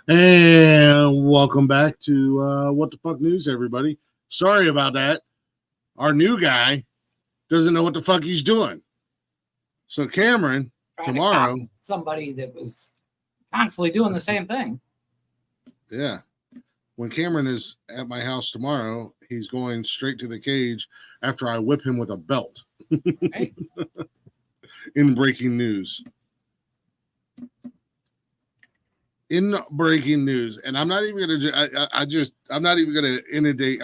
And welcome back to What the Fuck News, everybody. Sorry about that. Our new guy doesn't know what the fuck he's doing. So Cameron, tomorrow. Somebody that was constantly doing the same thing. Yeah. When Cameron is at my house tomorrow, he's going straight to the cage after I whip him with a belt. Right? In breaking news. In breaking news, and I'm not even gonna. I'm not even gonna inundate.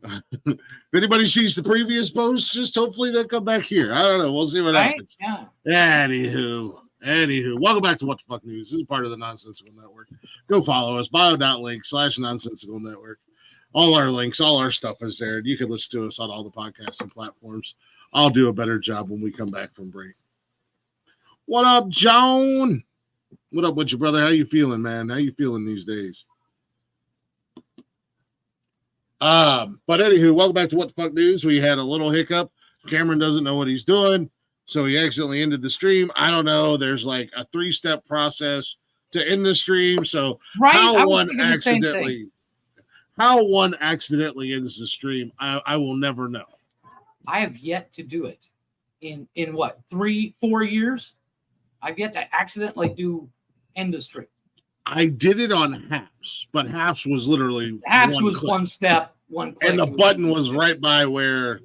If anybody sees the previous post, just hopefully they'll come back here. I don't know. We'll see what happens. Yeah. Anywho, welcome back to What the Fuck News. This is part of the Nonsensical Network. Go follow us. bio.link/Nonsensical Network. All our links, all our stuff is there. You can listen to us on all the podcasting platforms. I'll do a better job when we come back from break. What up, Joan? What up with you, brother? How you feeling, man? How you feeling these days? But anywho, welcome back to What the Fuck News. We had a little hiccup. Cameron doesn't know what he's doing, so he accidentally ended the stream. I don't know. There's like a 3-step process to end the stream. So how one accidentally ends the stream, I will never know. I have yet to do it in what, 3-4 years? I've yet to accidentally end the stream. I did it on Haps, but Haps was literally one step, one click. And the button was right by where,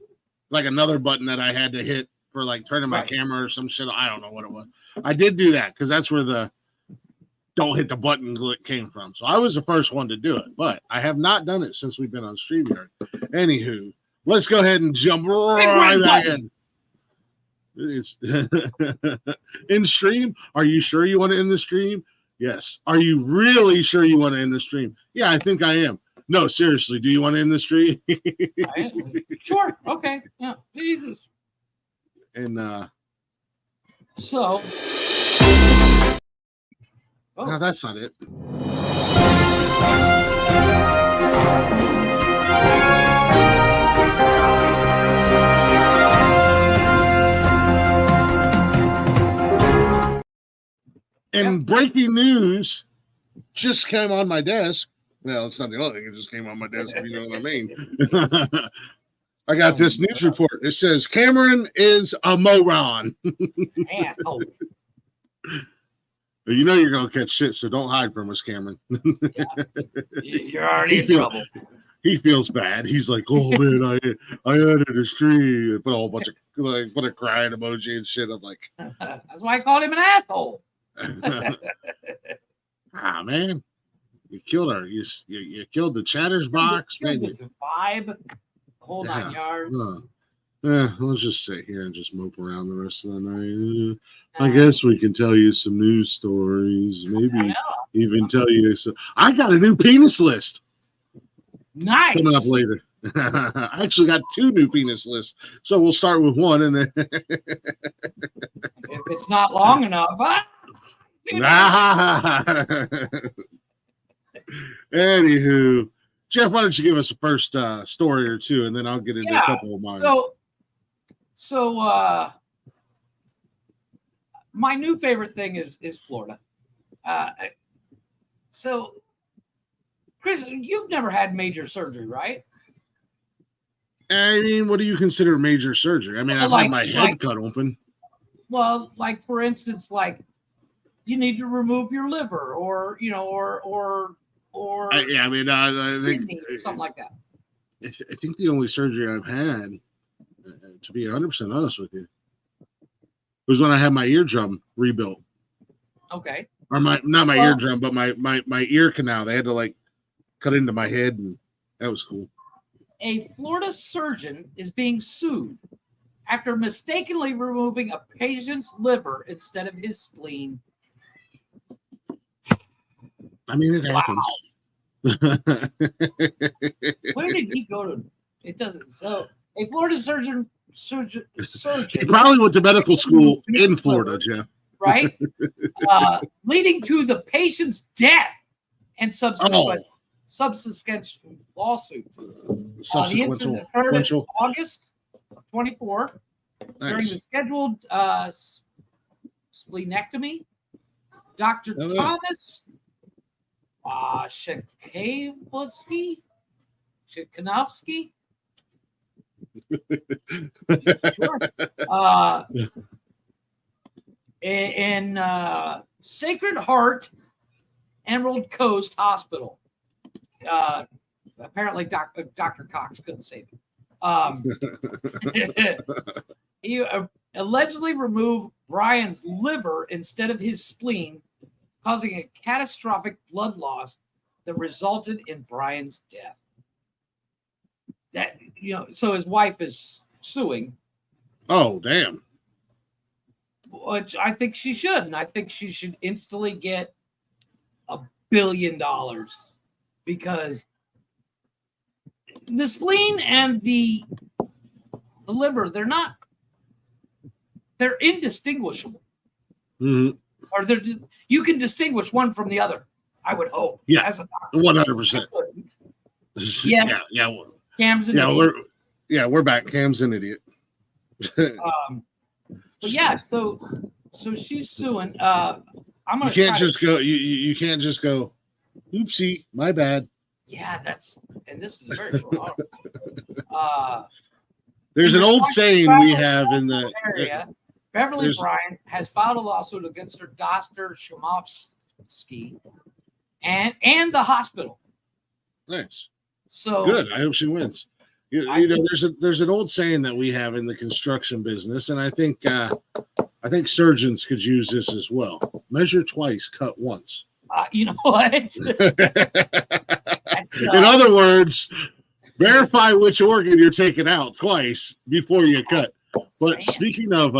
like another button that I had to hit for like turning my camera or some shit. I don't know what it was. I did do that because that's where the don't hit the button glitch came from. So I was the first one to do it, but I have not done it since we've been on StreamYard. Anywho, let's go ahead and jump right back in. It's in stream. Are you sure you want to end the stream? Yes. Are you really sure you want to end the stream? Yeah, I think I am. No, seriously, do you want to end the stream? Sure. Okay. Yeah. Jesus. And so no, that's not it. And breaking news just came on my desk. Well, it's not the only thing. It just came on my desk, if you know what I mean. I got this news report. It says Cameron is a moron. Asshole. You know you're going to catch shit, so don't hide from us, Cameron. Yeah. You're already in trouble. He feels bad. He's like, oh, man, I ended a stream. Put a whole bunch of, like, put a crying emoji and shit. I'm like. That's why I called him an asshole. Man, you killed her. You killed the chatters box. You killed the vibe, the whole 9 yards. Let's just sit here and just mope around the rest of the night. I guess we can tell you some news stories. Maybe even tell you. So I got a new penis list. Nice. Coming up later. I actually got 2 new penis lists, so we'll start with one, and then if it's not long enough. Anywho, Jeff, why don't you give us a first story or two, and then I'll get into a couple of mine. So my new favorite thing is Florida. So, Chris, you've never had major surgery, right? I mean, what do you consider major surgery? I mean, I've had my head cut open. Well, like for instance, like you need to remove your liver, or you know, or I mean, I think something like that. I think the only surgery I've had, to be 100% honest with you, was when I had my eardrum rebuilt. Okay. Or not my eardrum, but my ear canal. They had to like cut into my head, and that was cool. A Florida surgeon is being sued after mistakenly removing a patient's liver instead of his spleen. I mean, it happens. Where did he go to? It doesn't. So, a Florida surgeon. He probably went to medical school in Florida, Jeff. Right? Leading to the patient's death and subsequent lawsuit. The incident occurred in August of 24 during the scheduled splenectomy. Dr. Thomas Shikanovsky. Sure. In Sacred Heart Emerald Coast Hospital. Apparently, Dr. Cox couldn't save him. He allegedly removed Brian's liver instead of his spleen, causing a catastrophic blood loss that resulted in Brian's death. So his wife is suing. Oh, damn. Which I think she should, and I think she should instantly get $1 billion because the spleen and the liver, they're indistinguishable. Mm-hmm. Or you can distinguish one from the other, I would hope. Yeah, as a doctor. 100%. Yes. Yeah. Cam's an idiot. We're back. Cam's an idiot. But yeah, so she's suing. I'm gonna. You can't just go. You can't just go. Oopsie, my bad. Yeah, and this is a very short article. There's an old saying we have in the area. Beverly Bryan has filed a lawsuit against her Dr. Shimoffsky and the hospital. Nice. So good. I hope she wins. You know, there's an old saying that we have in the construction business, and I think surgeons could use this as well. Measure twice, cut once. You know what? In other words, verify which organ you're taking out twice before you cut. But speaking of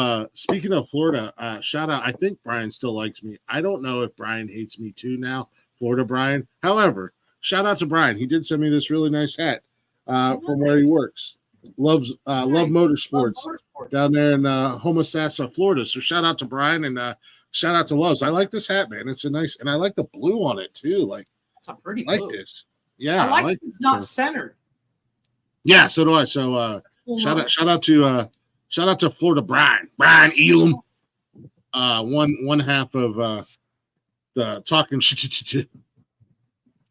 Florida, shout out. I think Brian still likes me. I don't know if Brian hates me too now, Florida Brian. However, shout out to Brian. He did send me this really nice hat from where he works. Love motorsports down there in Homosassa, Florida. So shout out to Brian and shout out to Loves. I like this hat, man. It's a nice, and I like the blue on it too. Like it's a pretty blue. Like this. Yeah, I like it's not centered. Yeah, so do I. So cool. shout out to Florida Brian Elam. One half of the talking shit.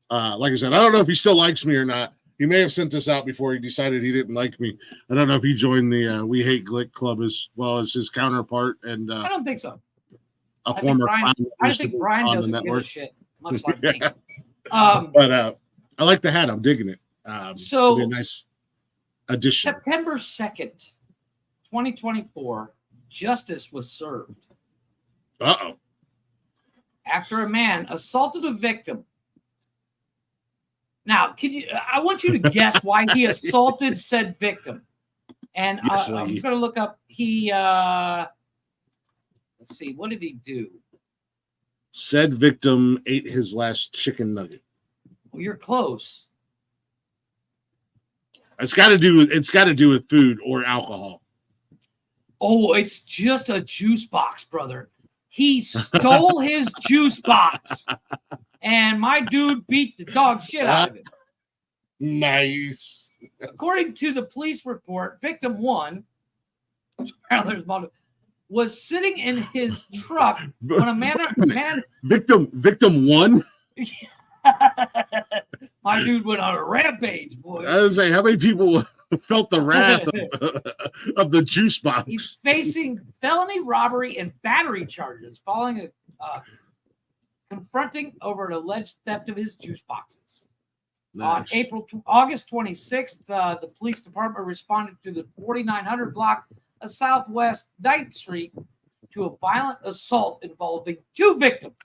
Like I said, I don't know if he still likes me or not. He may have sent this out before he decided he didn't like me. I don't know if he joined the We Hate Glick Club as well as his counterpart. And I don't think so. I think Brian doesn't give a shit, much like me. But I like the hat. I'm digging it. So a nice addition. September 2nd, 2024, justice was served. Uh-oh. After a man assaulted a victim. Now, I want you to guess why he assaulted said victim. And I'm going to look up, let's see, what did he do? Said victim ate his last chicken nugget. Well, you're close. It's got to do with food or alcohol. Oh, it's just a juice box, brother. He stole his juice box. And my dude beat the dog shit out of it. Nice. According to the police report, victim 1, which apparently was sitting in his truck when a man victim 1. My dude went on a rampage, boy. I was saying, how many people felt the wrath of the juice box? He's facing felony robbery and battery charges following confronting over an alleged theft of his juice boxes. Nice. On August 26th, the police department responded to the 4900 block of Southwest 9th Street to a violent assault involving 2 victims.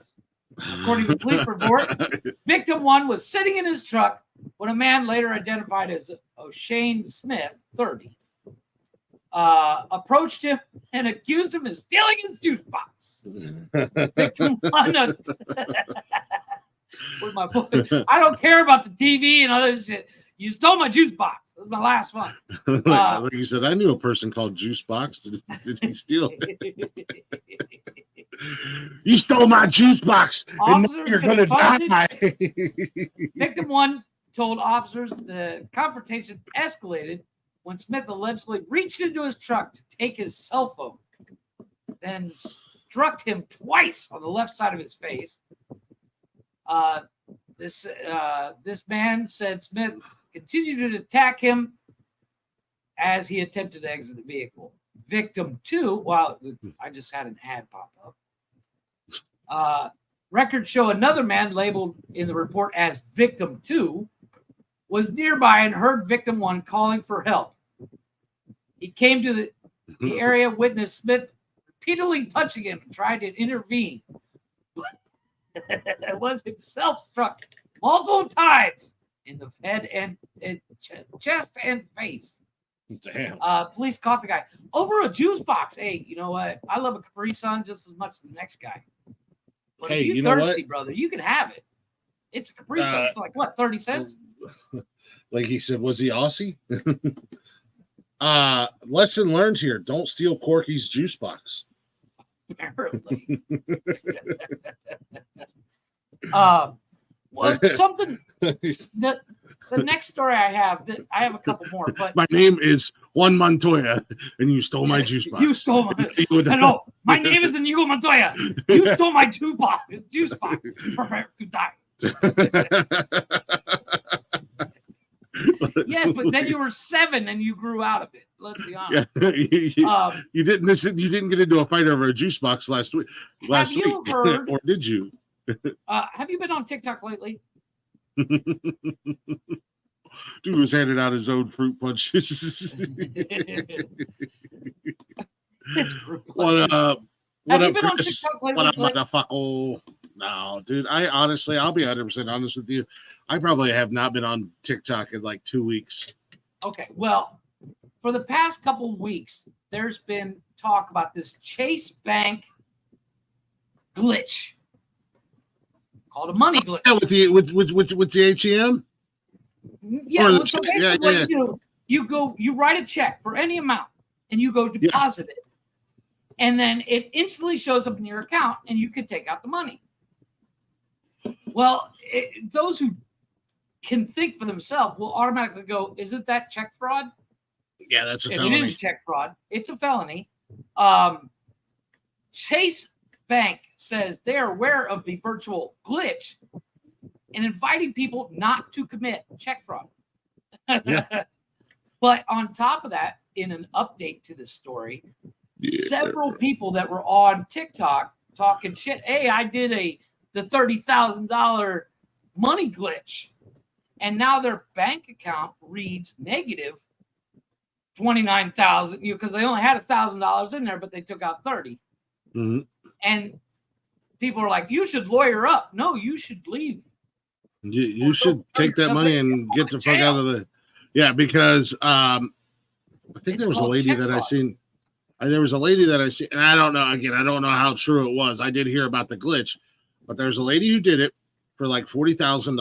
According to the police report, victim 1 was sitting in his truck when a man later identified as O'Shane Smith, 30, approached him and accused him of stealing his juice box. Victim 1 with my foot. I don't care about the TV and other shit. You stole my juice box. It was my last one. Like you said, I knew a person called Juice Box. Did he steal it? You stole my juice box. And you're going to die. Victim 1 told officers the confrontation escalated when Smith allegedly reached into his truck to take his cell phone, then struck him twice on the left side of his face. This man said Smith continued to attack him as he attempted to exit the vehicle. Victim 2, wow, I just had an ad pop up. Records show another man labeled in the report as Victim 2 was nearby and heard Victim 1 calling for help. He came to the area, witnessed Smith repeatedly punching him and tried to intervene. Was himself struck multiple times in the head and chest and face. Damn. Police caught the guy over a juice box. Hey, you know what? I love a Capri Sun just as much as the next guy. But Hey, if you know thirsty, what, brother, you can have it. It's a Capri Sun. It's like what, 30 cents? Like he said, was he Aussie? Lesson learned here: don't steal Corky's juice box. Apparently. Well, something that the next story I have a couple more, but my name is Juan Montoya, and you stole my juice box. You stole my hello. My name is Inigo Montoya. You stole my juice box. Prepare to die. Yes, but then you were 7 and you grew out of it. Let's be honest. Yeah, you didn't get into a fight over a juice box last week. Have you heard, or did you? Have you been on TikTok lately? Dude was handing out his own fruit punches. It's fruit What punches. what Have you up, been on Chris? TikTok lately? What up, Blake? motherfucker? No, dude. I'll be 100% honest with you. I probably have not been on TikTok in like 2 weeks. Okay, well, for the past couple weeks, there's been talk about this Chase Bank glitch called a money glitch. Yeah, with the ATM. Yeah, Or well, the so check, basically what yeah. you do, you write a check for any amount and you go deposit it. And then it instantly shows up in your account and you can take out the money. Well, those who can think for themselves will automatically go, isn't that check fraud? Yeah, that's a If felony. it is check fraud, it's a felony. Chase Bank says they're aware of the virtual glitch and inviting people not to commit check fraud. Yeah. But on top of that, in an update to this story, several people that were on TikTok talking shit. Hey, I did the $30,000 money glitch, and now their bank account reads negative $29,000. Because they only had $1,000 in there, but they took out 30. Mm-hmm. And people are like, "You should lawyer up." No, you should leave. You should take that money and get the fuck out of the. Yeah, because I think there was a lady that I seen. There was a lady that I see, and I don't know. Again, I don't know how true it was. I did hear about the glitch, but there's a lady who did it for like $40,000.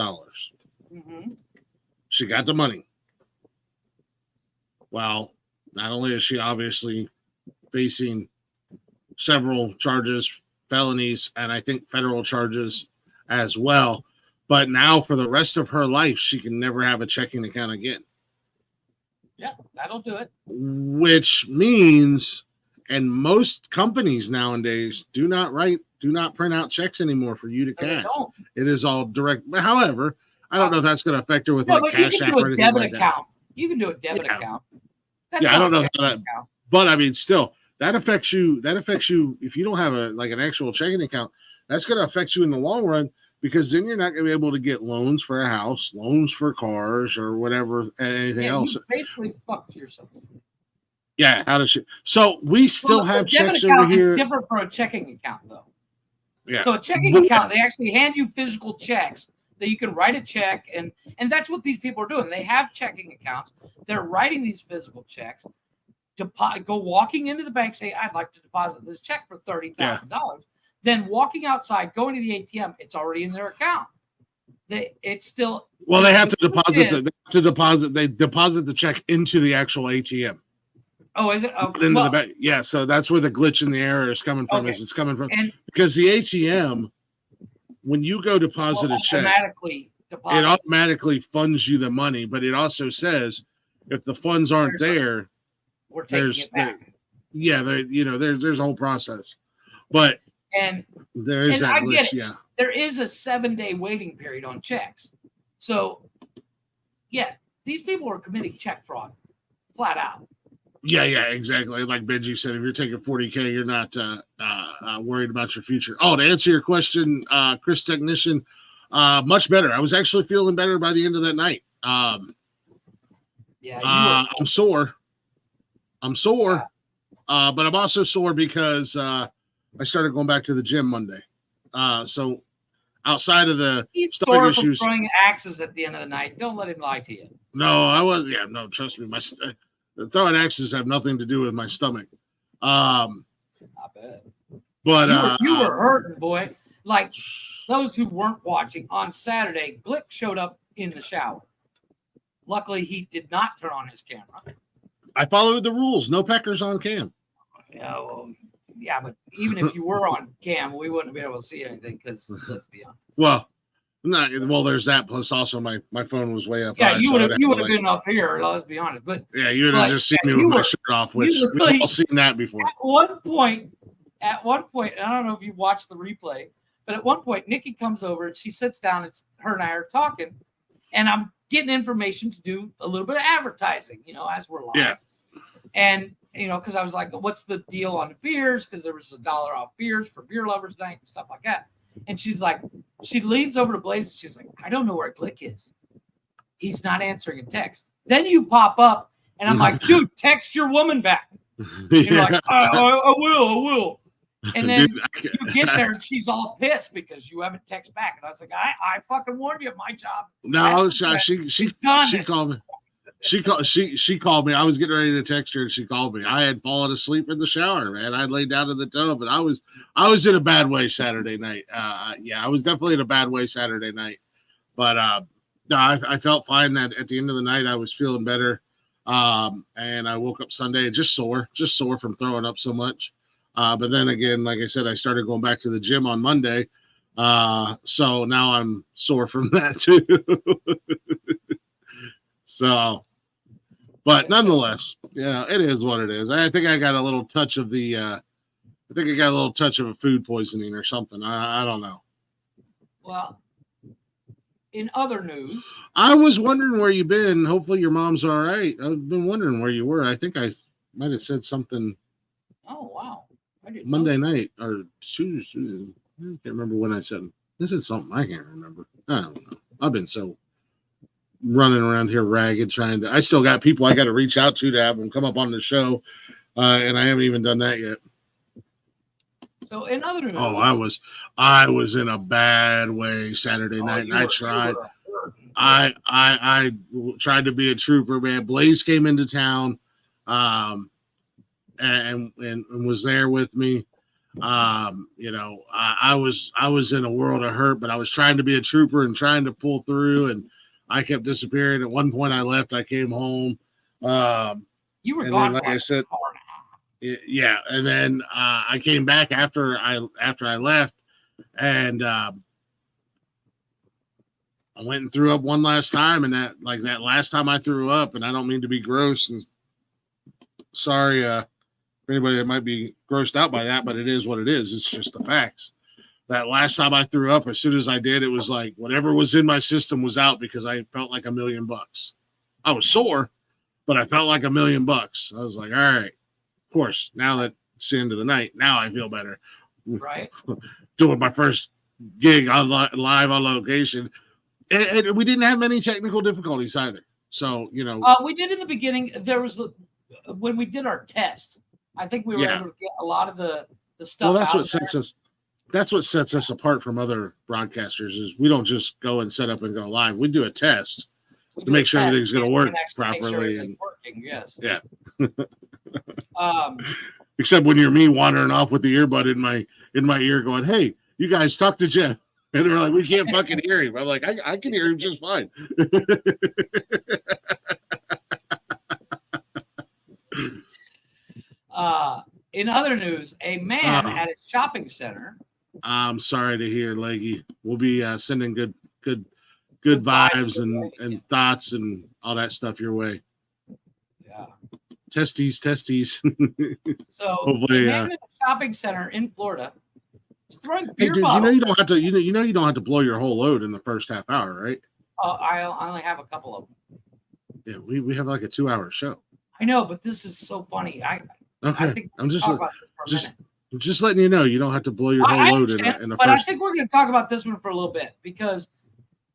Mm-hmm. She got the money. Well, not only is she obviously facing several charges, felonies, and I think federal charges as well, but now for the rest of her life, she can never have a checking account again. Yeah, that'll do it. Which means, and most companies nowadays do not print out checks anymore for you to cash. It is all direct. However, I don't know if that's going to affect her with like Cash App or anything like that. You can do a debit account. I don't know how that, but I mean, still, that affects you. That affects you if you don't have an actual checking account. That's going to affect you in the long run, because then you're not going to be able to get loans for a house, loans for cars, or whatever, anything else. You basically fucked yourself. Yeah, how does she? So we still have checks over here. Is different from a checking account, though. Yeah. So a checking account, they actually hand you physical checks that you can write a check, and that's what these people are doing. They have checking accounts. They're writing these physical checks. Go walking into the bank, say, "I'd like to deposit this check for $30,000." Then walking outside, going to the ATM, it's already in their account. It's still they have to deposit. They deposit the check into the actual ATM. Oh, is it? Into the bank. Yeah, so that's where the glitch in the error is coming from. Is it's coming from because the ATM, when you go deposit a check, it automatically funds you the money, but it also says if the funds aren't there, we're taking it back. There's a whole process, but and there is that glitch. there is a 7-day waiting period on checks. So, yeah, these people are committing check fraud, flat out. Yeah, exactly. Like Benji said, if you're taking $40K, you're not worried about your future. Oh, to answer your question, Chris Technician, much better. I was actually feeling better by the end of that night. I'm sore. But I'm also sore because I started going back to the gym Monday. So outside of the stomach issues, throwing axes at the end of the night. Don't let him lie to you. No, I was. Yeah, no, trust me. Throwing axes have nothing to do with my stomach. I bet. But you were hurting, boy. Like those who weren't watching on Saturday, Glick showed up in the shower. Luckily, he did not turn on his camera. I followed the rules. No Peckers on cam. Yeah, but even if you were on cam, we wouldn't be able to see anything because let's be honest. Well, there's that. Plus, also my phone was way up. Yeah, you would have been up here. Let's be honest. But yeah, you would have just seen me with my shirt off, which we've all seen that before. At one point, and I don't know if you watched the replay, but at one point, Nikki comes over and she sits down. And her and I are talking, and I'm getting information to do a little bit of advertising, as we're live. Yeah. And because I was like, what's the deal on the beers? Because there was $1 off beers for beer lovers night and stuff like that. And she's like, she leans over to Blaze and she's like, I don't know where Glick is. He's not answering a text. Then you pop up and I'm like, dude, text your woman back. You're like, I will. And then you get there and she's all pissed because you haven't texted back. And I was like, I fucking warned you. My job. No, she called me. She called me. I was getting ready to text her and she called me. I had fallen asleep in the shower, man. I laid down in the tub and I was in a bad way Saturday night. I was definitely in a bad way Saturday night. But no, I felt fine that at the end of the night I was feeling better. And I woke up Sunday just sore from throwing up so much. But then again, like I said, I started going back to the gym on Monday. So now I'm sore from that too. So, but nonetheless, it is what it is. I think I got a little touch of a food poisoning or something. I don't know. Well, in other news, I was wondering where you've been. Hopefully your mom's all right. I've been wondering where you were. I think I might have said something. Oh, wow. I didn't Monday night or Tuesday. I can't remember when I said this is something I can't remember. I don't know. I've been so running around here ragged I still got people I got to reach out to have them come up on the show. And I haven't even done that yet. So in other news, I was in a bad way Saturday night and I tried to be a trooper, man. Blaze came into town and was there with me. I was in a world of hurt, but I was trying to be a trooper and trying to pull through, and I kept disappearing. At one point I left, I came home. You were gone, like I said, yeah. And then I came back after I left, and I went and threw up one last time. And that last time I threw up, and I don't mean to be gross, and sorry for anybody that might be grossed out by that, but it is what it is. It's just the facts. That last time I threw up, as soon as I did, it was like whatever was in my system was out because I felt like $1 million. I was sore, but I felt like $1 million. I was like, all right, of course, now that it's the end of the night, now I feel better. Right. Doing my first gig live on location. And we didn't have many technical difficulties either. So, we did in the beginning. There was when we did our test, I think we were able to get a lot of the stuff. Well, that's what sets us apart from other broadcasters is we don't just go and set up and go live. We do a test to make sure everything's going to work properly. And working, yes. Yeah. Except when you're me wandering off with the earbud in my ear going, hey, you guys talk to Jeff. And they're like, we can't fucking hear him. I'm like, I can hear him just fine. In other news, a man at a shopping center. I'm sorry to hear, Leggy. We'll be sending good vibes and thoughts and all that stuff your way. Yeah. Testes. So, hopefully, a man at a shopping center in Florida He's throwing Hey, beer dude, bottles. you don't have to. You don't have to blow your whole load in the first half hour, right? I only have a couple of them. Yeah, we have like a 2-hour show. I know, but this is so funny. I think I'm just talk about this for a minute. just letting you know you don't have to blow your whole I load understand, in the but first. I think we're going to talk about this one for a little bit because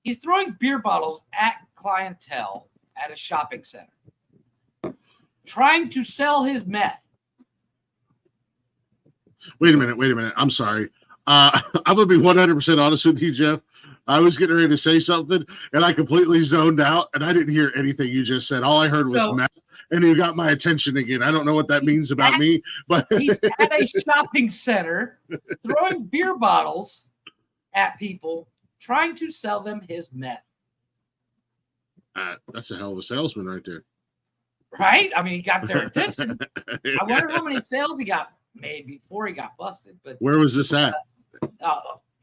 he's throwing beer bottles at clientele at a shopping center, trying to sell his meth. Wait a minute. I'm sorry. I'm gonna be 100% honest with you, Jeff. I was getting ready to say something, and I completely zoned out, and I didn't hear anything you just said. All I heard was meth, and you got my attention again. I don't know what that means about me, but he's at a shopping center throwing beer bottles at people, trying to sell them his meth. That's a hell of a salesman right there. Right? I mean, he got their attention. I wonder how many sales he got made before he got busted. But where was this at?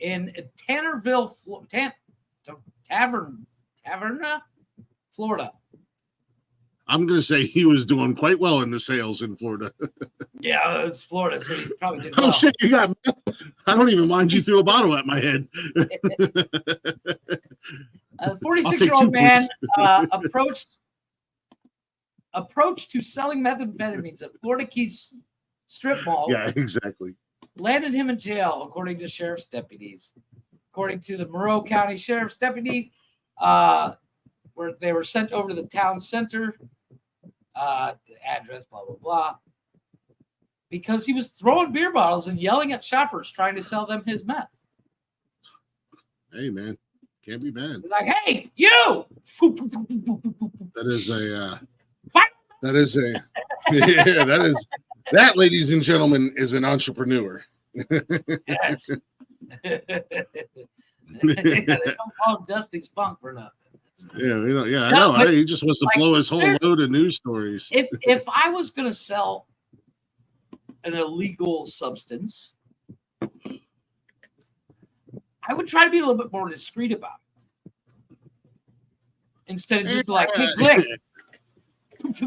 In Tannerville, Taverna, Florida. I'm going to say he was doing quite well in the sales in Florida. Yeah, it's Florida, so he probably did well. Oh, shit, you got I don't even mind you threw a bottle at my head. A 46-year-old man approached to selling methamphetamines at Florida Keys strip mall. Yeah, exactly. Landed him in jail, according to sheriff's deputies. According to the Monroe County Sheriff's deputy, where they were sent over to the town center, the address, blah, blah, blah, because he was throwing beer bottles and yelling at shoppers trying to sell them his meth. Hey, man. Can't be bad. He's like, hey, you! That, ladies and gentlemen, is an entrepreneur. Yes. They don't call him Dusty Spunk for nothing. I know. Right? He just wants to blow his whole load of news stories. If I was going to sell an illegal substance, I would try to be a little bit more discreet about it. Instead of just like, hey, click. I'll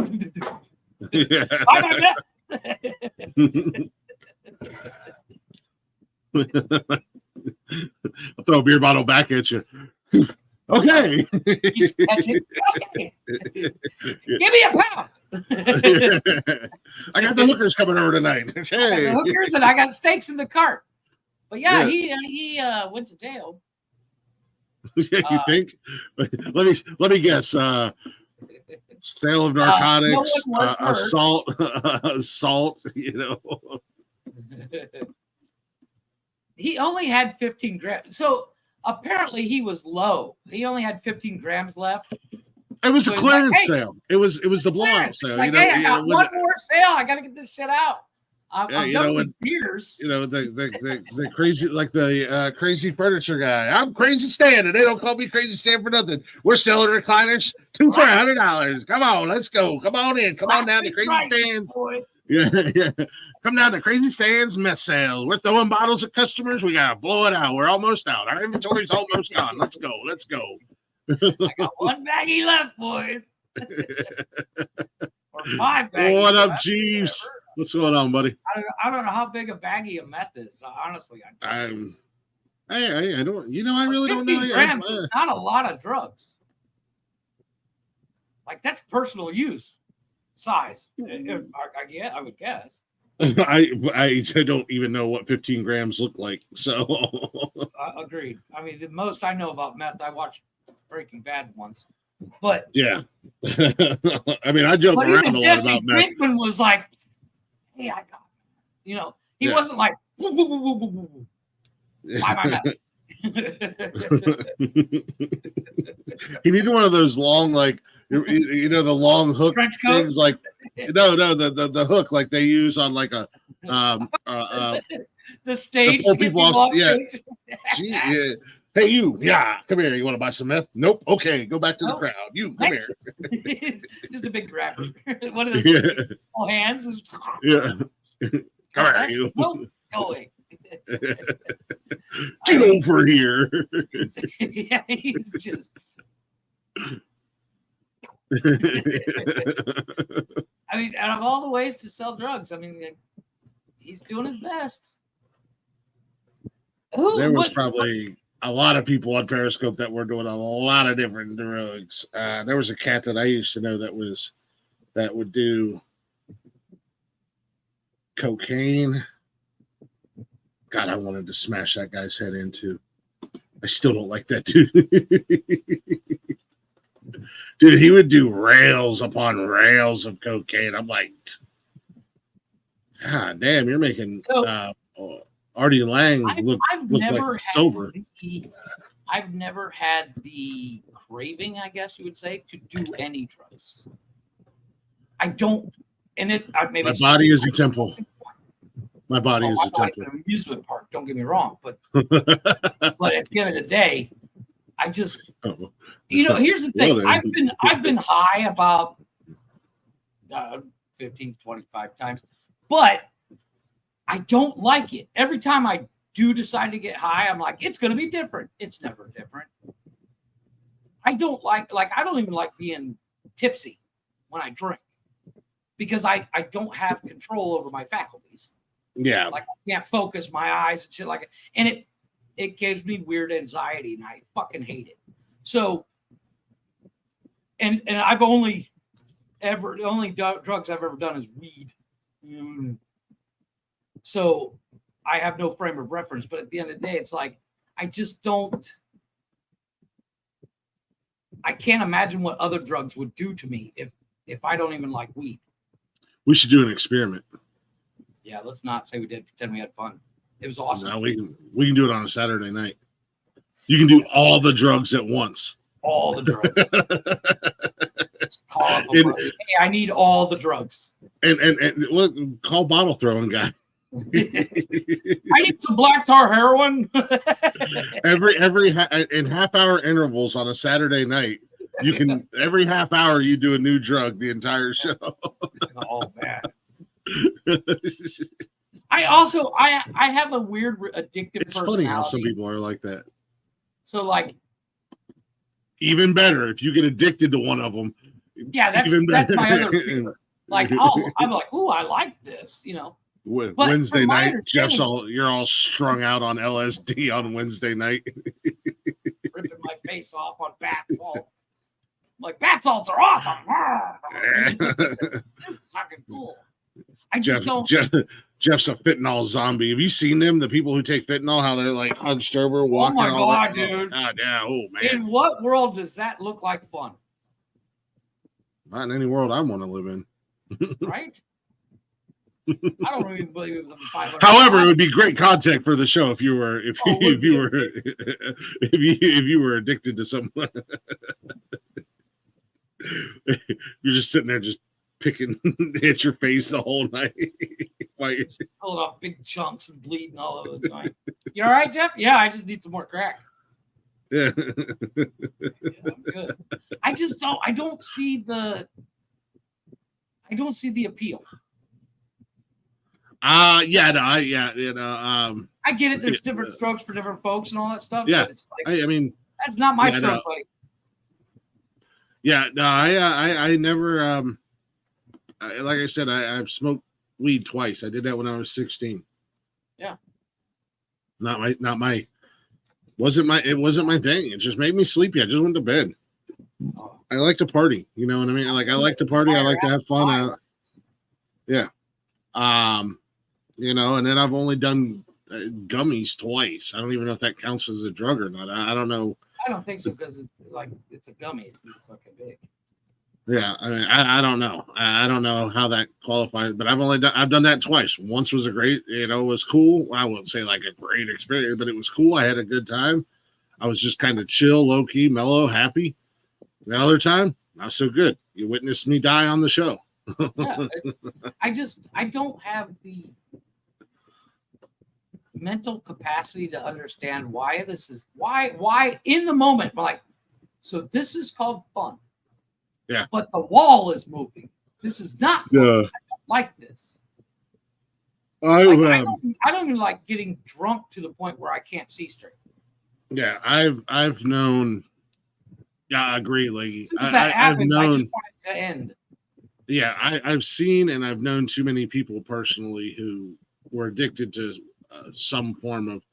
throw a beer bottle back at you. Okay. Okay. Give me a pound. I got the hookers coming over tonight. Hey. I got the hookers and I got steaks in the cart. But yeah. He went to jail. Yeah, you think? Let me guess. Sale of narcotics, assault. He only had 15 grams. So apparently he was low. He only had 15 grams left. It was a clearance sale. It was the blowout sale. Like, hey, I got one more sale. I got to get this shit out. I'm done with beers. The crazy, like the crazy furniture guy. I'm Crazy Stan, and they don't call me Crazy Stan for nothing. We're selling recliners 2 for $100. Come on, let's go. Come on in. Come on down to Crazy Stan's. Yeah. Come down to Crazy Stan's meth sales. We're throwing bottles at customers. We gotta blow it out. We're almost out. Our inventory's almost gone. Let's go. I got one baggie left, boys. Or 5 baggies. What up, Jeeves? What's going on, buddy? I don't know how big a baggie of meth is. Honestly, I don't. I really don't know. 50 grams is not a lot of drugs. Like that's personal use size. I would guess. I don't even know what 15 grams look like. So agreed. I mean, the most I know about meth, I watched Breaking Bad once. But yeah, I mean, I joke around a lot about meth. Brinkman was like, "Hey, I got," he wasn't like, "Woo, woo, woo, woo, woo, woo. Buy my meth." He needed one of those long, like the long hook things, like the hook like they use on like a the stage. The people off, stage. Yeah. Hey, you, come here. You want to buy some meth? Nope. Okay, go back to the crowd. You, come here. Just a big grabber. One of those hands. Yeah. Come here, you. Nope, go away. Get over here. Yeah, he's just. I mean, out of all the ways to sell drugs, I mean, he's doing his best. there was probably a lot of people on Periscope that were doing a lot of different drugs. There was a cat that I used to know that would do cocaine. God, I wanted to smash that guy's head into. I still don't like that dude. Dude, he would do rails upon rails of cocaine. I'm like, God damn, you're making Artie Lang look like sober. I've never had the craving, I guess you would say, to do any drugs. I don't, and it's maybe my body is a temple. My body is a temple. An amusement park. Don't get me wrong, but at the end of the day, I just, here's the thing. I've been high about 15, 25 times, but I don't like it. Every time I do decide to get high, I'm like, it's going to be different. It's never different. I don't I don't even like being tipsy when I drink because I don't have control over my faculties. Yeah. Like I can't focus my eyes and shit like it. And it gives me weird anxiety and I fucking hate it. So, and I've the only drugs I've ever done is weed. So I have no frame of reference, but at the end of the day, it's like, I can't imagine what other drugs would do to me if I don't even like weed. We should do an experiment. Yeah, let's not say we did. Pretend we had fun. It was awesome. No, we can do it on a Saturday night. You can do all the drugs at once. All the drugs. Call up a brother. Hey, I need all the drugs. And call bottle throwing guy. I need some black tar heroin. every in half-hour intervals on a Saturday night. You can every half hour you do a new drug the entire show. Oh man. I have a weird addictive it's personality. Funny how some people are like that. So like even better if you get addicted to one of them. Yeah, that's my other fear. Like I'm like, ooh, I like this, Wednesday night, you're all strung out on LSD on Wednesday night. Ripping my face off on bath salts. I'm like, bath salts are awesome. This is fucking cool. I just don't. Jeff's a fentanyl zombie. Have you seen them? The people who take fentanyl, how they're like hunched over, walking. Oh my god, dude! God, yeah. Oh man. In what world does that look like fun? Not in any world I want to live in. Right? I don't even believe it was 500. However, it would be great content for the show if you were addicted to someone. You're just sitting there just picking at your face the whole night. Pulling off big chunks and bleeding all over the joint. You all right, Jeff? Yeah, I just need some more crack. Yeah. I'm good. I don't see the appeal. I get it. There's different strokes for different folks and all that stuff. Yeah. But it's like, I mean, that's not my stroke, buddy. Yeah, no, I never like I said, I've smoked weed twice. I did that when I was 16. Yeah. It wasn't my thing. It just made me sleepy. I just went to bed. Oh. I like to party, you know what I mean? Like I like to party, I like to have fun. Yeah. And then I've only done gummies twice. I don't even know if that counts as a drug or not. I don't know. I don't think so because it's a gummy. It's this fucking big. Yeah, I mean, I don't know. I don't know how that qualifies, but I've done that twice. Once was a great, it was cool. I wouldn't say like a great experience, but it was cool. I had a good time. I was just kind of chill, low key, mellow, happy. The other time, not so good. You witnessed me die on the show. Yeah, I don't have the mental capacity to understand why in the moment, like, so this is called fun. Yeah. But the wall is moving. This is not fun. Yeah. I don't like this. I don't even like getting drunk to the point where I can't see straight. Yeah, I've known. Yeah, I agree. Like I've known. I just want it to end. Yeah, I've seen and I've known too many people personally who were addicted to some form of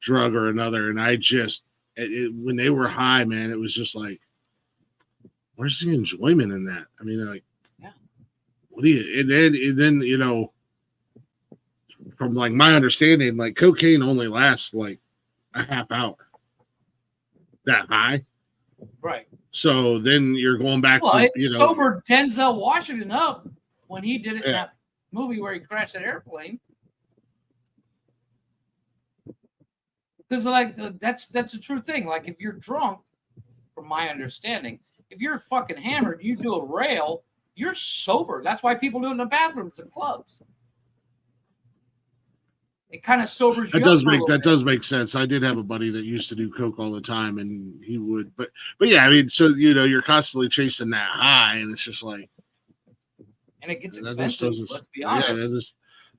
drug or another, and I just when they were high, man, it was just like, where's the enjoyment in that? I mean, like, yeah. What do you? And then you know, from like my understanding, like cocaine only lasts like a half hour. That high, Right. so then you're going back. Well, to, it sobered Denzel Washington up when he did it in that movie where he crashed that airplane. Because like that's a true thing. Like if you're drunk, from my understanding, if you're fucking hammered, you do a rail, you're sober. That's why people do it in the bathrooms and clubs. It kind of sobers you up. That does make sense. I did have a buddy that used to do coke all the time, and he would, but yeah, I mean, so you know, you're constantly chasing that high, and it's just like, and it gets expensive. Let's be honest. Yeah,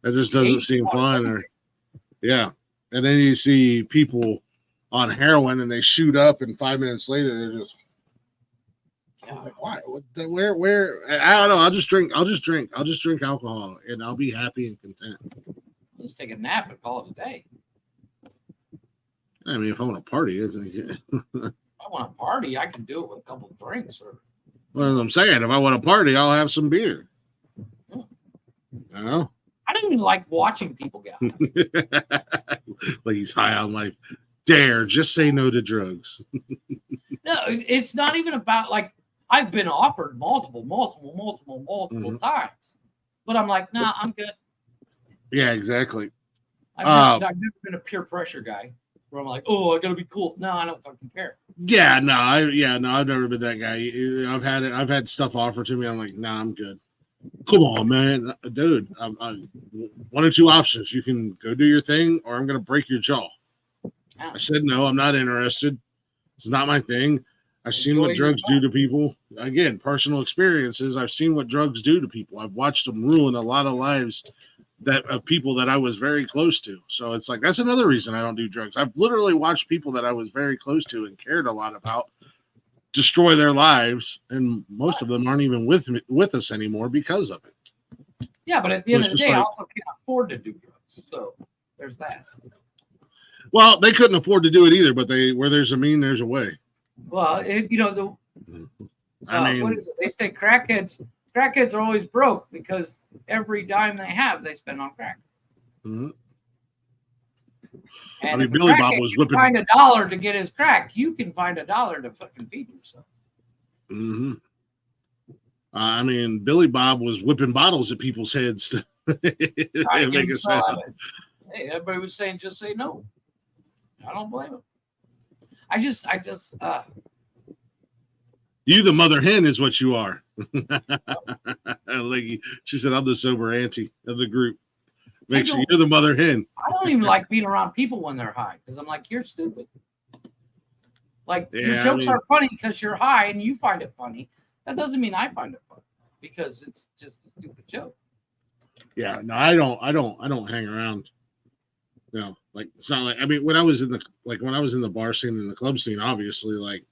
that just doesn't seem fun. Or yeah, and then you see people on heroin, and they shoot up, and 5 minutes later, they're just. Like, why? Where? I don't know. I'll just drink alcohol, and I'll be happy and content. Just take a nap and call it a day. I mean, if I want to party, isn't it? If I want to party, I can do it with a couple of drinks. Well, as I'm saying, if I want to party, I'll have some beer. I know. I don't even like watching people get high. Like he's high on life. Dare, just say no to drugs. No, it's not even about like I've been offered multiple times, but I'm like, nah, I'm good. Yeah, exactly. I've never been a peer pressure guy where I'm like, oh, I gotta be cool. No, I don't fucking care. Yeah, no, I've never been that guy. I've had stuff offered to me. I'm like, nah, I'm good. Come on, man, dude. One or two options. You can go do your thing, or I'm gonna break your jaw. Yeah. I said no. I'm not interested. It's not my thing. I've seen what drugs do to people. Again, personal experiences. I've seen what drugs do to people. I've watched them ruin a lot of lives of people that I was very close to. So it's like, that's another reason I don't do drugs. I've literally watched people that I was very close to and cared a lot about destroy their lives. And most of them aren't even with us anymore because of it. Yeah. But at the end of the day, I also can't afford to do drugs. So there's that. Well, they couldn't afford to do it either, but where there's a mean, there's a way. Well, what is it? They say crackheads are always broke because every dime they have, they spend on crack. Mm-hmm. And if Billy Bob was whipping. Find $1 to get his crack, you can find $1 to fucking feed yourself. Mm-hmm. I mean, Billy Bob was whipping bottles at people's heads. Hey, everybody was saying, just say no. I don't blame him. I just you the mother hen is what you are. Like she said, I'm the sober auntie of the group. Make sure you're the mother hen. I don't even like being around people when they're high because I'm like, you're stupid. Like your jokes are funny because you're high and you find it funny. That doesn't mean I find it funny because it's just a stupid joke. Yeah, no, I don't hang around. You know, like it's not like, I mean, when I was in the bar scene and the club scene, obviously, like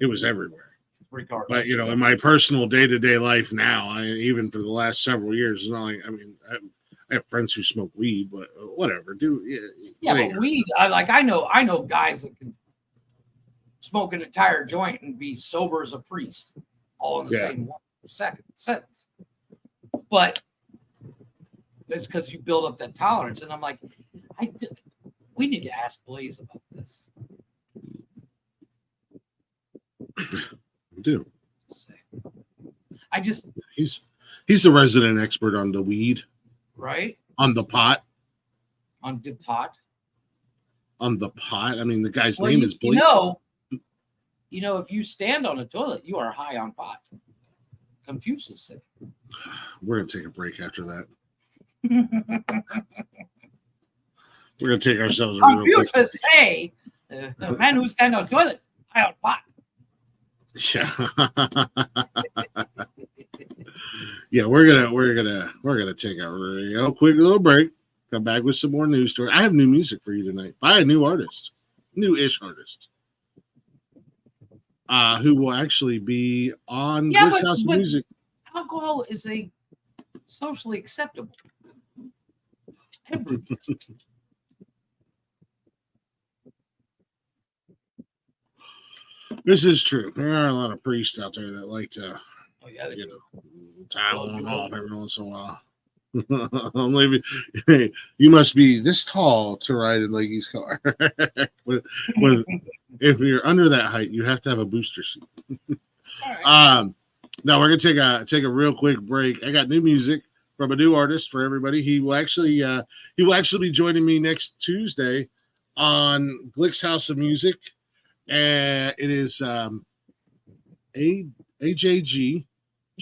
it was everywhere. Regardless. But you know, in my personal day-to-day life now, even for the last several years, it's not like, I mean, I have friends who smoke weed, but whatever. But weed, I know guys that can smoke an entire joint and be sober as a priest, all in the same sentence. But it's because you build up that tolerance, and I'm like, we need to ask Blaze about this. We do. He's the resident expert on the weed. Right. On the pot. On the pot. On the pot. I mean, the guy's name is Blaze. You know, if you stand on a toilet, you are high on pot. Confucius said. We're gonna take a break after that. We're gonna take ourselves. Confucius say, "The man who stands on toilet, high on pot." Yeah, we're gonna take a real quick little break. Come back with some more news story. I have new music for you tonight by a new artist, new-ish artist, who will actually be on Brick's House of Music. Alcohol is a socially acceptable. This is true. There are a lot of priests out there that like to, Oh yeah, they do. towel them off every once in a while. Maybe you must be this tall to ride in Leggy's car. with, if you're under that height, you have to have a booster seat. Right. Now we're gonna take a real quick break. I got new music from a new artist for everybody. He will actually be joining me next Tuesday on Glick's House of Music, and it is AJG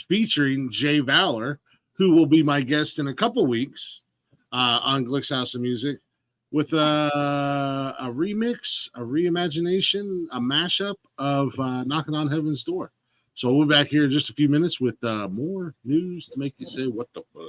featuring Jay Valor, who will be my guest in a couple weeks on Glick's House of Music with a remix, a reimagination, a mashup of Knocking on Heaven's Door. So we'll be back here in just a few minutes with more news to make you say, what the fuck?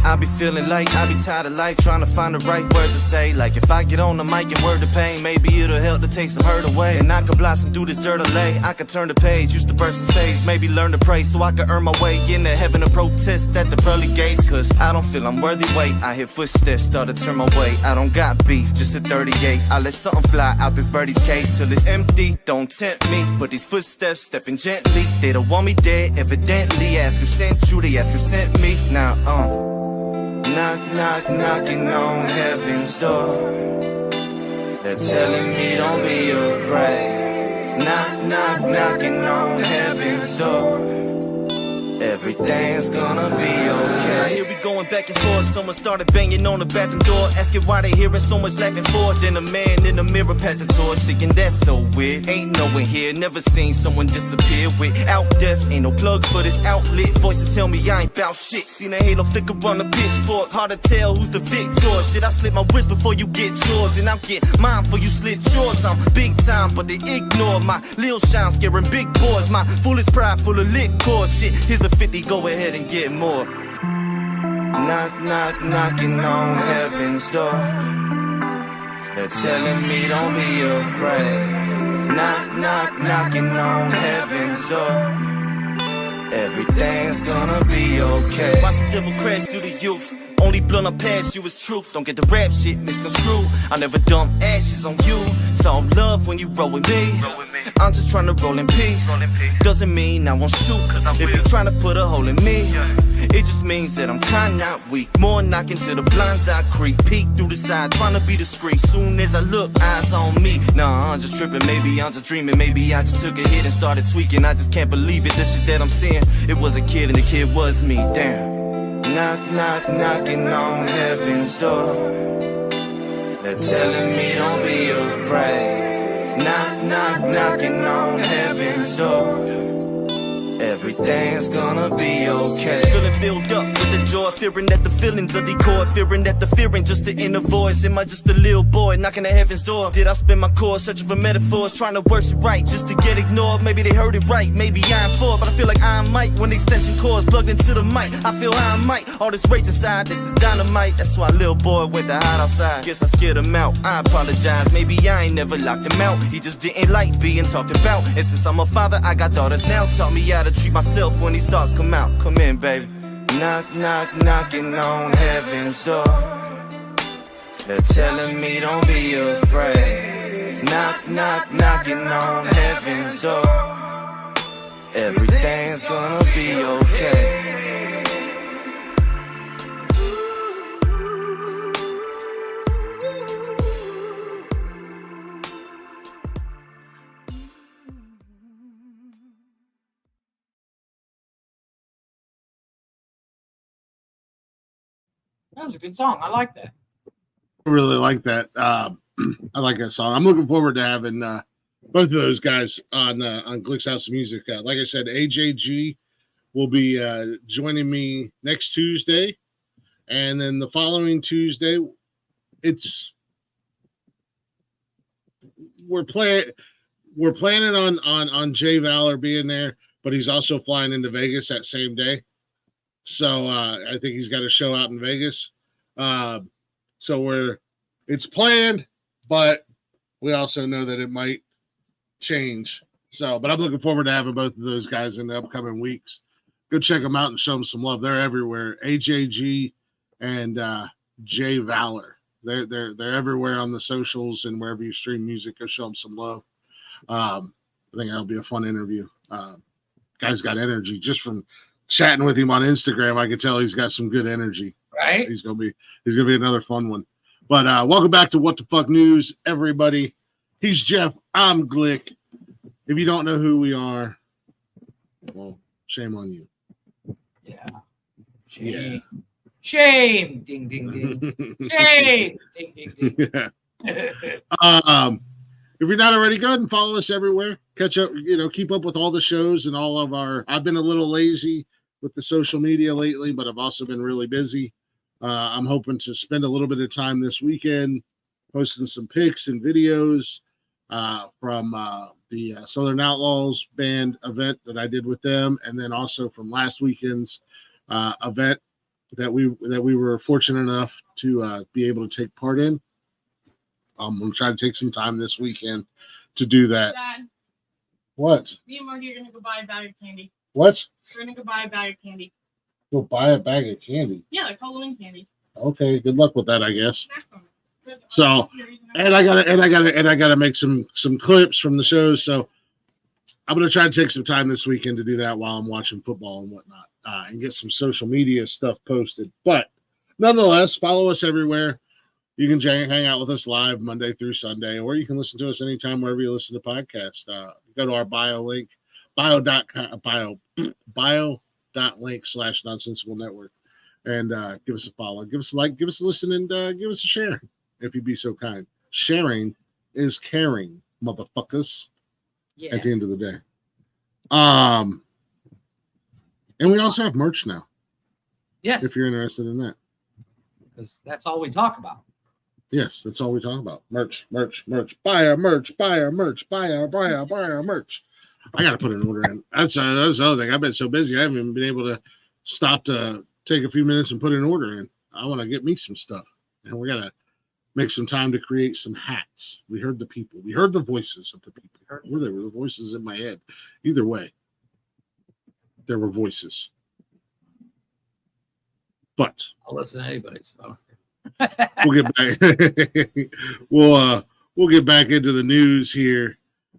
I be feeling like I be tired of life, trying to find the right words to say. Like if I get on the mic and word the pain, maybe it'll help to take some hurt away. And I could blossom through this dirt or lay. I could turn the page, used to burst and sage. Maybe learn to pray so I could earn my way into heaven and protest at the pearly gates. Cause I don't feel I'm worthy, wait. I hear footsteps start to turn my way. I don't got beef, just a 38. I let something fly out this birdie's cage till it's empty. Don't tempt me, but these footsteps stepping gently. They don't want me dead, evidently. Ask who sent you, they ask who sent me. Now, knock, knock, knocking on heaven's door. They're telling me don't be afraid. Knock, knock, knocking on heaven's door. Everything's gonna be okay. Now here we going back and forth. Someone started banging on the bathroom door, asking why they hearing so much laughing for. Then a man in the mirror passed the torch, thinking that's so weird. Ain't no one here, never seen someone disappear without death. Ain't no plug for this outlet. Voices tell me I ain't bout shit. Seen a halo flicker on the pitchfork. Hard to tell who's the victor. Shit, I slit my wrist before you get yours, and I'll get mine before you slit yours. I'm big time, but they ignore my lil shine, scaring big boys. My foolish pride full of liquor. Shit, here's a 50, go ahead and get more. Knock, knock, knocking on heaven's door. They're telling me don't be afraid. Knock, knock, knocking on heaven's door. Everything's gonna be okay. Watch the devil crash through the youth. Only blunt I pass you is truth. Don't get the rap shit misconstrued. I never dump ashes on you. So love when you roll with me. I'm just trying to roll in peace. Doesn't mean I won't shoot. If you're trying to put a hole in me, it just means that I'm kinda not weak. More knocking to the blinds I creep. Peek through the side, trying to be discreet. Soon as I look, eyes on me. Nah, I'm just tripping, maybe I'm just dreaming. Maybe I just took a hit and started tweaking. I just can't believe it, the shit that I'm seeing. It was a kid and the kid was me, damn. Knock, knock, knocking on heaven's door. They're telling me don't be afraid. Knock, knock, knocking on heaven's door. Everything's gonna be okay. Feeling filled up with the joy, fearing that the feelings are decoy, fearing that the fearing just the inner voice. Am I just a little boy knocking at heaven's door? Did I spend my course searching for metaphors, trying to worse it right just to get ignored? Maybe they heard it right, maybe I'm for, but I feel like I might when the extension cords plugged into the mic. I feel I might. All this rage inside, this is dynamite. That's why little boy went to hide outside. Guess I scared him out. I apologize. Maybe I ain't never locked him out. He just didn't like being talked about. And since I'm a father, I got daughters now. Taught me how to treat myself when these thoughts come out. Come in, baby. Knock, knock, knocking on heaven's door. They're telling me don't be afraid. Knock, knock, knocking on heaven's door. Everything's gonna be okay. That was a good song. I like that. I really like that. I like that song. I'm looking forward to having both of those guys on Glick's House of Music. Like I said, AJG will be joining me next Tuesday, and then the following Tuesday, we're planning on Jay Valor being there, but he's also flying into Vegas that same day. So I think he's got a show out in Vegas. So it's planned, but we also know that it might change. So, but I'm looking forward to having both of those guys in the upcoming weeks. Go check them out and show them some love. They're everywhere. AJG and Jay Valor. They're everywhere on the socials and wherever you stream music. Go show them some love. I think that'll be a fun interview. Guy's got energy just from chatting with him on Instagram. I can tell he's got some good energy. Right. He's gonna be another fun one. But welcome back to What the Fuck News, everybody. He's Jeff. I'm Glick. If you don't know who we are, well, shame on you. Yeah. Shame. Yeah. Shame. Ding, ding, ding. Shame. Ding, ding, ding. If you're not already, go ahead and follow us everywhere. Catch up, keep up with all the shows and all of our. I've been a little lazy with the social media lately, but I've also been really busy. I'm hoping to spend a little bit of time this weekend posting some pics and videos from the Southern Outlaws band event that I did with them, and then also from last weekend's event that we were fortunate enough to be able to take part in. I'm going to try to take some time this weekend to do that. Dad, what? me and Marty are going to go buy a bag of candy. What? We're going to go buy a bag of candy. Go buy a bag of candy? Yeah, like Halloween candy. Okay, good luck with that, I guess. So, and I gotta make some clips from the shows. So I'm gonna try to take some time this weekend to do that while I'm watching football and whatnot, and get some social media stuff posted. But nonetheless, follow us everywhere. You can hang out with us live Monday through Sunday, or you can listen to us anytime wherever you listen to podcasts. Go to our bio link, bio.link/nonsensical network, and give us a follow, give us a like, give us a listen, and give us a share if you'd be so kind. Sharing is caring, motherfuckers. Yeah. At the end of the day. And we also have merch now. Yes. If you're interested in that. Because that's all we talk about. Yes, that's all we talk about. Merch. Buy our merch. Buy our merch. Buy our merch. I got to put an order in. That's the other thing. I've been so busy. I haven't even been able to stop to take a few minutes and put an order in. I want to get me some stuff. And we got to make some time to create some hats. We heard the people. We heard the voices of the people. Were there were voices in my head. Either way, there were voices. But I'll listen to anybody. So. We'll get back. we'll get back into the news here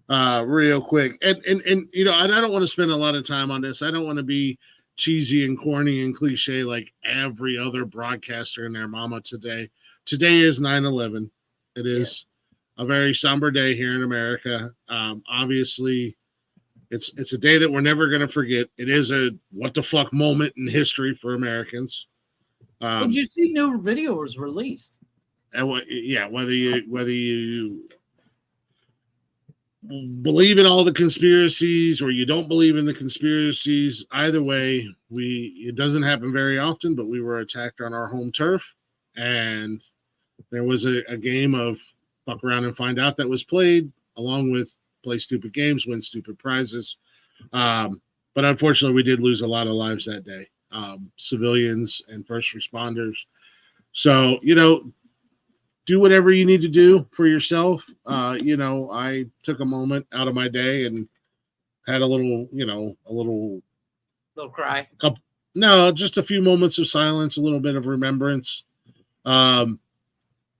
real quick. And and I don't want to spend a lot of time on this. I don't want to be cheesy and corny and cliche like every other broadcaster and their mama today. Today is 9/11. It is a very somber day here in America. Obviously, it's a day that we're never going to forget. It is a what the fuck moment in history for Americans. Did you see new video was released? And whether you believe in all the conspiracies or you don't believe in the conspiracies, either way, it doesn't happen very often, but we were attacked on our home turf, and there was a game of fuck around and find out that was played, along with play stupid games, win stupid prizes. But unfortunately, we did lose a lot of lives that day. Civilians and first responders. So, do whatever you need to do for yourself. I took a moment out of my day and had a little cry. No, just a few moments of silence, a little bit of remembrance.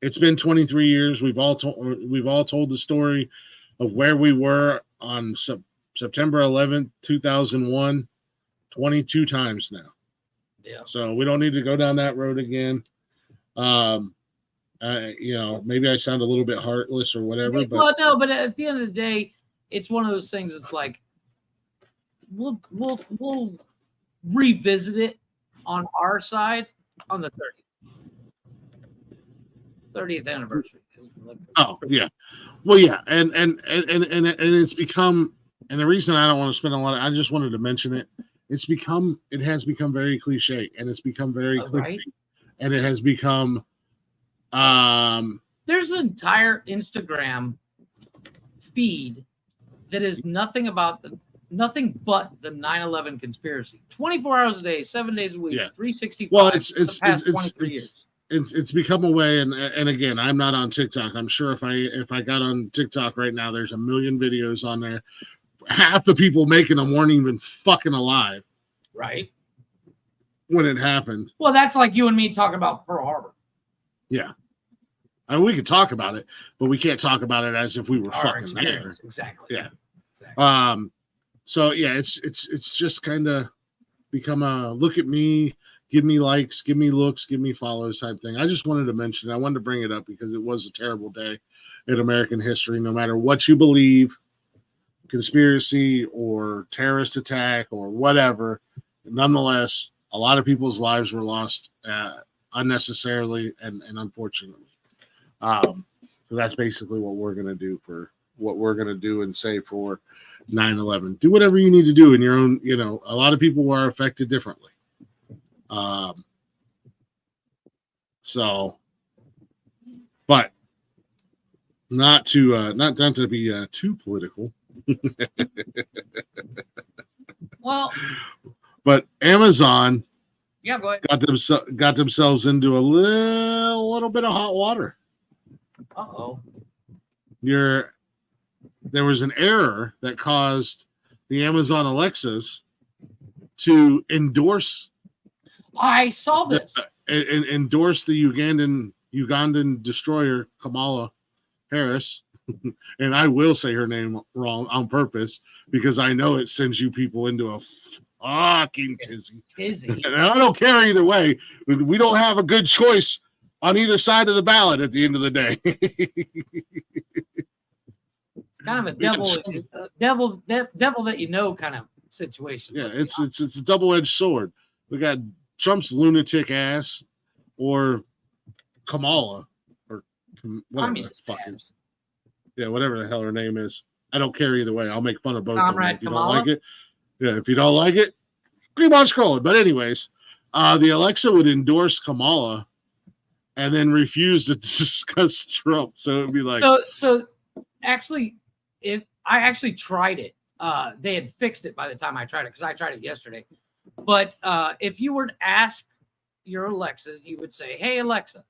It's been 23 years. We've all told the story of where we were on September 11th, 2001, 22 times now. Yeah. So we don't need to go down that road again. Maybe I sound a little bit heartless or whatever. But at the end of the day, it's one of those things. It's like we'll revisit it on our side on the 30th anniversary. Oh yeah, well yeah, and it's become, and the reason I don't want to spend a lot, I just wanted to mention it. It has become very cliche, and it's become very clickbait, and it has become. There's an entire Instagram feed that is nothing but the 9/11 conspiracy. 24 hours a day, 7 days a week, 365. Well, it's become a way, and again, I'm not on TikTok. I'm sure if I got on TikTok right now, there's a million videos on there. Half the people making them weren't even fucking alive. Right. when it happened. Well, that's like you and me talking about Pearl Harbor. Yeah. I mean, we could talk about it, but we can't talk about it as if we were Our fucking there. experience. Exactly. Yeah. Exactly. So yeah, it's just kind of become a look at me, give me likes, give me looks, give me follows type thing. I just wanted to mention, I wanted to bring it up because it was a terrible day in American history, no matter what you believe, conspiracy or terrorist attack or whatever. Nonetheless, a lot of people's lives were lost unnecessarily and unfortunately. So that's basically what we're going to do and say for 9/11. Do whatever you need to do in your own, a lot of people were affected differently. But not to be too political. Well, but Amazon yeah, go ahead. got themselves into a little bit of hot water. Uh-oh. There was an error that caused the Amazon Alexas to endorse. I saw this. Endorse the Ugandan destroyer Kamala Harris. And I will say her name wrong on purpose because I know it sends you people into a fucking tizzy. And I don't care either way. We don't have a good choice on either side of the ballot at the end of the day. It's kind of a devil that you know kind of situation. Yeah, it's a double-edged sword. We got Trump's lunatic ass or Kamala or whatever the fuck is. Yeah, whatever the hell her name is. I don't care either way. I'll make fun of both of them. If you don't like it. Yeah, if you don't like it, keep on scrolling. But anyways, the Alexa would endorse Kamala and then refuse to discuss Trump. So it'd be like so actually, if I actually tried it, they had fixed it by the time I tried it because I tried it yesterday. But if you were to ask your Alexa, you would say, "Hey Alexa,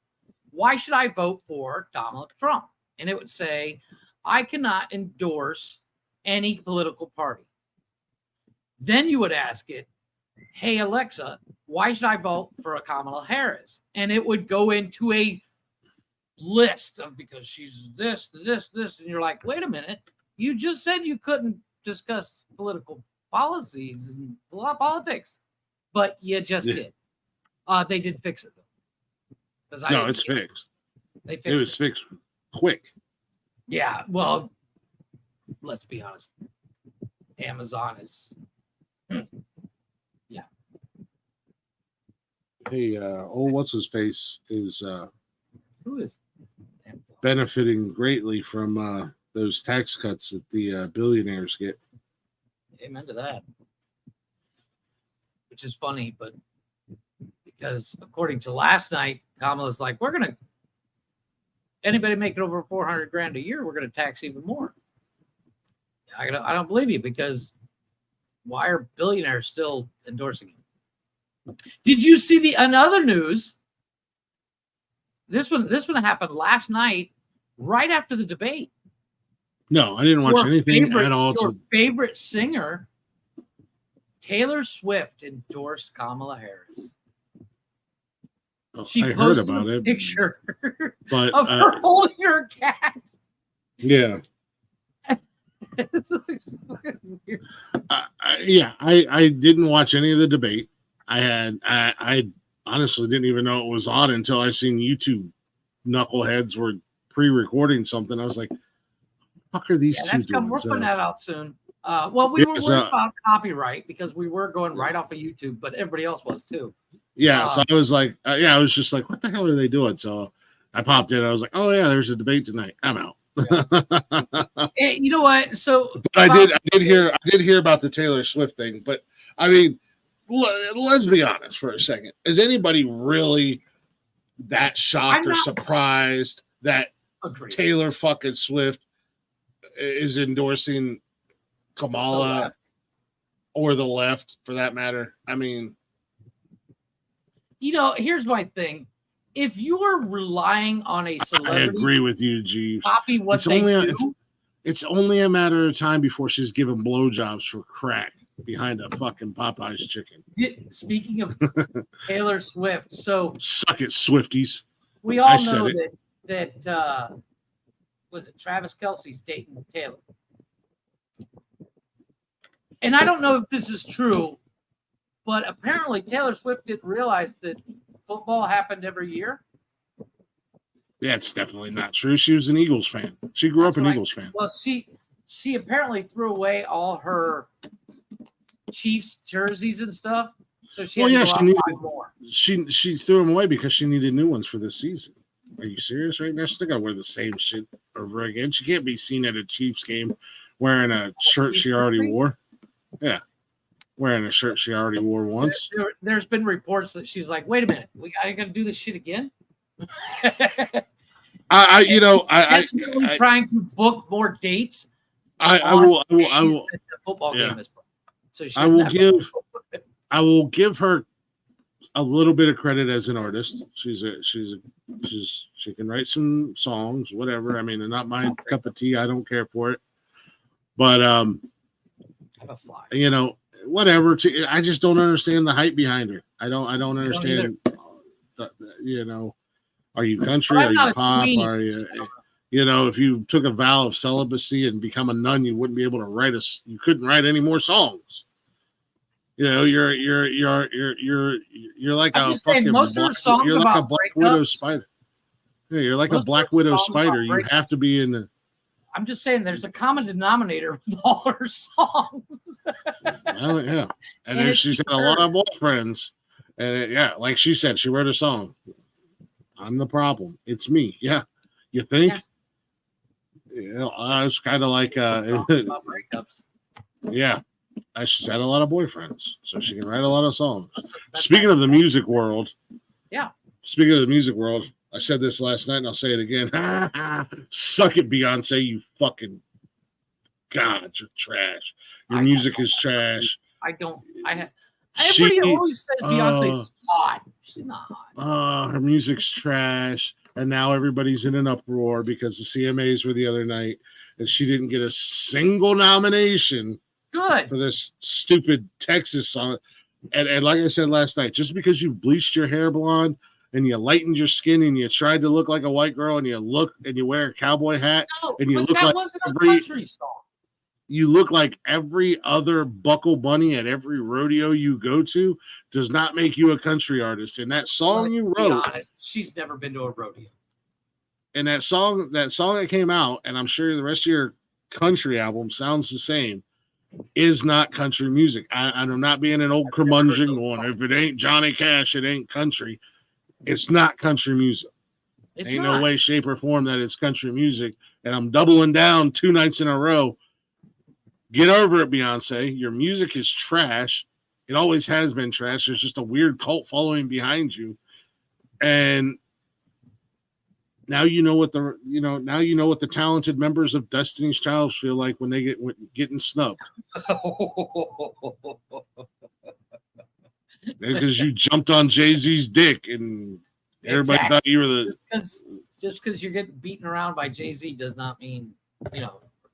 why should I vote for Donald Trump?" And it would say, "I cannot endorse any political party." Then you would ask it, "Hey Alexa, why should I vote for a Kamala Harris?" And it would go into a list of because she's this, and you're like, "Wait a minute, you just said you couldn't discuss political policies and politics, but you just did." They did fix it though. No, it's fixed. They fixed it. Was fixed quick. Yeah, well, let's be honest. Amazon is yeah. Hey, what's his face is Who is Amazon? Benefiting greatly from those tax cuts that the billionaires get. Amen to that. Which is funny, but because according to last night, Kamala's like, we're gonna anybody making over $400,000 a year, we're gonna tax even more. I don't believe you because why are billionaires still endorsing him? Did you see another news? This one happened last night, right after the debate. No, I didn't watch anything at all. Your favorite singer, Taylor Swift, endorsed Kamala Harris. She I heard about a it. Picture but of her holding her cat. Yeah. I didn't watch any of the debate. I honestly didn't even know it was on until I seen YouTube knuckleheads were pre-recording something. I was like, "Fuck are these two doing?" We're putting that out soon. Well, we were worried about copyright because we were going right off of YouTube, but everybody else was too. Yeah, so I was like, I was just like, "What the hell are they doing?" So I popped in. I was like, "Oh yeah, there's a debate tonight. I'm out." You know what? So but I did hear about the Taylor Swift thing. But I mean, let's be honest for a second. Is anybody really that shocked or surprised that Taylor fucking Swift is endorsing Kamala or the left for that matter? I mean, here's my thing. If you are relying on a celebrity, I agree with you, Jeeves. Copy what they do. It's only a matter of time before she's giving blowjobs for crack. behind a fucking Popeye's chicken. Speaking of Taylor Swift, so Suck it, Swifties. we all said know it. that was it Travis Kelce's dating Taylor. And I don't know if this is true, but apparently Taylor Swift didn't realize that football happened every year. Yeah, it's definitely not true. She was an Eagles fan. She grew up an Eagles fan. Well, she apparently threw away all her Chiefs jerseys and stuff, so she had to go out and buy more. She threw them away because she needed new ones for this season. Are you serious right now? She's still got to wear the same shit over again. She can't be seen at a Chiefs game wearing a shirt she already wore. Yeah, wearing a shirt she already wore once. There's been reports that she's like, wait a minute, are you going to do this shit again? I trying to book more dates. I will. The football game is. So I will give her a little bit of credit as an artist. She can write some songs, whatever. I mean, they're not my cup of tea. I don't care for it, but you know, whatever. I just don't understand the hype behind her. I don't understand. You know, are you country? Are you pop? Are you? You know, if you took a vow of celibacy and become a nun, you wouldn't be able to you couldn't write any more songs. You know, you're like a fucking you're like a Black Widow spider. Yeah, you're like a Black Widow spider. You have to be in the. I'm just saying, there's a common denominator with all her songs. Well, yeah, and then she's had a lot of boyfriends, and like she said, she wrote a song. I'm the problem. It's me. Yeah, you think? Yeah. You know, it's kind of like breakups. Yeah. She's had a lot of boyfriends, so she can write a lot of songs. Speaking of the music world, I said this last night and I'll say it again. Suck it, Beyonce, you fucking God, you're trash. Your music is trash. Everybody always says Beyonce's hot. She's not hot. Her music's trash, and now everybody's in an uproar because the CMAs were the other night, and she didn't get a single nomination. Good for this stupid Texas song. And like I said last night, just because you bleached your hair blonde and you lightened your skin and you tried to look like a white girl and you wear a cowboy hat and you look like country song. You look like every other buckle bunny at every rodeo you go to does not make you a country artist. And that song you wrote, she's never been to a rodeo. And that song that came out, and I'm sure the rest of your country album sounds the same, is not country music. I'm not being an old curmudgeon one. If it ain't Johnny Cash, it ain't country. It's not country music. Ain't no way, shape, or form that it's country music. And I'm doubling down 2 nights in a row. Get over it, Beyonce. Your music is trash. It always has been trash. There's just a weird cult following behind you. And now you know what the talented members of Destiny's Child feel like when they getting snubbed. Because you jumped on Jay-Z's dick and everybody thought you were the. Just because you're getting beaten around by Jay-Z does not mean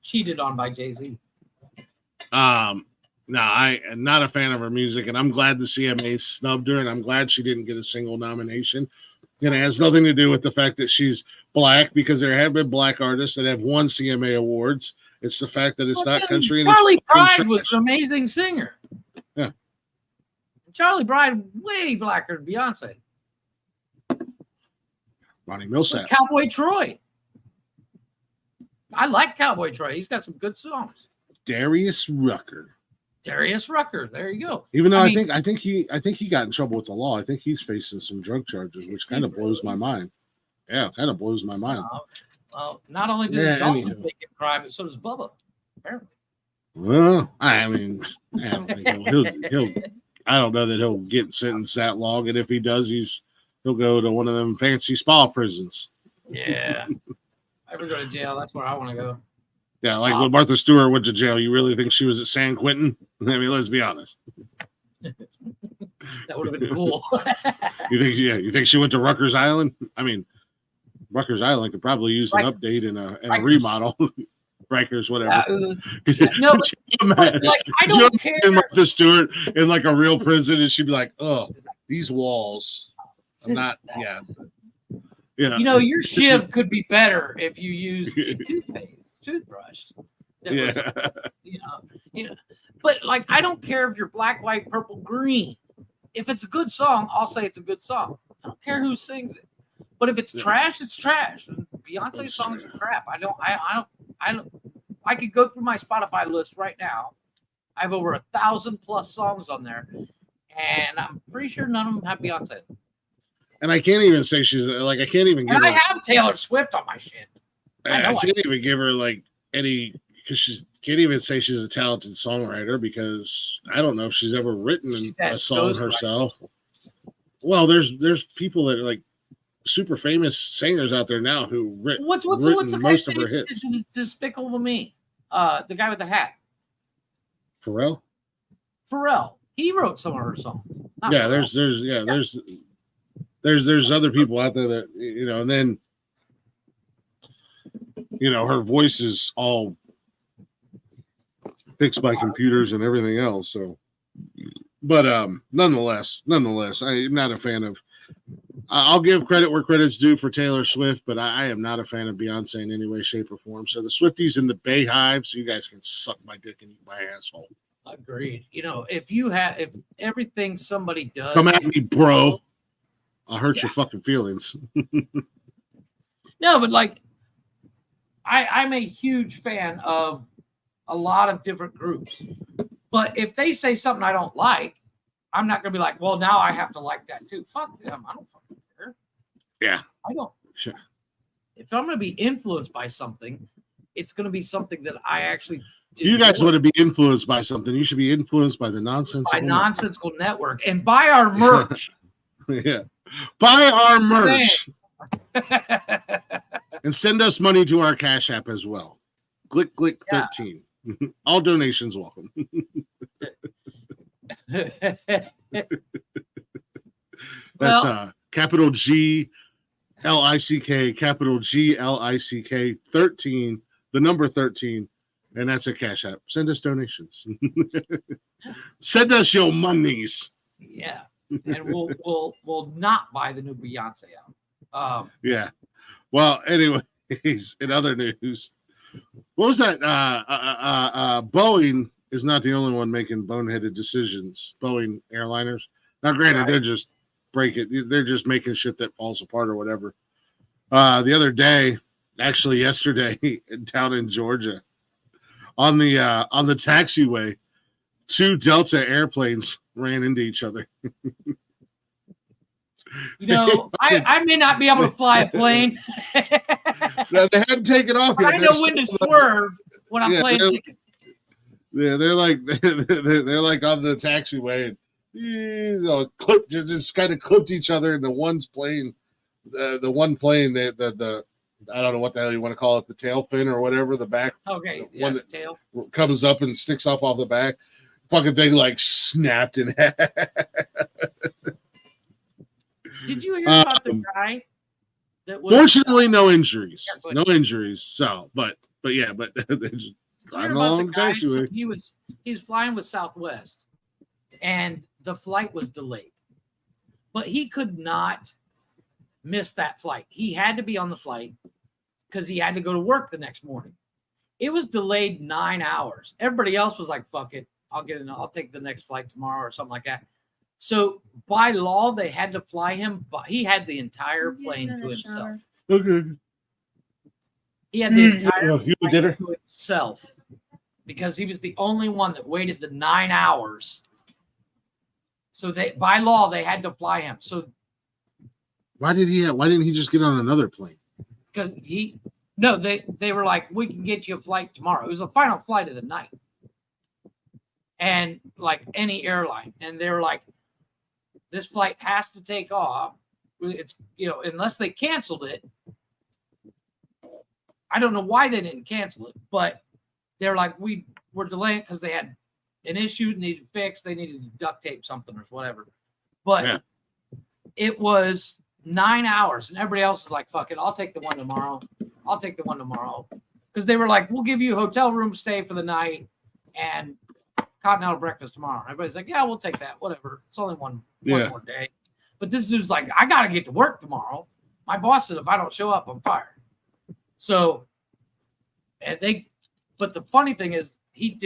cheated on by Jay-Z. No, I am not a fan of her music, and I'm glad the CMA snubbed her, and I'm glad she didn't get a single nomination. And it has nothing to do with the fact that she's black, because there have been black artists that have won CMA awards. It's the fact that it's not country. Charlie Pride was an amazing singer. Yeah. Charlie Pride, way blacker than Beyonce. Ronnie Millsap. Cowboy Troy. I like Cowboy Troy. He's got some good songs. Darius Rucker. There you go. Even though I think he got in trouble with the law. I think he's facing some drug charges, which kind of blows my mind. Yeah, kind of blows my mind. Well, not only does Dolphin make it cry, but so does Bubba, apparently. Well, I mean, I don't think I don't know that he'll get sentenced that long, and if he does, he'll go to one of them fancy spa prisons. Yeah. If I ever go to jail, that's where I want to go. Yeah, like when Martha Stewart went to jail, you really think she was at San Quentin? I mean, let's be honest. That would have been cool. You think she went to Rikers Island? I mean, Rikers Island could probably use an update and a remodel. Rikers, whatever. No, but like I don't care. Martha Stewart in like a real prison, and she'd be like, "Oh, these walls. I'm not. Yeah, yeah. You know, your shiv could be better if you used a toothbrush. That was, you know. But like, I don't care if you're black, white, purple, green. If it's a good song, I'll say it's a good song. I don't care who sings it. But if it's trash, it's trash. And Beyonce's songs are crap. I don't. I could go through my Spotify list right now. I have over 1,000+ songs on there, and I'm pretty sure none of them have Beyonce. And I can't even say she's like, I can't even give her. I have Taylor Swift on my shit. I can't even give her like any, because she can't even say she's a talented songwriter, because I don't know if she's ever written a song herself. Well, there's people that are like super famous singers out there now who written most of her hits. Despicable Me, the guy with the hat. Pharrell. He wrote some of her songs. Yeah, there's other people out there that, you know, and then, you know, her voice is all fixed by computers and everything else. So, but nonetheless, I'm not a fan of. I'll give credit where credit's due for Taylor Swift, but I am not a fan of Beyonce in any way, shape, or form. So the Swifties in the Bay Hive, so you guys can suck my dick and eat my asshole. Agreed. You know, if everything somebody does, come at me, bro. I'll hurt your fucking feelings. No, but like, I'm a huge fan of a lot of different groups. But if they say something I don't like, I'm not going to be like, well, now I have to like that too. Fuck them. I don't fucking care. Yeah. I don't. Sure. If I'm going to be influenced by something, it's going to be something that I actually. You guys want to be influenced by something. You should be influenced by the Nonsensical Network and buy our merch. Yeah. Buy our merch. And send us money to our Cash App as well. Click 13. All donations welcome. That's capital G L-I-C-K, capital G L-I-C-K 13, the number 13, and that's a Cash App. Send us donations. Send us your monies. Yeah. And we'll not buy the new Beyonce album. Yeah. Well, anyways, in other news, what was that? Boeing is not the only one making boneheaded decisions. Boeing airliners. Now, granted, they're just they're just making shit that falls apart or whatever. The other day, actually yesterday, down in Georgia, on the taxiway, 2 Delta airplanes ran into each other. You know, I may not be able to fly a plane. No, they hadn't taken off yet. I know when to swerve when I'm playing. Yeah, they're like on the taxiway, and just kind of clipped each other. And the one plane, the I don't know what the hell you want to call it, the tail fin or whatever, the back. Okay, one that tail comes up and sticks up off the back. Fucking thing like snapped in half. Did you hear about the guy that was? Fortunately, no injuries. Yeah, no injuries. So, but they just driving along the taxiway. So he was flying with Southwest, and the flight was delayed, but he could not miss that flight. He had to be on the flight because he had to go to work the next morning. It was delayed 9 hours. Everybody else was like, "Fuck it, I'll take the next flight tomorrow," or something like that. So by law, they had to fly him, but he had the entire plane to himself. Okay. He had the entire plane to himself because he was the only one that waited the 9 hours. So by law, they had to fly him. So why didn't he just get on another plane? Because they were like, we can get you a flight tomorrow. It was the final flight of the night. And like any airline. And they were like, this flight has to take off. It's, unless they canceled it. I don't know why they didn't cancel it, but they're like, we were delaying it because they had an issue needed fixed. They needed to duct tape something or whatever. But it was 9 hours, and everybody else is like, fuck it, I'll take the one tomorrow. because they were like, we'll give you a hotel room stay for the night and continental breakfast tomorrow. Everybody's like, yeah, we'll take that. Whatever. It's only one more day. But this dude's like, I got to get to work tomorrow. My boss said if I don't show up, I'm fired. So, but the funny thing is he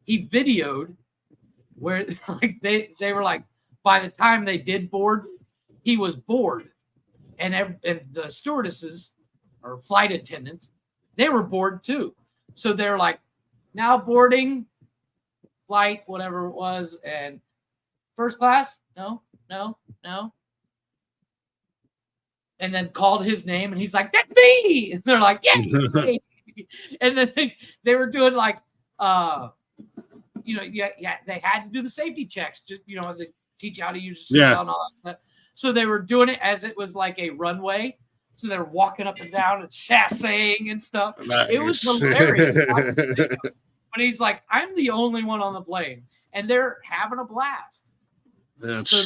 videoed where like they were like, by the time they did board, he was bored. And the stewardesses or flight attendants, they were bored too. So they're like, now boarding flight, whatever it was, and first class, no. And then called his name, and he's like, that's me. And they're like, yeah. And then they were doing like, they had to do the safety checks, just, they teach you how to use the seatbelt and all that. So they were doing it as it was like a runway. So they're walking up and down and chassing and stuff. Nice. It was hilarious. But he's like, I'm the only one on the plane, and they're having a blast. So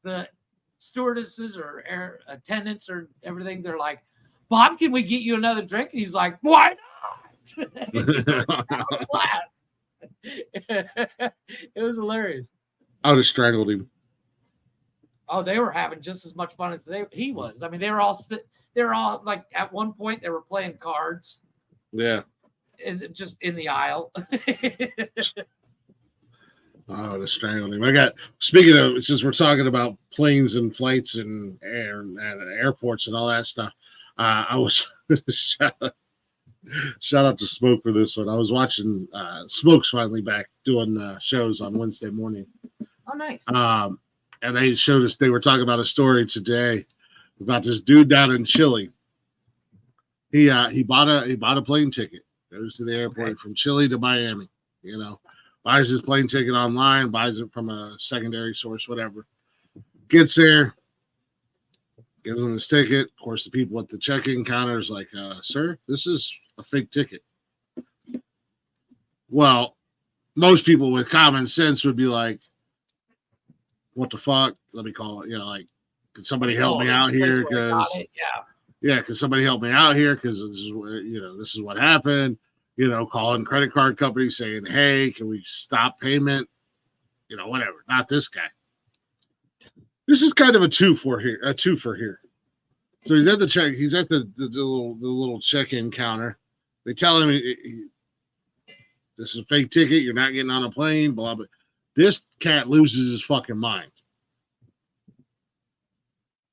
the stewardesses or air attendants or everything, they're like, Bob, can we get you another drink? And he's like, why not? Blast. It was hilarious. I would have strangled him. Oh, they were having just as much fun as he was. I mean, they were all like, at one point they were playing cards. Yeah. And just in the aisle. Oh, the strangling him. Speaking of, since we're talking about planes and flights and airports and all that stuff, I was shout out to Smoke for this one. I was watching Smoke's finally back doing shows on Wednesday morning. Oh, nice. And they showed us, they were talking about a story today about this dude down in Chile. He bought a plane ticket, goes to the airport from Chile to Miami, buys his plane ticket online, buys it from a secondary source, whatever. Gets there, gives him his ticket. Of course, the people at the check-in counter is like, sir, this is a fake ticket. Well, most people with common sense would be like, what the fuck? Let me call it. Like, can somebody help me out here? Because can somebody help me out here? Because this is what happened. Calling credit card companies saying, hey, can we stop payment? Whatever. Not this guy. This is kind of a two for here. So he's at the little check-in counter. They tell him this is a fake ticket. You're not getting on a plane. Blah blah. This cat loses his fucking mind.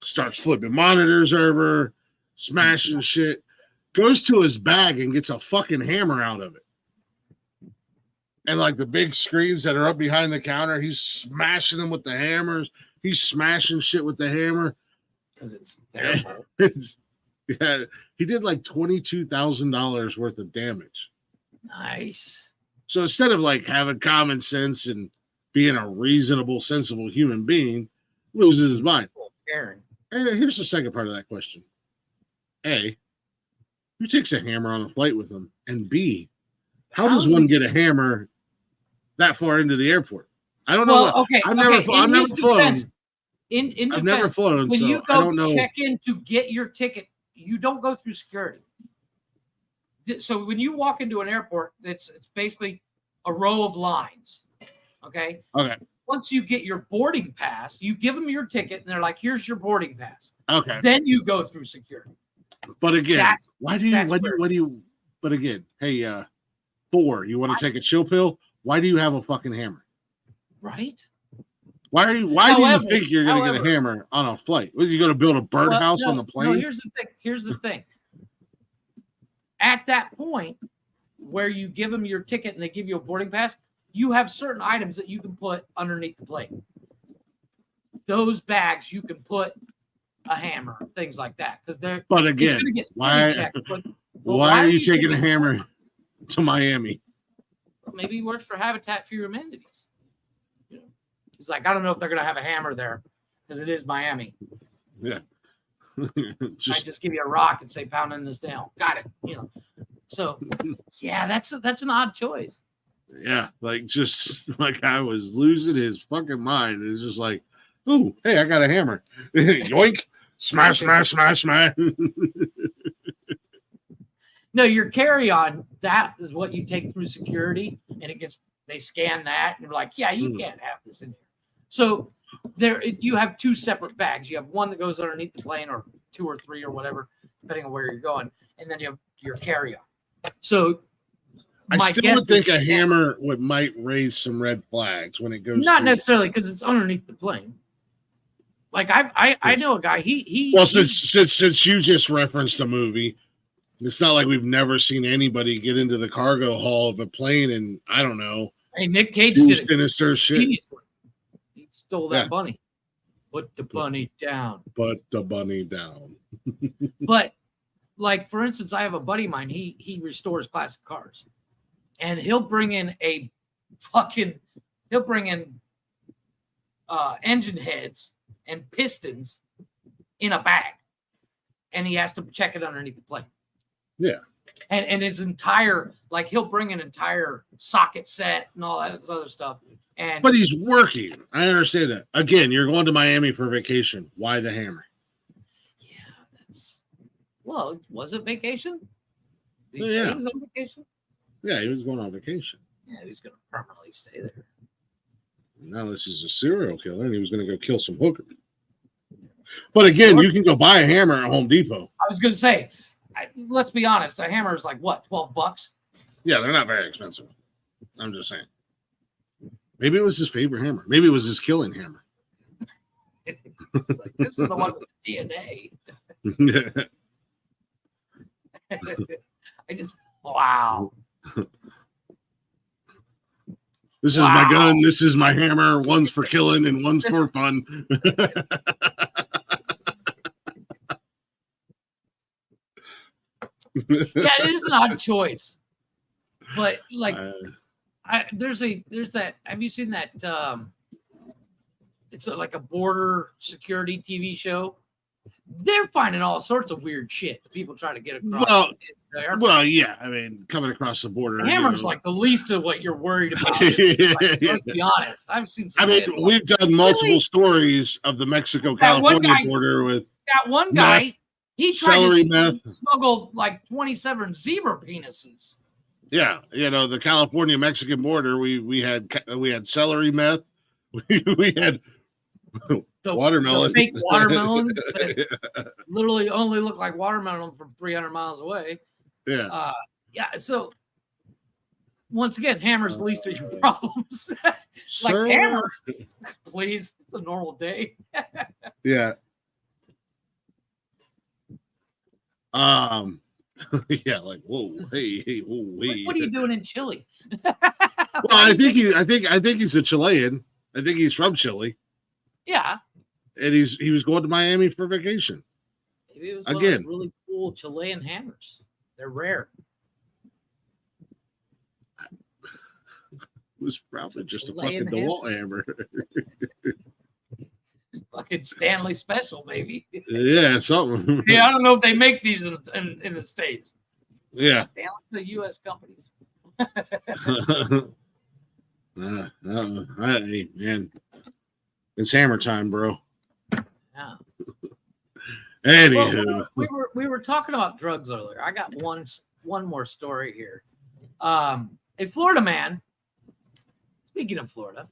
Starts flipping monitors over, smashing shit. Goes to his bag and gets a fucking hammer out of it. And like the big screens that are up behind the counter, he's smashing them with the hammers. He's smashing shit with the hammer. Because it's their fault. Yeah, he did like $22,000 worth of damage. Nice. So instead of like having common sense and being a reasonable, sensible human being, loses his mind. Aaron. And here's the second part of that question. A, who takes a hammer on a flight with them? And B, how does one get a hammer that far into the airport? I don't know. I've never flown. I've never flown. When so you I don't know. check in to get your ticket, you don't go through security. So when you walk into an airport, it's basically a row of lines. Okay. Once you get your boarding pass, you give them your ticket, and they're like, "Here's your boarding pass." Okay. Then you go through security. But again, why do you? But again, hey, Thor, you want to take a chill pill? Why do you have a fucking hammer? Right. Why do you think you're going to get a hammer on a flight? Was you going to build a birdhouse on the plane? No, here's the thing. At that point where you give them your ticket and they give you a boarding pass, you have certain items that you can put underneath the plane. Those bags you can put a hammer, things like that, because they're. But again, why are you taking a hammer to Miami? Maybe he works for Habitat for Humanities. He's like, I don't know if they're going to have a hammer there because it is Miami. Yeah. I just give you a rock and say, pounding this down. Got it. So yeah, that's an odd choice. Yeah. Like I was losing his fucking mind. It's just like, oh, hey, I got a hammer. Yoink. Smash, smash, smash, smash. No, your carry-on, that is what you take through security, and they scan that, and they're like, yeah, you can't have this in here. So you have two separate bags. You have one that goes underneath the plane, or 2 or 3 or whatever, depending on where you're going, and then you have your carry-on. So I still would think a hammer might raise some red flags when it goes. Not necessarily, because it's underneath the plane. Like I know a guy. Since you just referenced a movie, it's not like we've never seen anybody get into the cargo hall of a plane and I don't know. Hey, Nick Cage did it. Sinister shit. He stole that bunny. Put the bunny down. Put the bunny down. But like, for instance, I have a buddy of mine. He restores classic cars, and he'll bring in engine heads and pistons in a bag, and he has to check it underneath the plane. Yeah. And his entire, like, he'll bring an entire socket set and all that other stuff. But he's working. I understand that. Again, you're going to Miami for vacation. Why the hammer? Yeah, was it vacation? Did he say he was on vacation? Yeah, he was going on vacation. Yeah, he was going to permanently stay there. Now this is a serial killer, and he was going to go kill some hookers. But again, you can go buy a hammer at Home Depot. I was going to say, let's be honest, a hammer is like what, $12? Yeah, they're not very expensive. I'm just saying. Maybe it was his favorite hammer. Maybe it was his killing hammer. It's like, this is the one with the DNA. Wow. This is my gun. This is my hammer. One's for killing and one's for fun. Yeah, it is an odd choice. But like, there's that. Have you seen that? It's like a border security TV show. They're finding all sorts of weird shit. People trying to get across. Well, yeah. I mean, coming across the border. The hammer's like the least of what you're worried about. Like, let's be honest. I've seen. We've done multiple stories of the Mexico-California border with that one guy. Meth, he tried to smuggle like 27 zebra penises. Yeah, the California-Mexican border. We had celery meth. We had watermelon. Fake watermelons that literally only look like watermelon from 300 miles away. Yeah. So once again, hammer's the least of your problems. Like, hammer, please. It's a normal day. Yeah. Yeah, like whoa, hey, whoa, hey. What are you doing in Chile? Well, I think he's a Chilean. I think he's from Chile. Yeah. And he was going to Miami for vacation. Maybe it was one of the really cool Chilean hammers. They're rare. It was probably just a fucking DeWalt hammer. Fucking Stanley Special, maybe. Yeah, something. Yeah, I don't know if they make these in the States. Yeah. Stanley's the U.S. companies. Hey, man. It's hammer time, bro. Yeah. Anywho. Well, we were talking about drugs earlier. I got one more story here. A Florida man. Speaking of Florida.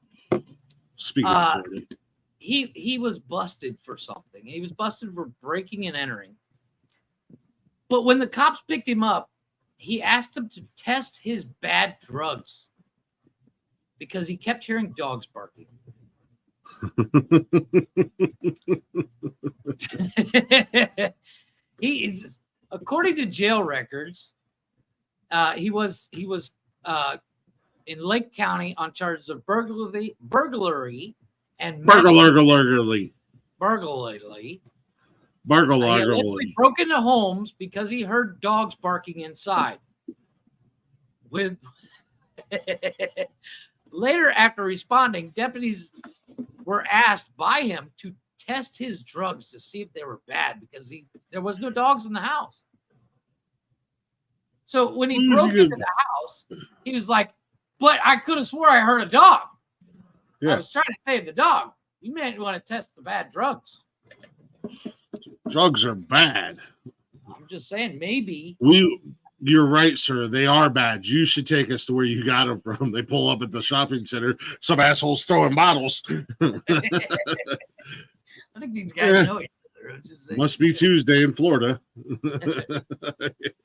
He was busted for something. He was busted for breaking and entering. But when the cops picked him up, he asked them to test his bad drugs because he kept hearing dogs barking. He is, according to jail records, he was in Lake County on charges of burglary and burglary. He broke into homes because he heard dogs barking inside. Later, after responding, deputies were asked by him to test his drugs to see if they were bad because there was no dogs in the house. So when he broke into the house, he was like, "But I could have swore I heard a dog. I was trying to save the dog. You may want to test the bad drugs." Drugs are bad. I'm just saying, maybe You're right, sir. They are bad. You should take us to where you got them from. They pull up at the shopping center. Some assholes throwing bottles. I think these guys know each other. I'm just saying. Must be Tuesday in Florida.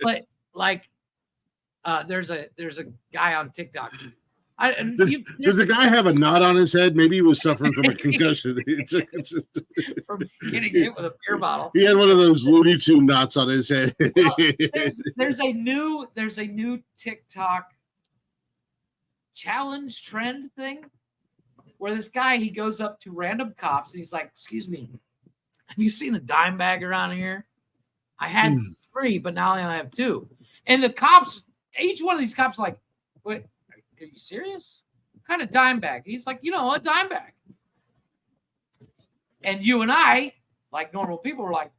But like, there's a guy on TikTok. Does the guy have a knot on his head? Maybe he was suffering from a concussion. From getting hit with a beer bottle. He had one of those Looney Tune knots on his head. Well, there's a new TikTok challenge trend thing where this guy, he goes up to random cops and he's like, "Excuse me, have you seen a dime bag around here? I had 3, but now I only have 2." And the cops, each one of these cops, like, "Wait, are you serious? What kind of dime bag?" He's like, a dime bag. And you and I, like normal people, were like,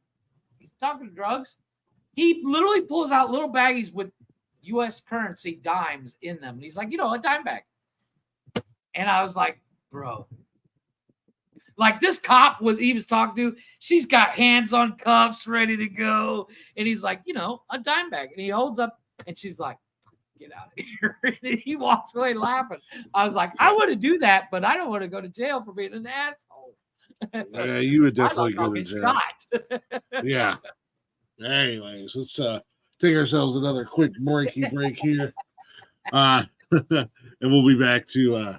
"He's talking drugs." He literally pulls out little baggies with U.S. currency dimes in them. And he's like, a dime bag. And I was like, bro. Like this cop he was talking to, she's got hands on cuffs ready to go. And he's like, a dime bag. And he holds up and she's like, "Get out of here." And he walks away laughing. I was like, I want to do that, but I don't want to go to jail for being an asshole. Yeah, you would definitely go to jail. Shot. Yeah. Anyways, let's take ourselves another quick break here. And we'll be back to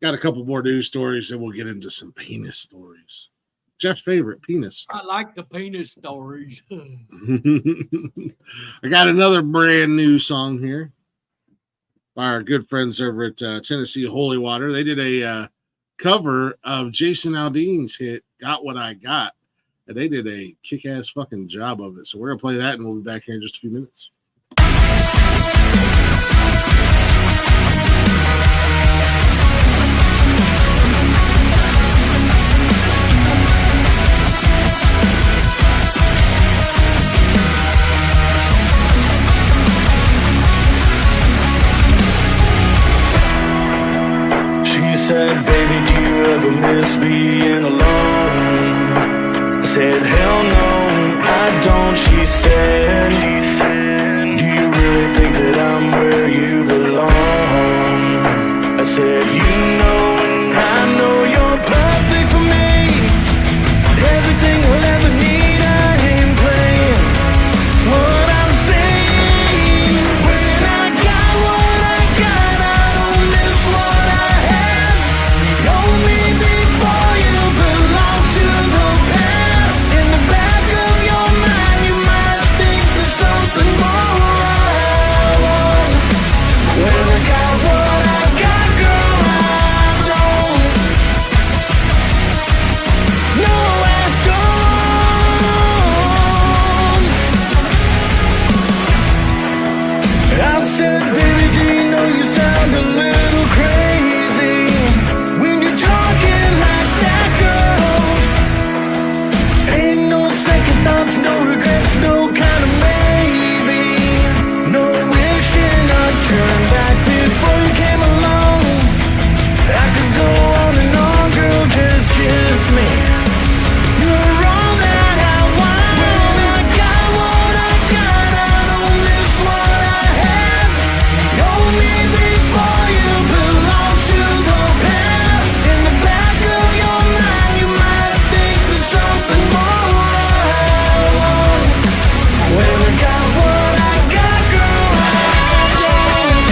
got a couple more news stories, and we'll get into some penis stories. Jeff's favorite, penis. I like the penis stories. I got another brand new song here by our good friends over at Tennessee Holy Water. They did a cover of Jason Aldean's hit, "Got What I Got." And they did a kick-ass fucking job of it. So we're going to play that, and we'll be back here in just a few minutes. She said, "Baby, do you ever miss being alone?" I said, "Hell no, I don't." She said, "Do you really think that I'm where you belong?" I said, and I know you're perfect for me. Everything we'll ever need, I ain't playing what I'm saying. When I got what I got, I don't miss what I had. Know me before you belong to the past. In the back of your mind, you might think there's something more I want. When I got what I got, girl, I don't. No, I don't. I said, "Baby, do you know you sound a little crazy when you're talking like that, girl? Ain't no second thoughts, no regrets, no kind of maybe. No wishing I'd turn back before you came along. I could go on and on, girl, just kiss me. You're all that I want. When I got what I got, I don't miss what I had. Know me before you belong to the past. In the back of your mind, you might think there's something more I want. When I got what I got, girl, I don't.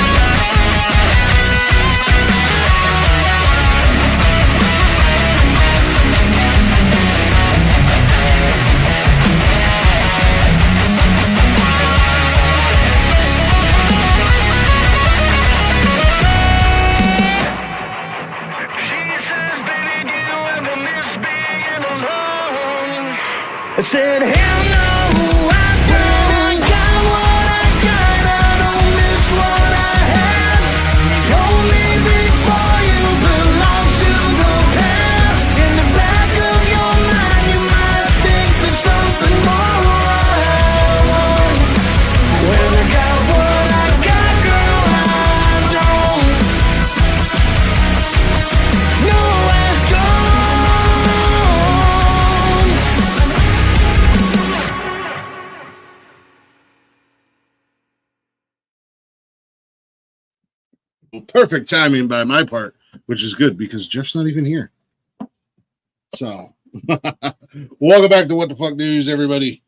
She says, "Baby, do you ever miss being alone?" I said, "Hell no, I don't. I got what I got, I don't miss what I had. Know me before you belong to the past. In the back of your mind, you might think there's something more I want. When I got what I got, girl, I don't. No, I don't. Well, perfect timing by my part, which is good because Jeff's not even here. So, welcome back to What the Fuck News, everybody.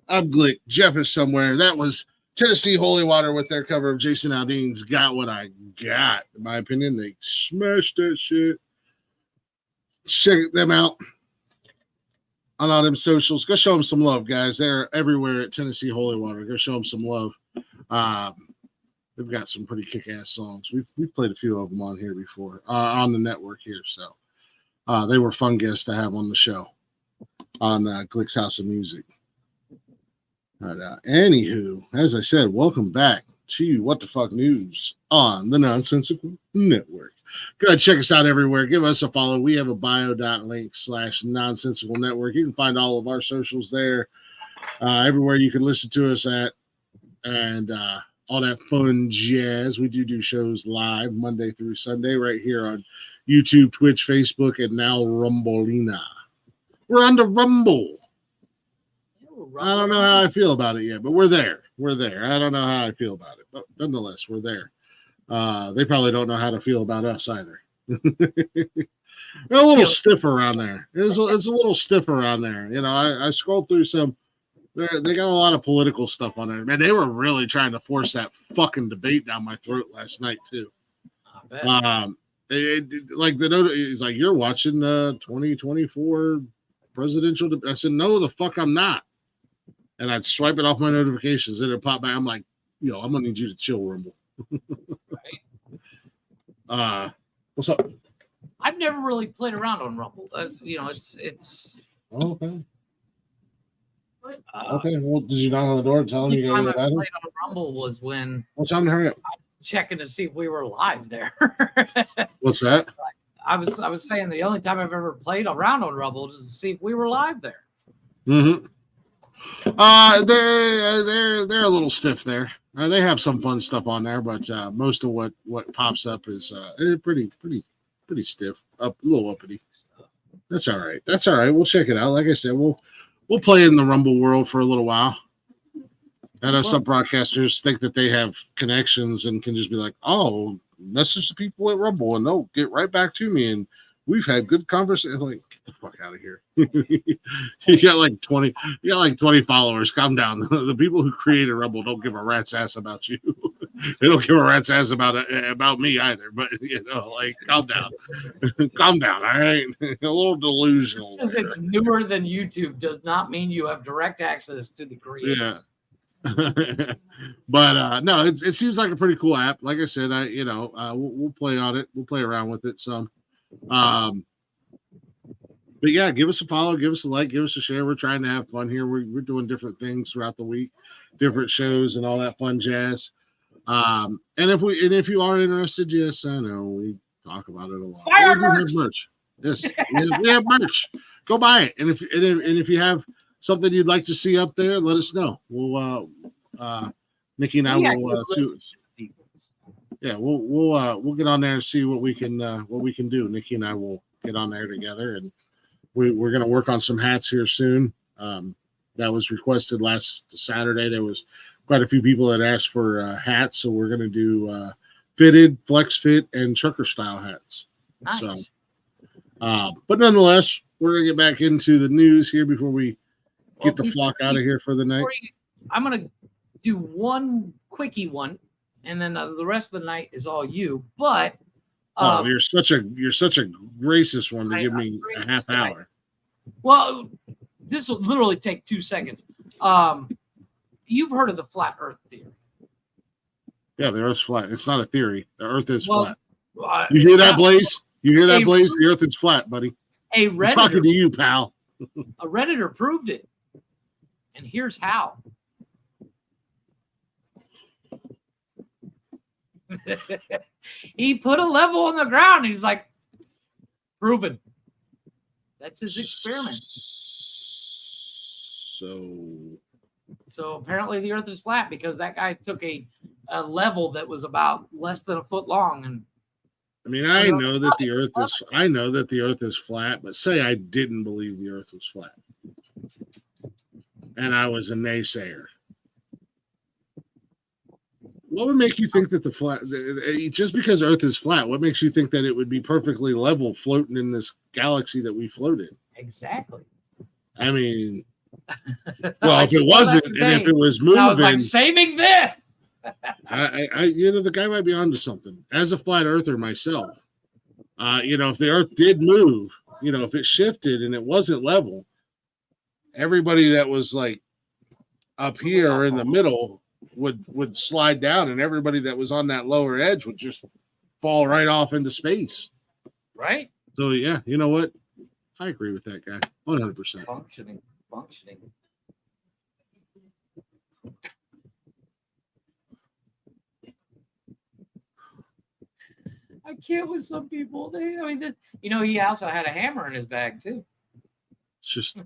I'm Glick. Jeff is somewhere. That was Tennessee Holy Water with their cover of Jason Aldean's Got What I Got. In my opinion, they smashed that shit. Check them out on all them socials. Go show them some love, guys. They're everywhere at Tennessee Holy Water. Go show them some love. They've got some pretty kick-ass songs. We've played a few of them on here before, on the network here. So they were fun guests to have on the show on Glick's House of Music. But anywho, as I said, welcome back to What the Fuck News on the Nonsensical Network. Go ahead, check us out everywhere. Give us a follow. We have a bio.link/nonsensical network. You can find all of our socials there. Everywhere you can listen to us at, and all that fun jazz. We do shows live Monday through Sunday right here on YouTube, Twitch, Facebook, and now Rumbleina. We're on the Rumble. I don't know how I feel about it yet, but we're there. We're there. I don't know how I feel about it, but nonetheless, we're there. They probably don't know how to feel about us either. They're a little stiff around there. It's a little stiff around there. You know, I scrolled through some. They got a lot of political stuff on there. Man, they were really trying to force that fucking debate down my throat last night too. Like the note is like, you're watching the 2024 presidential debate. I said, no, the fuck I'm not. And I'd swipe it off my notifications and it'd pop back. I'm like, yo, I'm gonna need you to chill, Rumble. What's up? I've never really played around on Rumble. You know, it's okay. Okay, well, did you knock on the door and tell them you got to go to the bathroom? Played on Rumble was when What's time to hurry up? checking to see if we were live there. What's that? I was saying the only time I've ever played around on Rumble is to see if we were live there. Mm-hmm. They're a little stiff there. They have some fun stuff on there, but most of what pops up is pretty stiff, a little uppity. That's all right. That's all right. We'll check it out. Like I said, we'll play in the Rumble world for a little while. I know some broadcasters think that they have connections and can just be like, "Oh, message the people at Rumble and they'll get right back to me." And we've had good conversations. Like, get the fuck out of here. You got like 20 followers. Calm down. The people who created Rumble don't give a rat's ass about you. They don't give a rat's ass about me either. But you know, like, calm down. Calm down. All right. A little delusional. Because it's newer than YouTube does not mean you have direct access to the creator. Yeah. But no, it seems like a pretty cool app. Like I said, we'll play on it. We'll play around with it some. But yeah, give us a follow, give us a like, give us a share. We're trying to have fun here. We're doing different things throughout the week, different shows and all that fun jazz. And if you are interested, yes, I know we talk about it a lot. Buy our merch. Yes, we have merch. Go buy it. And if you have something you'd like to see up there, let us know. We'll Nikki and I will yeah, we'll get on there and see what we can do. Nikki and I will get on there together, and we're gonna work on some hats here soon. That was requested last Saturday. There was quite a few people that asked for hats, so we're gonna do fitted, flex fit, and trucker style hats. Nice. So, but nonetheless, we're gonna get back into the news here before we get the flock out of here for the night. I'm gonna do one quickie one, and then the rest of the night is all you. But you're such a racist one to give me a half hour. Well, this will literally take 2 seconds. You've heard of the flat Earth theory? Yeah, the Earth's flat. It's not a theory. The Earth is flat. You hear that, Blaze? You hear that, Blaze? The Earth is flat, buddy. I'm talking to you, pal. A Redditor proved it, and here's how. He put a level on the ground. He's like, proven. That's his experiment. So apparently the Earth is flat because that guy took a level that was about less than a foot long. And I mean, I know that the Earth is flat, but say I didn't believe the Earth was flat, and I was a naysayer. What would make you think that just because Earth is flat, what makes you think that it would be perfectly level floating in this galaxy that we float in? Exactly. I mean, well, if it wasn't, and if it was moving, I was like, saving this. The guy might be onto something. As a flat earther myself, if the Earth did move, if it shifted and it wasn't level, everybody that was like up here or in the middle would slide down, and everybody that was on that lower edge would just fall right off into space. Right. So yeah, you know what? I agree with that guy 100%. Functioning. I can't with some people. He also had a hammer in his bag too. It's just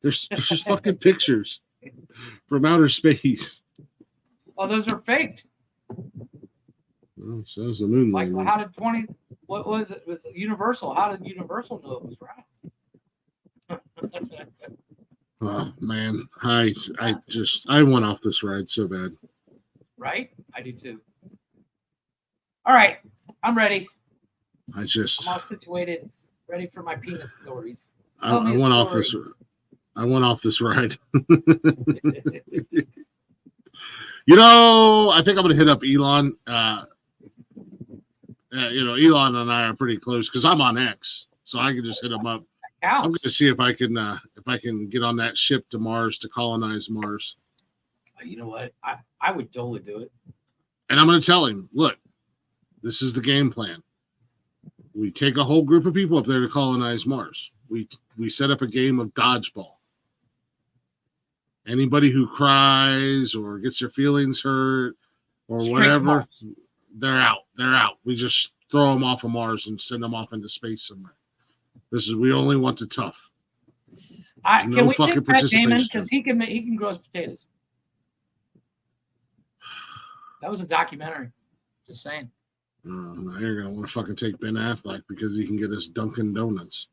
there's just fucking pictures from outer space. Oh, those are faked. Oh, so is the moon. Like, how did what was it? Was it Universal? How did Universal know it was right? Oh man, I went off this ride so bad. Right? I do too. All right, I'm ready. I'm all situated, ready for my penis stories. I went off this ride. I think I'm gonna hit up Elon. Elon and I are pretty close because I'm on X, so I can just hit him up. I'm going to see if I can get on that ship to Mars to colonize Mars. You know what? I would totally do it. And I'm going to tell him, look, this is the game plan. We take a whole group of people up there to colonize Mars. We set up a game of dodgeball. Anybody who cries or gets their feelings hurt or whatever, they're out. They're out. We just throw them off of Mars and send them off into space somewhere. We only want the tough. Can we take Matt Damon because he can grow his potatoes? That was a documentary. Just saying. Now you're gonna want to fucking take Ben Affleck because he can get us Dunkin' Donuts.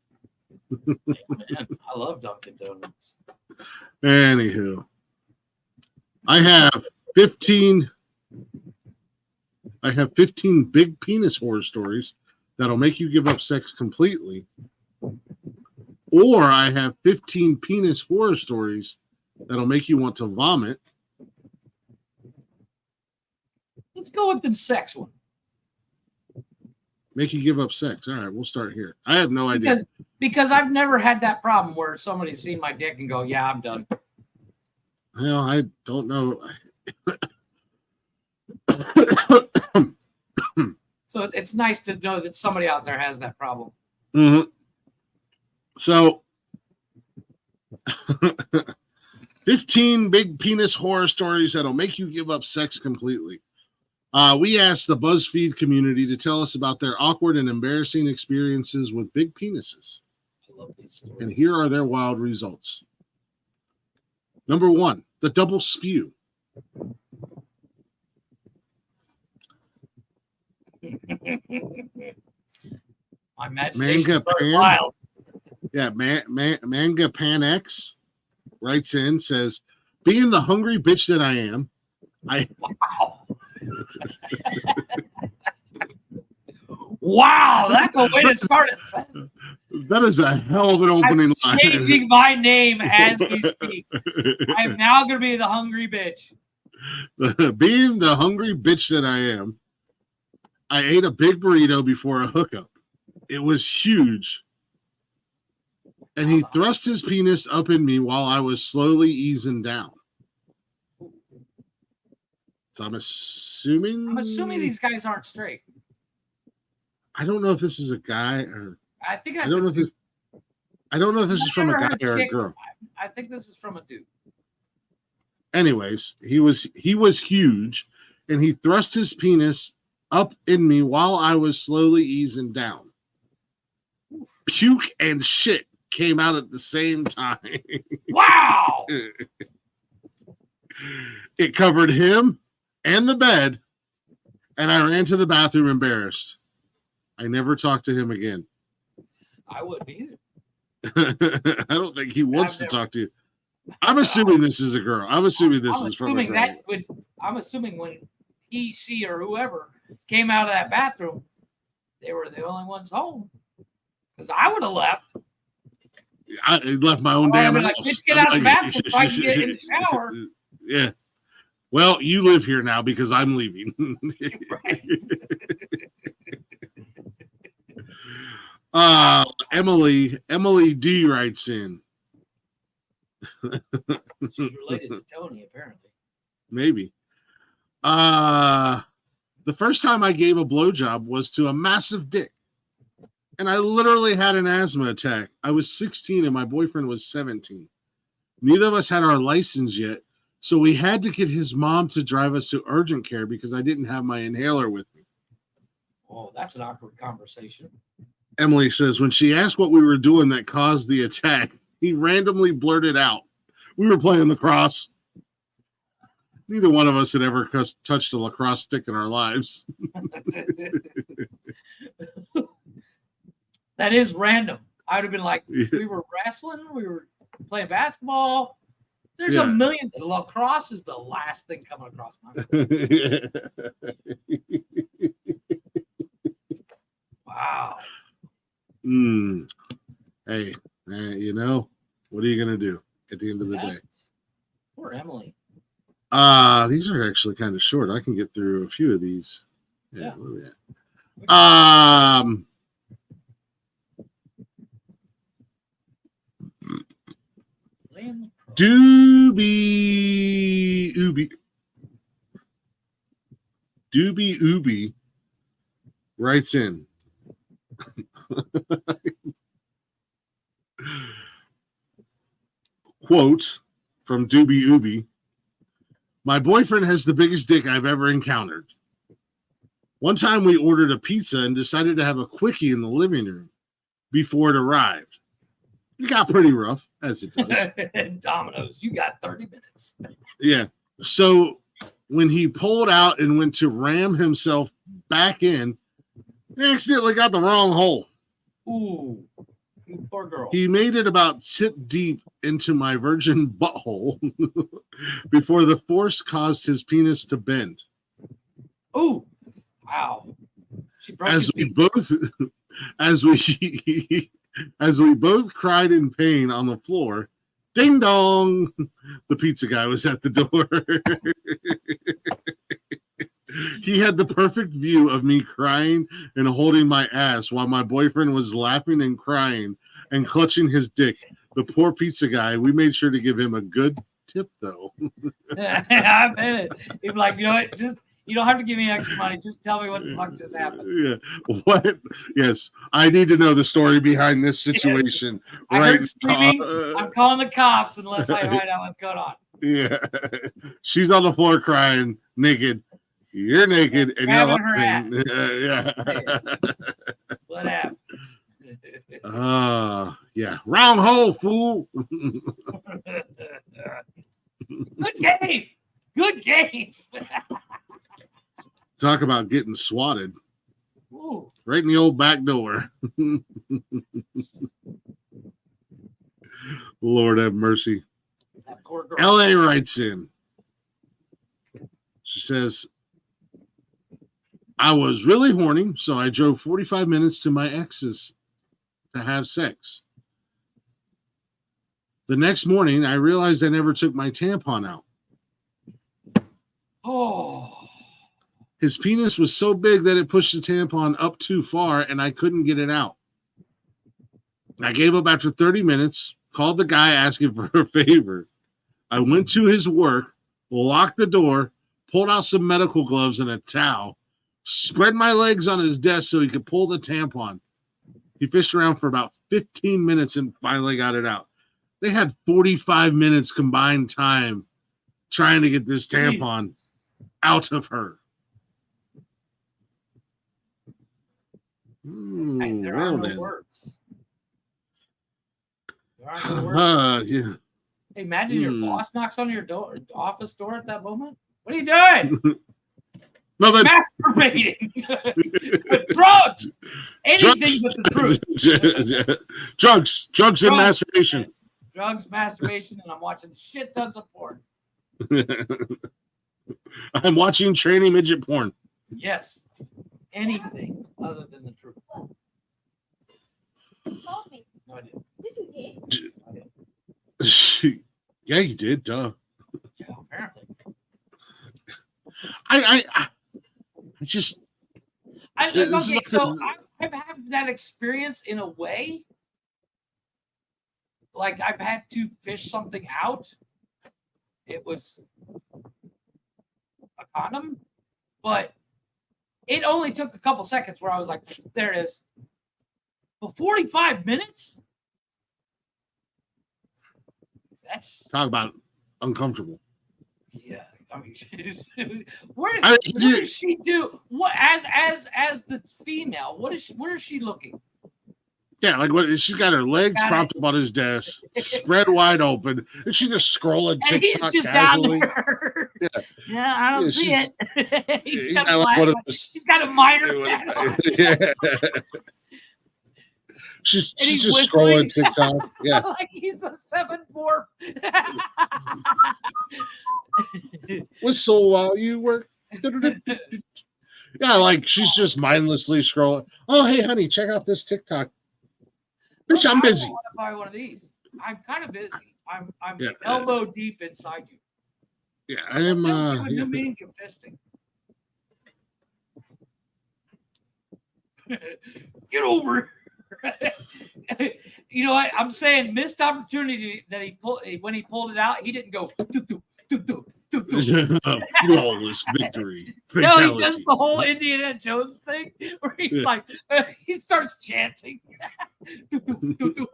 Man, I love Dunkin' Donuts. Anywho, I have 15 big penis horror stories that'll make you give up sex completely. Or I have 15 penis horror stories that'll make you want to vomit. Let's go with the sex one. Make you give up sex. All right, we'll start here. I have no idea. Because I've never had that problem where somebody's seen my dick and go, yeah, I'm done. Well, I don't know. So it's nice to know that somebody out there has that problem. Mm-hmm. So, 15 big penis horror stories that'll make you give up sex completely. We asked the BuzzFeed community to tell us about their awkward and embarrassing experiences with big penises. I love these stories. And here are their wild results. Number 1, the double spew. My imagination is wild. Yeah, Manga Pan X writes in, says, being the hungry bitch that I am, Wow. Wow, that's a way to start a sentence. That is a hell of an opening line. Changing my name as we speak. I am now going to be the hungry bitch. Being the hungry bitch that I am, I ate a big burrito before a hookup. It was huge. And he thrust his penis up in me while I was slowly easing down. So I'm assuming these guys aren't straight. I don't know if this is a guy or I think I don't know if this is from a guy or a girl. I think this is from a dude. Anyways, he was huge, and he thrust his penis up in me while I was slowly easing down. Puke and shit came out at the same time. Wow! It covered him and the bed, and I ran to the bathroom embarrassed. I never talked to him again. I wouldn't either. I don't think he wants to talk to you. I'm assuming this is a girl. I'm assuming this is from a girl. I'm assuming when he, she, or whoever came out of that bathroom, they were the only ones home. Because I would have left. I left my own damn house. Like, bitch, get out of the bathroom so I can get in the shower. Yeah. Well, you live here now because I'm leaving. Emily D writes in. She's related to Tony, apparently. Maybe. The first time I gave a blowjob was to a massive dick. And I literally had an asthma attack. I was 16 and my boyfriend was 17. Neither of us had our license yet. So we had to get his mom to drive us to urgent care because I didn't have my inhaler with me. Oh, that's an awkward conversation. Emily says, when she asked what we were doing that caused the attack, he randomly blurted out, we were playing lacrosse. Neither one of us had ever touched a lacrosse stick in our lives. That is random. I would have been like, we were wrestling, we were playing basketball. There's a million. Lacrosse is the last thing coming across my mind. Wow. Hey, you know, what are you going to do at the end of the day? Poor Emily. These are actually kind of short. I can get through a few of these. Yeah. Where are we at? Doobie Ubi writes in. Quote from Doobie Ubi. My boyfriend has the biggest dick I've ever encountered. One time we ordered a pizza and decided to have a quickie in the living room before it arrived. It got pretty rough, as it does. Domino's, you got 30 minutes. Yeah. So when he pulled out and went to ram himself back in, he accidentally got the wrong hole. Ooh, poor girl. He made it about tip deep into my virgin butthole before the force caused his penis to bend. Ooh, wow. She broke As we both cried in pain on the floor, ding dong, the pizza guy was at the door. He had the perfect view of me crying and holding my ass while my boyfriend was laughing and crying and clutching his dick. The poor pizza guy, we made sure to give him a good tip, though. I bet it. He'd be like, you know what, just... You don't have to give me extra money. Just tell me what the fuck just happened. Yeah. What? Yes. I need to know the story behind this situation. Yes. I heard screaming. I'm calling the cops unless I find out what's going on. Yeah. She's on the floor crying, naked. You're naked and you're laughing. Yeah. What happened? Yeah. Round hole, fool. Good game. Good game. Talk about getting swatted. Ooh. Right in the old back door. Lord have mercy. LA writes in. She says, I was really horny, so I drove 45 minutes to my ex's to have sex. The next morning, I realized I never took my tampon out. Oh. His penis was so big that it pushed the tampon up too far and I couldn't get it out. I gave up after 30 minutes, called the guy asking for a favor. I went to his work, locked the door, pulled out some medical gloves and a towel, spread my legs on his desk so he could pull the tampon. He fished around for about 15 minutes and finally got it out. They had 45 minutes combined time trying to get this tampon out of her. There are no words. There are no words. Yeah. Hey, imagine your boss knocks on your door, office door at that moment. What are you doing? Nothing. Masturbating. Drugs. Anything but the truth. Drugs and masturbation. drugs, masturbation, and I'm watching shit tons of porn. I'm watching tranny midget porn. Yes. Anything other than the truth. Told me. No, I didn't. Yes, you did. I didn't. Yeah, you did, duh. Yeah, apparently. I just This is Okay, like so I've had that experience in a way. Like I've had to fish something out. It was a condom, but it only took a couple seconds where I was like, there it is. But 45 minutes? That's talk about uncomfortable. yeah. I mean, what I- does she do? What as the female? Where is she looking? Yeah, like what? She's got her legs Got it. propped up on his desk, spread wide open, and she's just scrolling And he's TikTok just casually. down there. Yeah. Yeah, I don't Yeah, see she's- it. He's He's got got a like one of flat- those- he's got a minor hat on. Yeah. She's And just he's scrolling whistling. TikTok. Yeah. Like he's a 7'4". Whistle while you work. Yeah, like she's just mindlessly scrolling. Oh, hey, honey, check out this TikTok. Bitch, I'm busy. I want to buy one of these. I'm kind of busy. I'm Yeah. elbow deep inside you. Yeah, I am. What do Yeah. you mean you're fisting? Get over it. You know what? I'm saying missed opportunity that he pulled when he pulled it out. He didn't go doo, doo, doo, doo, doo, doo. Flawless victory. No, Fatality. he does the whole Indiana Jones thing where he's Yeah. like, he starts chanting. Doo, doo, doo, doo.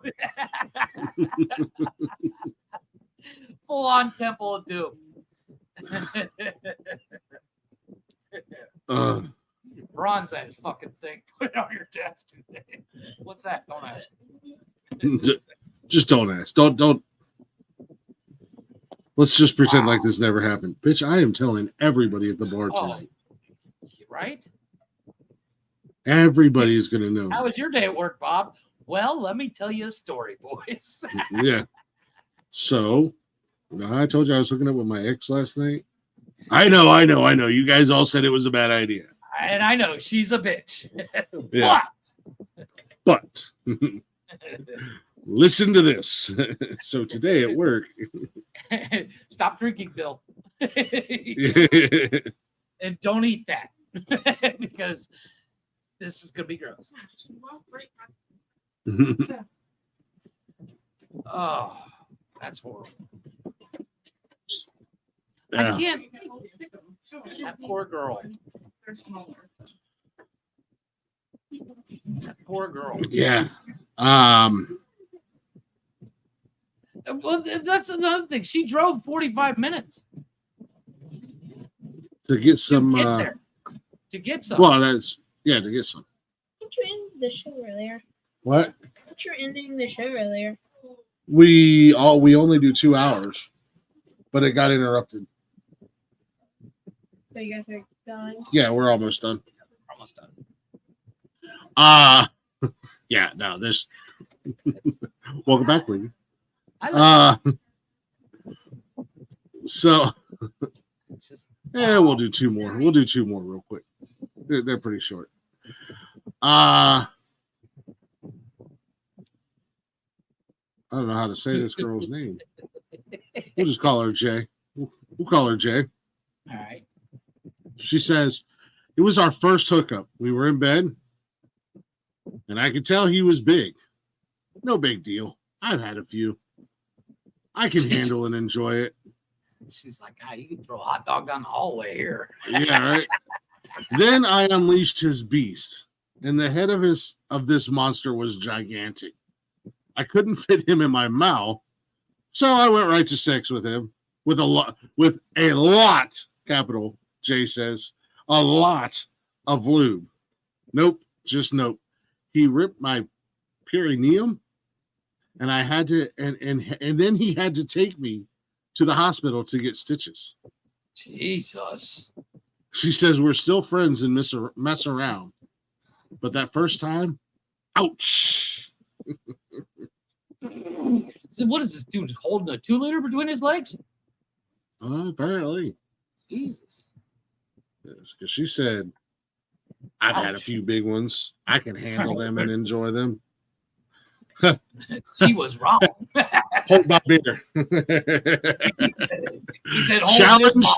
Full on Temple of Doom. Bronze that fucking thing. Put it on your desk today. What's that? Don't ask. Just don't ask. Don't. Let's just pretend like this never happened. Bitch, I am telling everybody at the bar Oh. tonight. Right? Everybody is going to know. How was your day at work, Bob? Well, let me tell you a story, boys. Yeah. So, you know how I told you I was hooking up with my ex last night? I know. You guys all said it was a bad idea. And I know she's a bitch. Yeah. But listen to this. So today at work, But stop drinking, Bill. yeah, And don't eat that. Because this is gonna be gross. Oh, that's horrible. I can't. That poor girl. That poor girl. yeah. Well, that's another thing. She drove 45 minutes To get some. to get there. To get some. Well, that's to get some. I thought you ended the show earlier. What? I thought you were ending the show earlier. We only do 2 hours, but it got interrupted. So you guys are done. Yeah, we're almost done. Almost done. Yeah. No, there's. Welcome back, lady. I like So it's just, yeah, we'll do 2 more. We'll do 2 more real quick. They're pretty short. I don't know how to say this girl's name. We'll just call her Jay. We'll call her Jay. all right. She says, it was our first hookup. We were in bed, and I could tell he was big. No big deal. I've had a few. I can handle and enjoy it. She's like, you can throw a hot dog down the hallway here. Yeah, right. Then I unleashed his beast, and the head of this monster was gigantic. I couldn't fit him in my mouth, so I went right to sex with him with a lot, capital J says, a lot of lube. Nope, just nope. He ripped my perineum, and I had to, and then he had to take me to the hospital to get stitches. Jesus. She says we're still friends and mess around, but that first time, ouch. So what is this dude holding a 2-liter between his legs? Apparently. Jesus. Because she said, I've had a Ouch. few big ones. I can handle them and enjoy them. She was wrong. Hold my beer. He said, hold this Challenge. mom.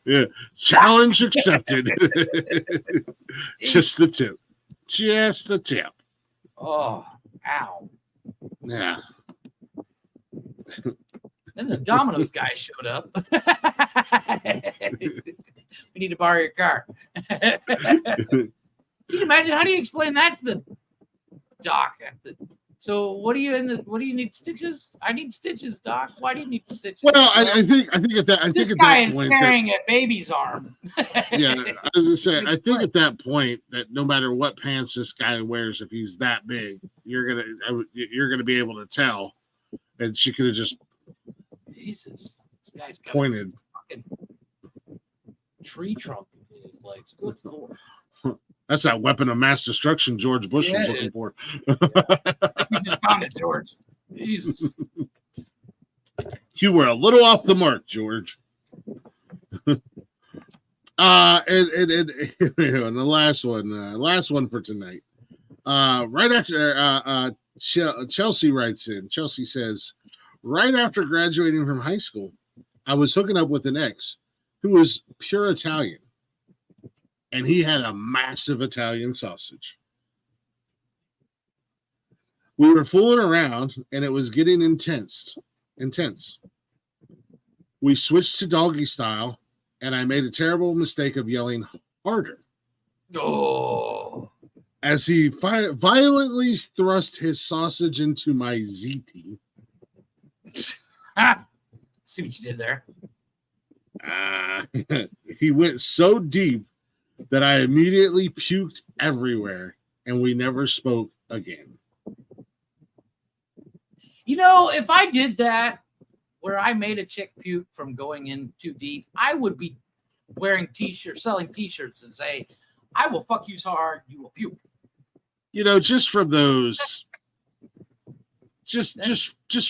Yeah. Challenge accepted. Just the tip. Just the tip. Oh, ow. Yeah. Then the Domino's guy showed up. We need to borrow your car. Can you imagine? How do you explain that to the doc? So what do you need stitches? I need stitches, doc. Why do you need stitches? Well, I think at that this at guy that is point carrying a baby's arm. yeah, I was gonna say, I think at that point that no matter what pants this guy wears, if he's that big, you're gonna be able to tell. And she could have just Jesus, this guy's got pointed. a fucking tree trunk in his legs. Good Lord. That's that weapon of mass destruction George Bush Yeah, was it looking is. for. We just found it, George. Jesus. You were a little off the mark, George. And the last one for tonight. Right after Chelsea writes in. Chelsea says, right after graduating from high school, I was hooking up with an ex who was pure Italian. And he had a massive Italian sausage. We were fooling around, and it was getting intense. We switched to doggy style, and I made a terrible mistake of yelling harder. Oh. As he violently thrust his sausage into my ZT. See what you did there. He went so deep that I immediately puked everywhere, and we never spoke again. You know, if I did that, where I made a chick puke from going in too deep, I would be wearing t-shirts, selling t-shirts that say, I will fuck you so hard, you will puke. You know, just from those, just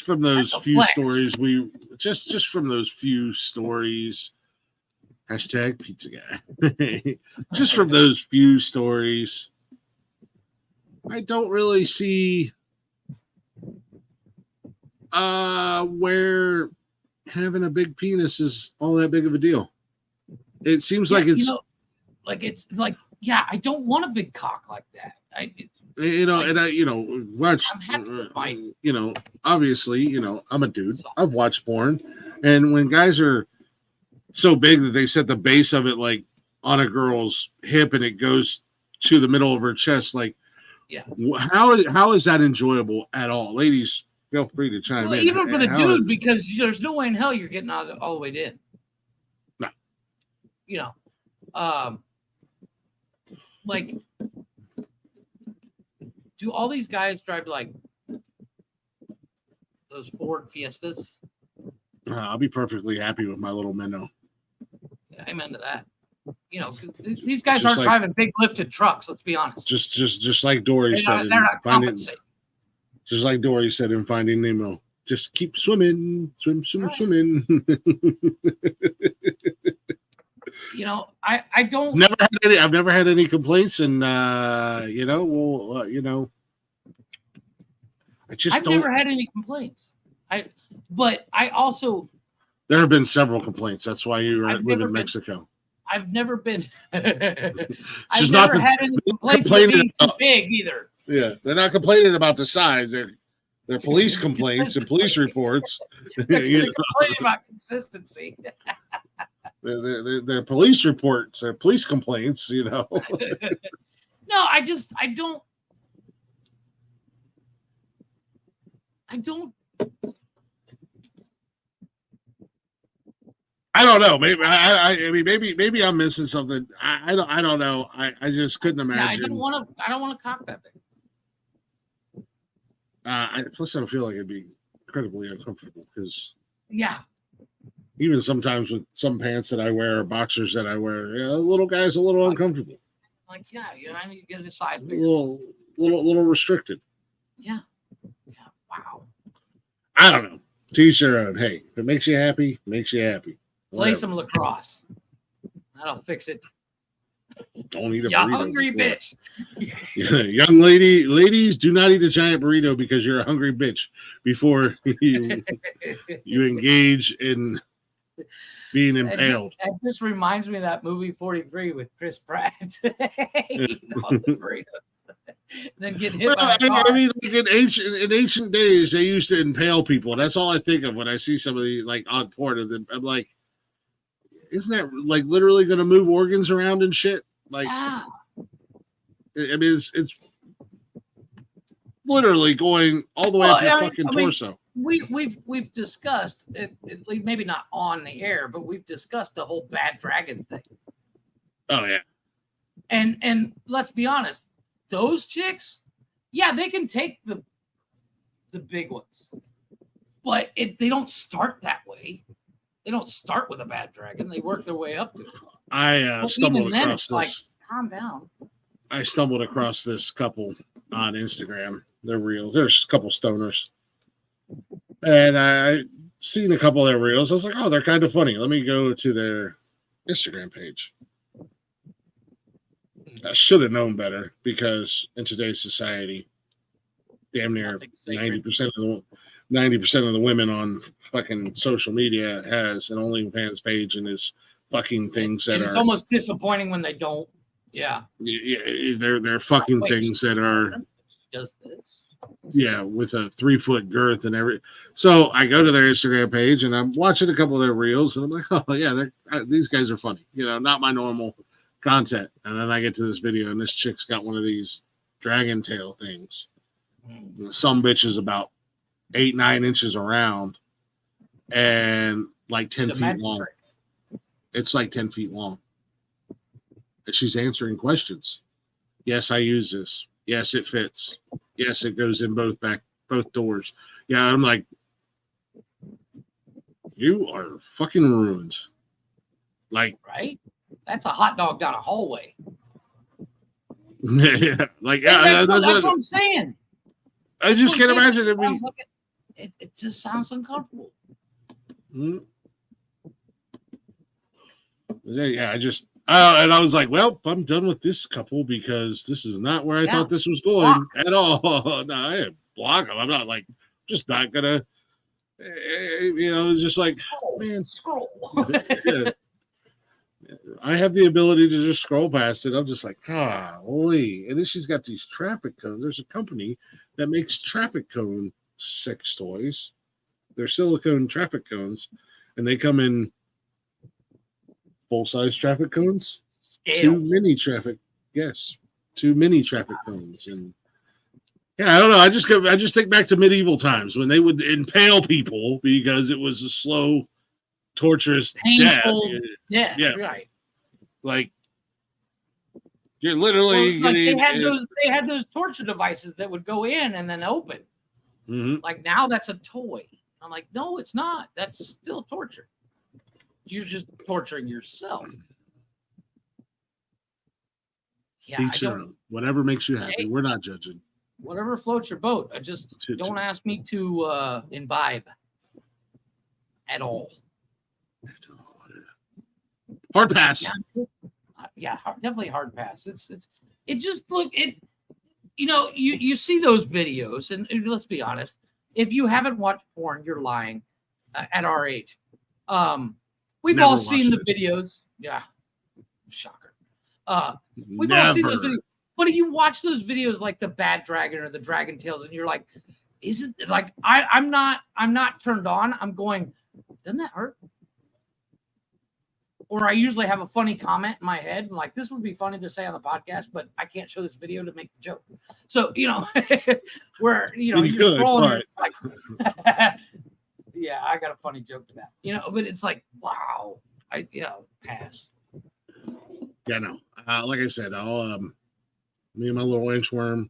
from those few flex. stories, just from those few stories, hashtag pizza guy. Just from those few stories, I don't really see where having a big penis is all that big of a deal. It seems like it's, yeah, I don't want a big cock like that. Watch, I'm happy with my, obviously, I'm a dude. I've watched porn, and when guys are so big that they set the base of it like on a girl's hip and it goes to the middle of her chest, like, yeah, how is that enjoyable at all? Ladies, feel free to chime in. Even for the dude, because there's no way in hell you're getting all the way in. No. Like, do all these guys drive like those Ford Fiestas? I'll be perfectly happy with my little minnow. Yeah, amen to that. These guys Just aren't like, driving big lifted trucks. Let's be honest. Just like Dory said. They're not compensating. Just like Dory said in Finding Nemo. Just keep swimming, Right. swimming. I don't. I've never had any complaints, and I just I've don't. never had any complaints. But I also. There have been several complaints. That's why you live in been- Mexico. I've never been. She's I've not never had any complaints complaining about being too about- big either. Yeah, they're not complaining about the size. They're police complaints and police reports. They're complaining about consistency. They're police reports. They're police complaints. No, I don't. I don't know. Maybe I mean maybe I'm missing something. I don't know. I just couldn't Yeah, imagine. I don't want to cock that big. Plus, I don't feel like it'd be incredibly uncomfortable because Yeah. even sometimes with some pants that I wear or boxers that I wear, a little guy's a little uncomfortable, Like, yeah, I need to get a size a bigger. little restricted. Yeah. Wow. I don't know. Teach their own. Hey, if it makes you happy, makes you happy. Play Whatever. some lacrosse. That'll fix it. Don't eat a You burrito. hungry before. bitch. Yeah, young ladies, do not eat a giant burrito because you're a hungry bitch before you engage in being impaled. It just reminds me of that movie 43 with Chris Pratt. Eating all the burritos. Then getting hit by a car. I mean, like in ancient days, they used to impale people. That's all I think of when I see somebody like on porn. And I'm like, isn't that like literally going to move organs around and shit? Like, Yeah. I mean, it's literally going all the way up your fucking torso. We've discussed it, maybe not on the air, but we've discussed the whole bad dragon thing. Oh yeah. And let's be honest, those chicks, yeah, they can take the big ones, but they don't start that way. They don't start with a bad dragon. They work their way up to it. I stumbled across this. Like, calm down. I stumbled across this couple on Instagram. They're reels. There's a couple stoners, and I seen a couple of their reels. I was like, oh, they're kind of funny. Let me go to their Instagram page. I should have known better because in today's society, damn near 90% of the women on fucking social media has an OnlyFans page and is fucking things that it's are almost disappointing when they don't. Yeah. They're fucking things that are does this. Yeah, with a 3-foot girth and every. So I go to their Instagram page and I'm watching a couple of their reels and I'm like, oh yeah, these guys are funny. You know, not my normal content. And then I get to this video and this chick's got one of these dragon tail things. Some bitch is about 8-9 inches around and like 10 feet long. It's like 10 feet long. And she's answering questions. Yes, I use this. Yes, it fits. Yes, it goes in both doors. Yeah, I'm like, you are fucking ruined. Like, right? That's a hot dog down a hallway. Yeah, like that's what I'm saying. I just can't imagine it just sounds uncomfortable. Mm-hmm. Yeah, and I was like, well, I'm done with this couple because this is not where I thought this was going at all. No, I didn't block them. I'm not like, just not gonna, it's just like, man, scroll. Yeah. I have the ability to just scroll past it. I'm just like, holy. And then she's got these traffic cones. There's a company that makes traffic cone sex toys. They're silicone traffic cones, and they come in full-size traffic cones, two mini traffic cones, and I don't know. I just think back to medieval times when they would impale people because it was a slow, torturous, painful death. Yeah, right. Like you're literally they had those torture devices that would go in and then open. Mm-hmm. Like now that's a toy. I'm like, no, it's not. That's still torture. You're just torturing yourself. Yeah, whatever makes you happy. We're not judging. Whatever floats your boat. I just don't ask me to imbibe at all. Hard pass. Yeah, definitely hard pass. You see those videos, and let's be honest. If you haven't watched porn, you're lying. At our age, we've all seen the videos. Yeah, shocker. We've all seen those videos. But if you watch those videos like the Bad Dragon or the Dragon Tales, and you're like, is it like I'm not turned on. I'm going, doesn't that hurt? Or I usually have a funny comment in my head. I'm like, this would be funny to say on the podcast, but I can't show this video to make the joke. So, where, you're scrolling. Like, yeah, I got a funny joke to that. But it's like, wow. Pass. Yeah, no. Like I said, I'll me and my little inchworm,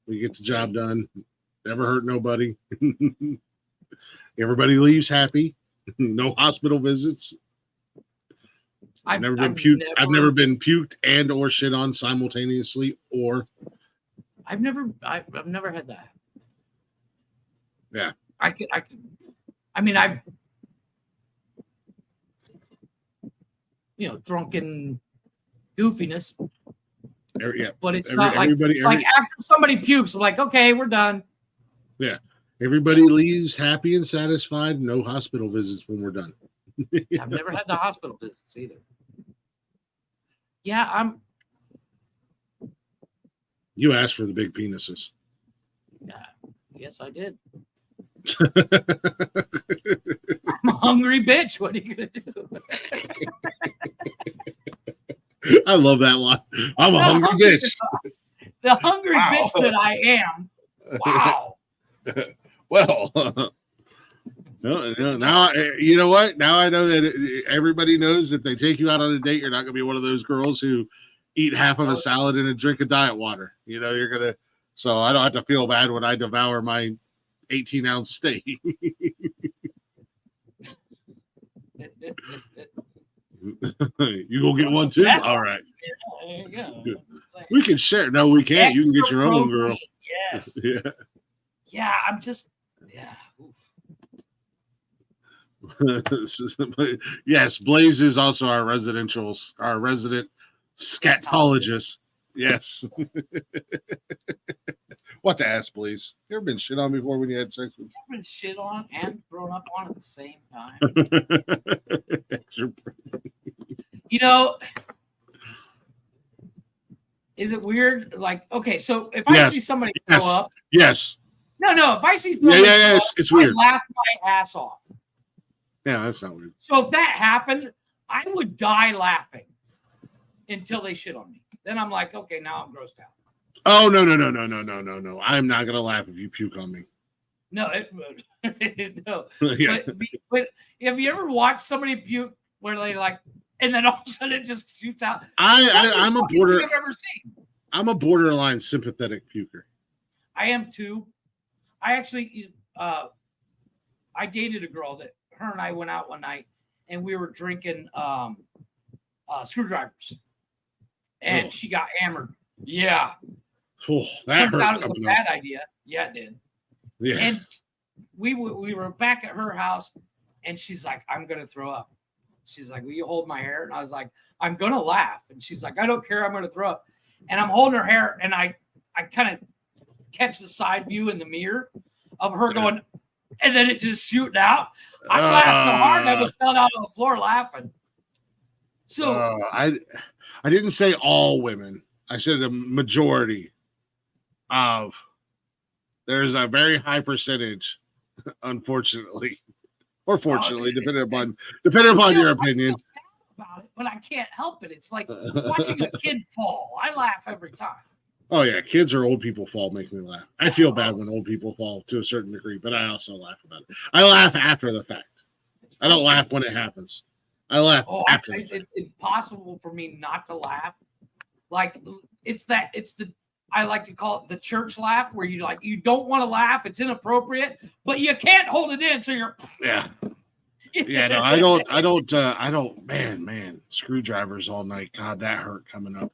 we get the job done. Never hurt nobody. Everybody leaves happy. No hospital visits. I've never been puked and or shit on simultaneously. Or I've never had that. Yeah, I mean, I've, drunken goofiness, Yeah, but it's not like everybody. after somebody pukes, I'm like, okay, we're done. Yeah, everybody leaves happy and satisfied. No hospital visits when we're done. I've never had the hospital visits either. Yeah, You asked for the big penises. Yes, I did. I'm a hungry bitch. What are you gonna do? I love that line. I'm a hungry bitch. The hungry bitch that I am. Wow. Well, now you know what? Now I know that everybody knows if they take you out on a date, you're not gonna be one of those girls who eat half of a salad and a drink of diet water. You're gonna. So I don't have to feel bad when I devour my 18-ounce steak. You go get one too? All right. Yeah. We can share. No, we can't. You can get your own, girl. Yes. Yeah. Yeah, I'm just. Yeah. Yes, Blaze is also our resident scatologist. Yes. What to ask, Blaze? You ever been shit on before when you had sex with? I've been shit on and thrown up on at the same time. Is it weird? Like, okay, so if I see somebody throw up, yes. No, if I see somebody throw up, it's weird. I laugh my ass off. Yeah, that's not weird. So if that happened, I would die laughing until they shit on me. Then I'm like, okay, now I'm grossed out. Oh, no. I'm not going to laugh if you puke on me. No, no. Yeah. But have you ever watched somebody puke where they like, and then all of a sudden it just shoots out? I'm a border. I've ever seen. I'm a borderline sympathetic puker. I am too. I actually, I dated a girl that her and I went out one night and we were drinking screwdrivers, and she got hammered. Yeah. Oh, that turns out it was a bad idea. Yeah, it did. Yeah. And we were back at her house, and she's like, I'm gonna throw up. She's like, will you hold my hair? And I was like, I'm gonna laugh. And she's like, I don't care, I'm gonna throw up. And I'm holding her hair, and I kind of catch the side view in the mirror of her going, and then it just shooting out. I laughed so hard I almost fell out on the floor laughing. So I didn't say all women. I said a majority of. There's a very high percentage, unfortunately, or fortunately, depending upon your opinion. About it, but I can't help it. It's like watching a kid fall. I laugh every time. Oh yeah, kids or old people fall make me laugh. I feel bad when old people fall to a certain degree, but I also laugh about it. I laugh after the fact. I don't laugh when it happens. I laugh after. It's impossible for me not to laugh. Like I like to call it the church laugh, where you don't want to laugh. It's inappropriate, but you can't hold it in. So you're no, I don't. Man, screwdrivers all night. God, that hurt coming up.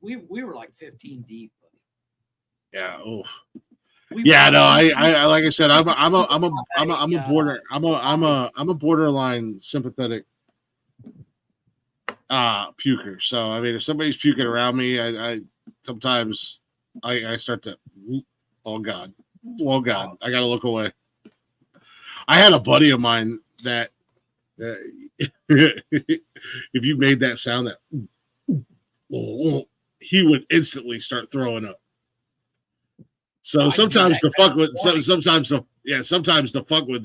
We were like 15 deep. Yeah. Oh. I like I said, I'm a borderline sympathetic puker. So I mean, if somebody's puking around me, I sometimes I start to, oh God, I gotta look away. I had a buddy of mine that if you made that sound, that he would instantly start throwing up. So sometimes to fuck with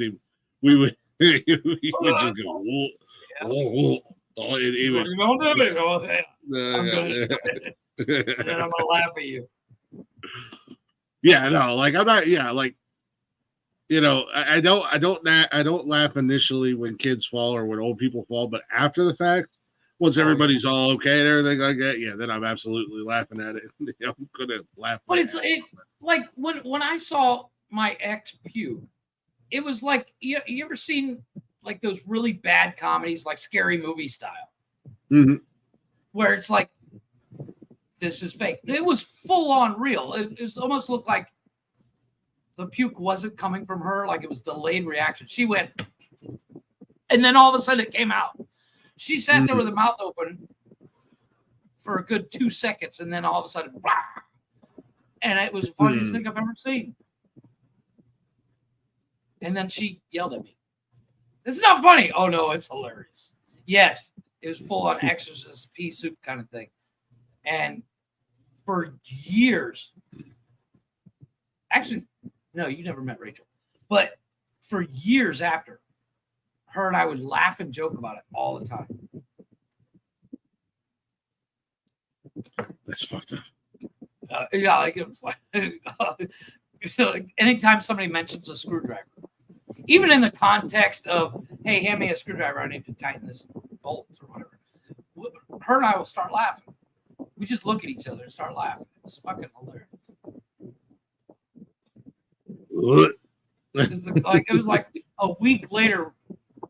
him, we would just go. And then I'm gonna laugh at you. Yeah, no, like I'm not. Yeah, like I don't laugh initially when kids fall or when old people fall, but after the fact, once everybody's all okay and everything like that, then I'm absolutely laughing at it. I'm gonna laugh. But it's like when I saw my ex puke, it was like you ever seen like those really bad comedies, like Scary Movie style, where it's like, this is fake. It was full on real. It almost looked like the puke wasn't coming from her, like it was delayed reaction. She went, and then all of a sudden it came out. She sat there with her mouth open for a good 2 seconds, and then all of a sudden, blah, and it was the funniest thing I've ever seen. And then she yelled at me. This is not funny. Oh no, it's hilarious. Yes, it was full on Exorcist pea soup kind of thing. And for years, actually, no, you never met Rachel, but for years after, her and I would laugh and joke about it all the time. That's fucked up. Yeah, like it was like anytime somebody mentions a screwdriver, even in the context of, hey, hand me a screwdriver, I need to tighten this bolt or whatever, her and I will start laughing. We just look at each other and start laughing. It's fucking hilarious. It was like a week later,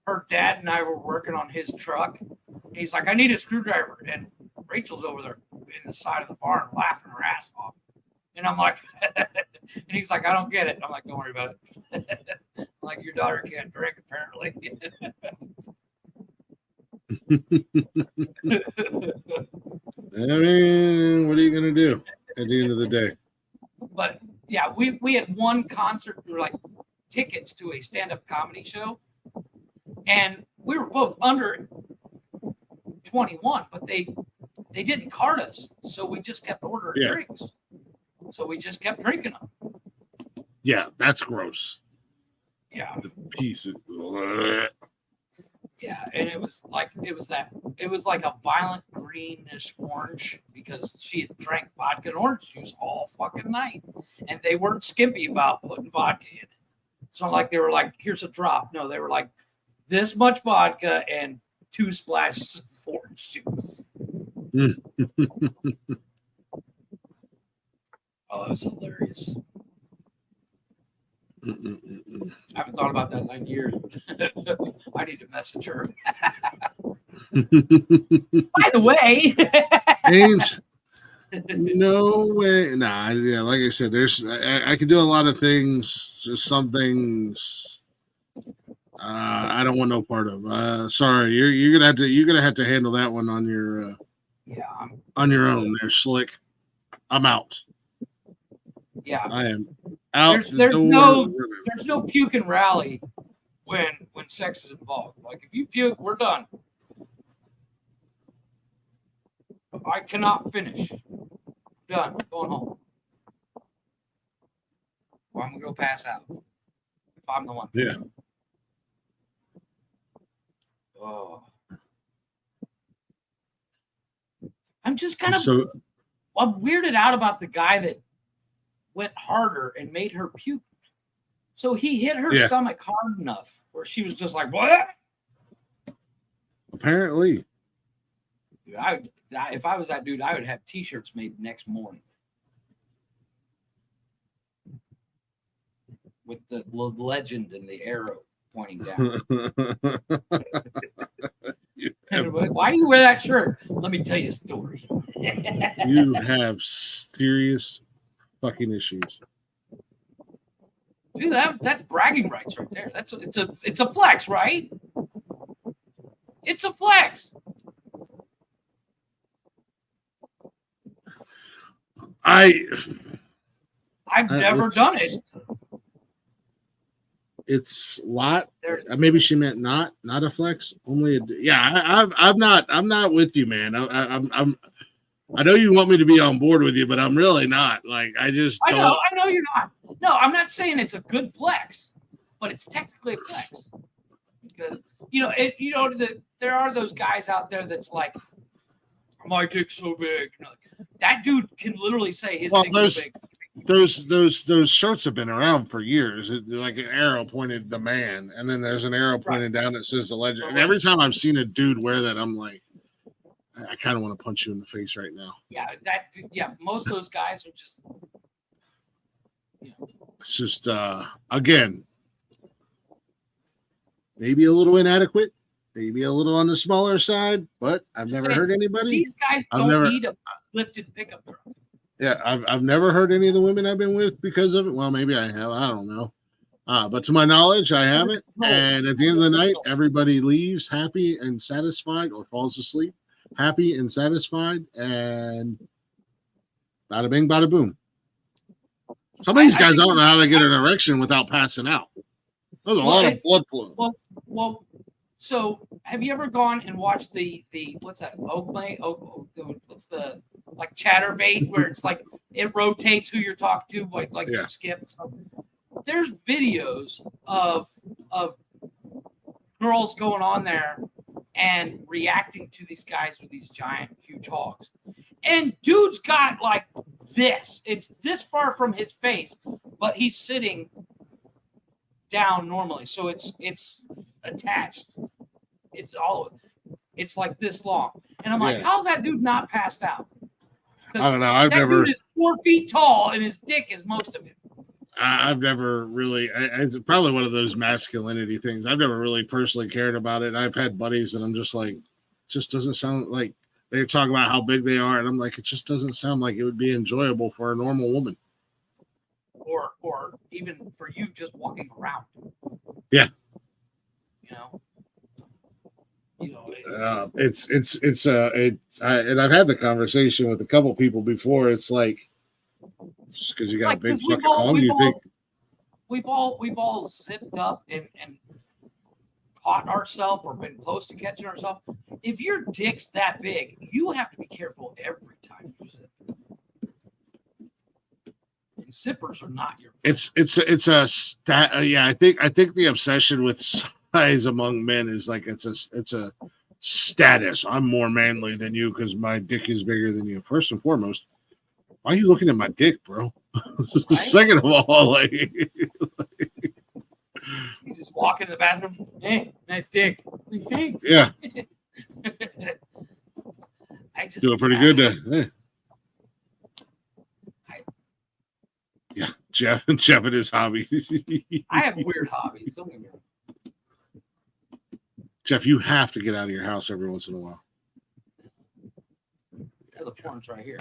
her dad and I were working on his truck. And he's like, I need a screwdriver. And Rachel's over there in the side of the barn laughing her ass off. And I'm like, and he's like, I don't get it. And I'm like, don't worry about it. I'm like, your daughter can't drink, apparently. I mean, what are you gonna do at the end of the day? But yeah, we had one concert, we were like tickets to a stand-up comedy show, and we were both under 21, but they didn't card us, so we just kept ordering drinks. So we just kept drinking them. Yeah, that's gross. Yeah. The piece of Yeah, and it was like a violent greenish orange because she had drank vodka and orange juice all fucking night, and they weren't skimpy about putting vodka in it. It's not like they were like, here's a drop. No, they were like this much vodka and 2 splashes of orange juice. Oh, it was hilarious. I haven't thought about that in 9 years. I need to message her. By the way, James, no way. Nah, yeah, like I said, I can do a lot of things. Just some things I don't want no part of. Sorry, you're gonna have to handle that one on your on your own. There, Slick. I'm out. Yeah, I am out. There's no puke and rally when sex is involved. Like if you puke, we're done. I cannot finish. Done. Going home. Or I'm gonna go pass out. If I'm the one. Yeah. Oh. I'm just kind of I'm weirded out about the guy that went harder and made her puke. So he hit her stomach hard enough where she was just like, what? Apparently. Dude, if I was that dude, I would have t-shirts made next morning with the legend and the arrow pointing down. Why do you wear that shirt? Let me tell you a story. You have serious fucking issues. Dude, that's bragging rights right there. It's a flex, right? It's a flex. I've never done it. It's a lot. Maybe she meant not a flex. Only I'm not with you, man. I know you want me to be on board with you, but I'm really not. Like I know you're not. No, I'm not saying it's a good flex, but it's technically a flex because there are those guys out there that's like, my dick's so big. That dude can literally say his dick's so big. Those shirts have been around for years. Like an arrow pointed the man, and then there's an arrow pointed down that says the legend. And every time I've seen a dude wear that, I'm like, I kind of want to punch you in the face right now. Yeah, most of those guys are just, It's just again, maybe a little inadequate, maybe a little on the smaller side, but I've never heard anybody. These guys don't need a lifted pickup truck. Yeah, I've never heard any of the women I've been with because of it. Well, maybe I have. I don't know. But to my knowledge, I haven't. And at the end of the night, everybody leaves happy and satisfied, or falls asleep happy and satisfied, and bada bing, bada boom. Some of these guys don't know how to get an erection without passing out. There's a lot of blood flow. Well, so have you ever gone and watched the what's that? Oakley? What's the like chatterbait where it's like it rotates who you're talking to, like you skip. So there's videos of girls going on there and reacting to these guys with these giant, huge hogs. And dude's got like this. It's this far from his face, but he's sitting down normally. So it's attached. It's like this long. And I'm like, how's that dude not passed out? I don't know. That dude is 4 feet tall and his dick is most of it. I've never really, it's probably one of those masculinity things. I've never really personally cared about it. I've had buddies and I'm just like, it just doesn't sound like they talk about how big they are. And I'm like, it just doesn't sound like it would be enjoyable for a normal woman. Or even for you just walking around. Yeah. And I've had the conversation with a couple people before. It's like, just because you got a big fucking home, you think we've all zipped up and caught ourselves or been close to catching ourselves. If your dick's that big, you have to be careful every time you zip. And zippers are not your friend. I think the obsession with size among men is like it's a status. I'm more manly than you because my dick is bigger than you. First and foremost, why are you looking at my dick, bro? Right? Second of all, like you just walk into the bathroom. Hey, nice dick. Thanks. Yeah. I just doing pretty good. Yeah, Jeff and his hobbies. I have weird hobbies. Don't get me wrong. Jeff, you have to get out of your house every once in a while. Yeah, the porn's right here.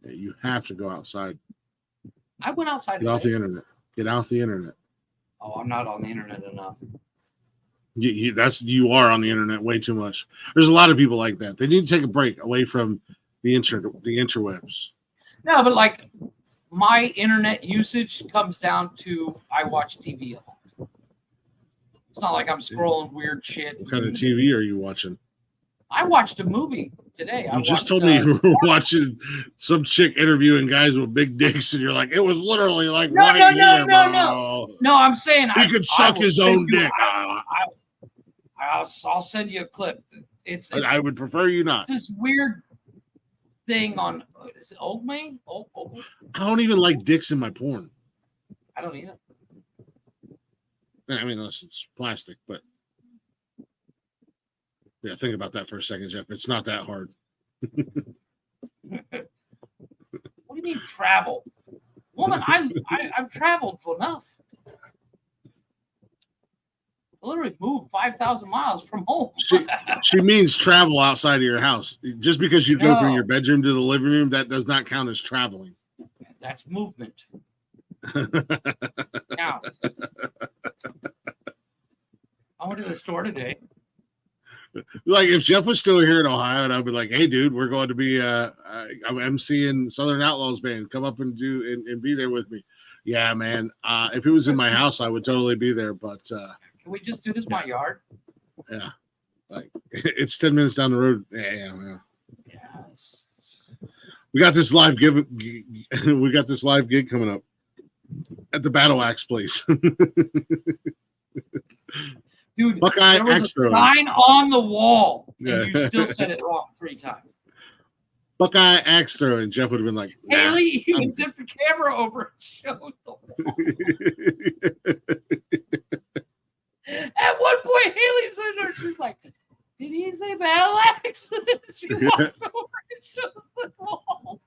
Yeah, you have to go outside. I went outside. Get off the internet. Get off the internet. Oh, I'm not on the internet enough. You are on the internet way too much. There's a lot of people like that. They need to take a break away from the interwebs. No, but like my internet usage comes down to I watch TV a lot. It's not like I'm scrolling weird shit. What kind of TV are you watching? I watched a movie today. You just told me you were watching some chick interviewing guys with big dicks, and you're like, it was literally like no. No, I'm saying he could suck his own dick. I'll send you a clip. It's I would prefer you not. It's this weird thing on is it Oakley? I don't even like dicks in my porn. I don't either. I mean, unless it's plastic, but yeah, think about that for a second, Jeff. It's not that hard. What do you mean travel? Woman, I've traveled enough. I literally moved 5,000 miles from home. she means travel outside of your house. Just because you go from your bedroom to the living room, that does not count as traveling. That's movement. Counts. I went to the store today. Like if Jeff was still here in Ohio, and I'd be like, "Hey, dude, we're going to be I'm emceeing Southern Outlaws band. Come up and be there with me." Yeah, man. If it was in my house, I would totally be there. But can we just do this in my yard? Yeah, like it's 10 minutes down the road. Yeah. Yes. We got this live gig. We got this live gig coming up at the Battle Axe place. Dude, Buckeye there was Axe a sign on the wall, and you still said it wrong 3 times. Buckeye Axe Throw, and Jeff would have been like, nah, Haley even took the camera over and showed the wall. At one point, Haley said to her, she's like, did he say Battle Axe? She walks over and shows the wall.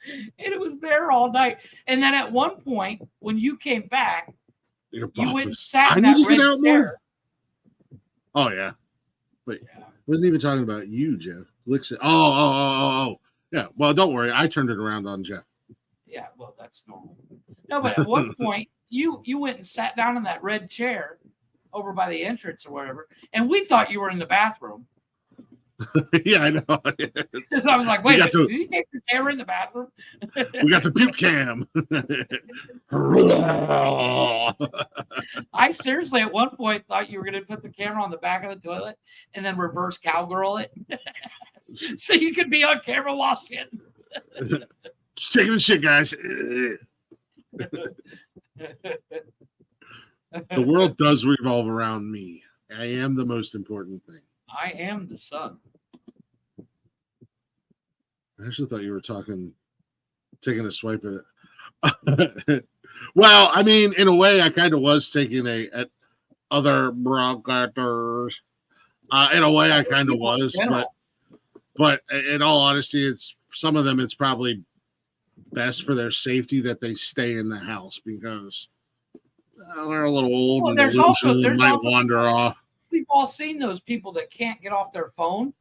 And it was there all night. And then at one point, when you came back, you went and sat in that red chair. Oh, yeah. But I wasn't even talking about you, Jeff. Oh. Yeah. Well, don't worry. I turned it around on Jeff. Yeah, well, that's normal. No, but at one point, you went and sat down in that red chair over by the entrance or whatever, and we thought you were in the bathroom. Yeah, I know. So I was like, wait a minute, to- did you take the camera in the bathroom? We got the puke cam. I seriously, at one point, thought you were going to put the camera on the back of the toilet and then reverse cowgirl it so you could be on camera while shitting. Just taking the shit, guys. The world does revolve around me. I am the most important thing. I am the sun. I actually thought you were taking a swipe at it. Well, I mean, in a way, I kind of was taking at other broadcasters. In a way, I kind of was, but in all honesty, it's some of them. It's probably best for their safety that they stay in the house because they're a little old. Well, and there's also might wander off. We've all seen those people that can't get off their phone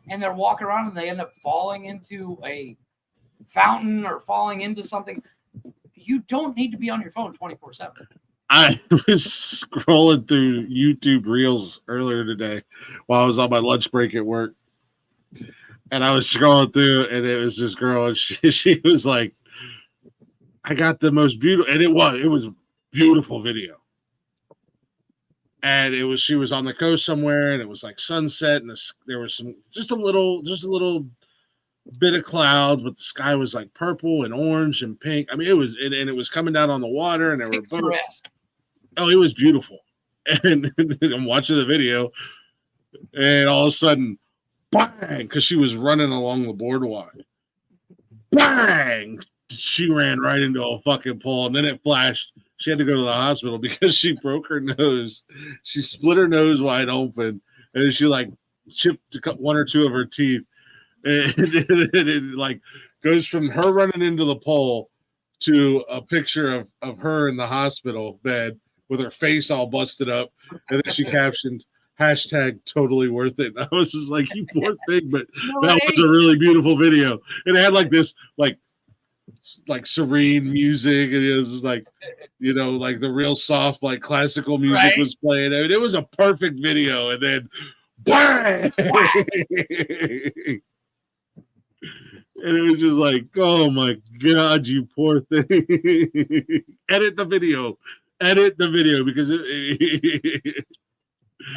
and they're walking around and they end up falling into a fountain or falling into something. You don't need to be on your phone 24/7. I was scrolling through YouTube Reels earlier today while I was on my lunch break at work. And I was scrolling through and it was this girl and she was like, I got the most beautiful, and it was a beautiful video. And she was on the coast somewhere and it was like sunset and there was just a little bit of clouds, but the sky was like purple and orange and pink. I mean, it was coming down on the water and there were boats. Oh, it was beautiful. And I'm watching the video and all of a sudden, bang, because she was running along the boardwalk. Bang! She ran right into a fucking pole and then it flashed. She had to go to the hospital because she broke her nose. She split her nose wide open and then she like chipped one or two of her teeth. And it like goes from her running into the pole to a picture of her in the hospital bed with her face all busted up. And then she captioned, #totally worth it. And I was just like, you poor thing, but that was a really beautiful video. And it had like this like serene music, and it was just like, you know, like the real soft like classical music was playing. I mean, it was a perfect video, and then bang! And it was just like, oh my god, you poor thing. Edit the video because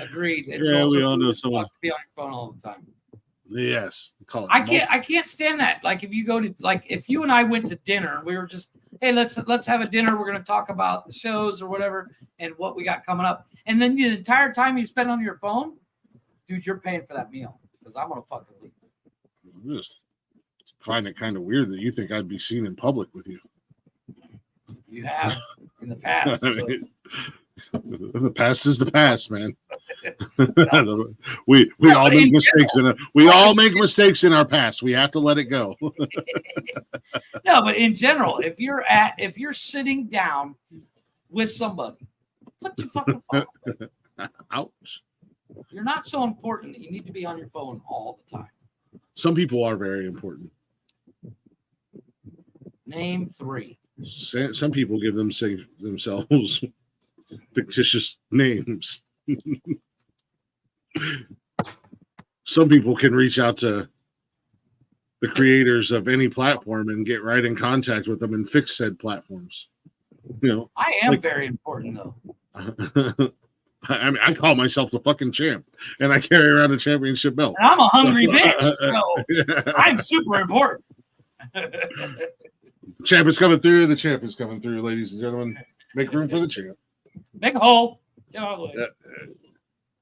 agreed. It's yeah, also we all know someone to be on your phone all the time. Yes, I can't stand that. Like if you and I went to dinner and we were just, hey, let's have a dinner. We're going to talk about the shows or whatever and what we got coming up. And then the entire time you spend on your phone, dude, you're paying for that meal because I'm going to fucking leave. Just find it kind of weird that you think I'd be seen in public with you. You have in the past. So. The past is the past, man. we all make mistakes all make mistakes in our past. We have to let it go. No, but in general, if you're sitting down with somebody, put your fucking phone away. Ouch. You're not so important that you need to be on your phone all the time. Some people are very important. Name 3. Some people give themselves fictitious names. Some people can reach out to the creators of any platform and get right in contact with them and fix said platforms. You know, I am very important though. I mean, I call myself the fucking champ, and I carry around a championship belt. And I'm a hungry bitch, so I'm super important. Champ is coming through. The champ is coming through, ladies and gentlemen. Make room for the champ. Make a hole. Get out of the way.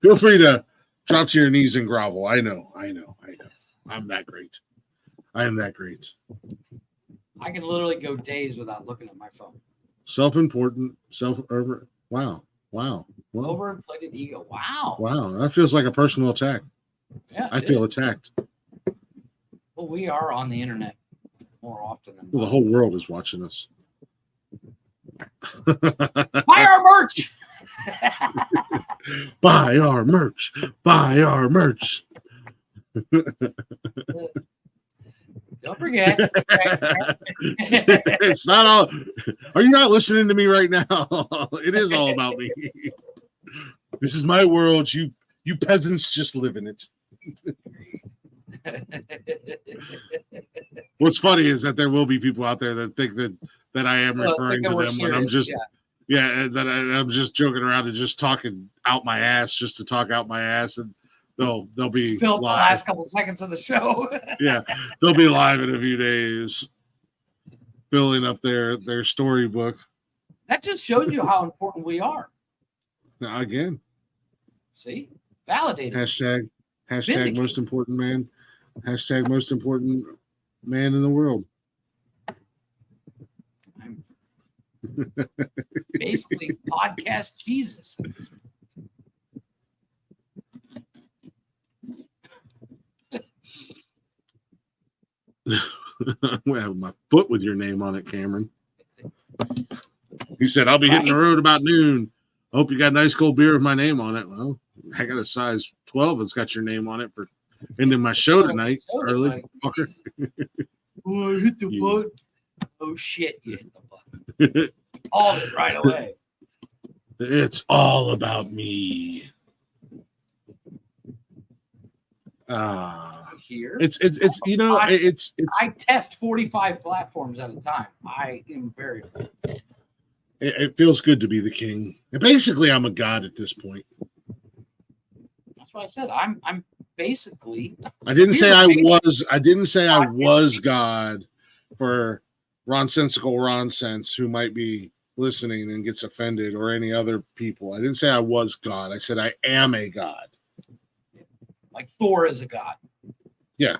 Feel free to drop to your knees and grovel. I know. I'm that great. I am that great. I can literally go days without looking at my phone. Self-important, Wow. Overinflated ego. Wow. Wow. That feels like a personal attack. Yeah. I feel attacked. Well, we are on the internet more often than Well, the whole world is watching us. Buy our merch. Buy our merch. Buy our merch. Don't forget. It's not all. Are you not listening to me right now? It is all about me. This is my world. You peasants just live in it. What's funny is that there will be people out there that think that I am referring to them when I'm just I'm just joking around and just talking out my ass just to talk out my ass, and they'll be fill up the live. last couple seconds of the show. Yeah, they'll be live in a few days, filling up their storybook. That just shows you how important we are. Now, again, See, validated. hashtag Vindicated. most important man. Hashtag most important man in the world. I'm basically podcast Jesus. At this I'm gonna have my foot with your name on it, Cameron. He said, I'll be hitting the road about noon. I hope you got a nice cold beer with my name on it. Well, I got a size 12 that's got your name on it for ending my show tonight. Early. Fucker. Oh, I hit the You- button. Oh shit, you hit the button. All of it right away. It's all about me. Here. It's you know, it's I test 45 platforms at a time. I am very it feels good to be the king. And basically, I'm a god at this point. that's what I said. I'm basically I didn't say I You're was. I didn't say I was God for Ronsensical Ron Sense, who might be listening and gets offended, or any other people. I didn't say I was God. I said I am a god. like Thor is a god. Yeah.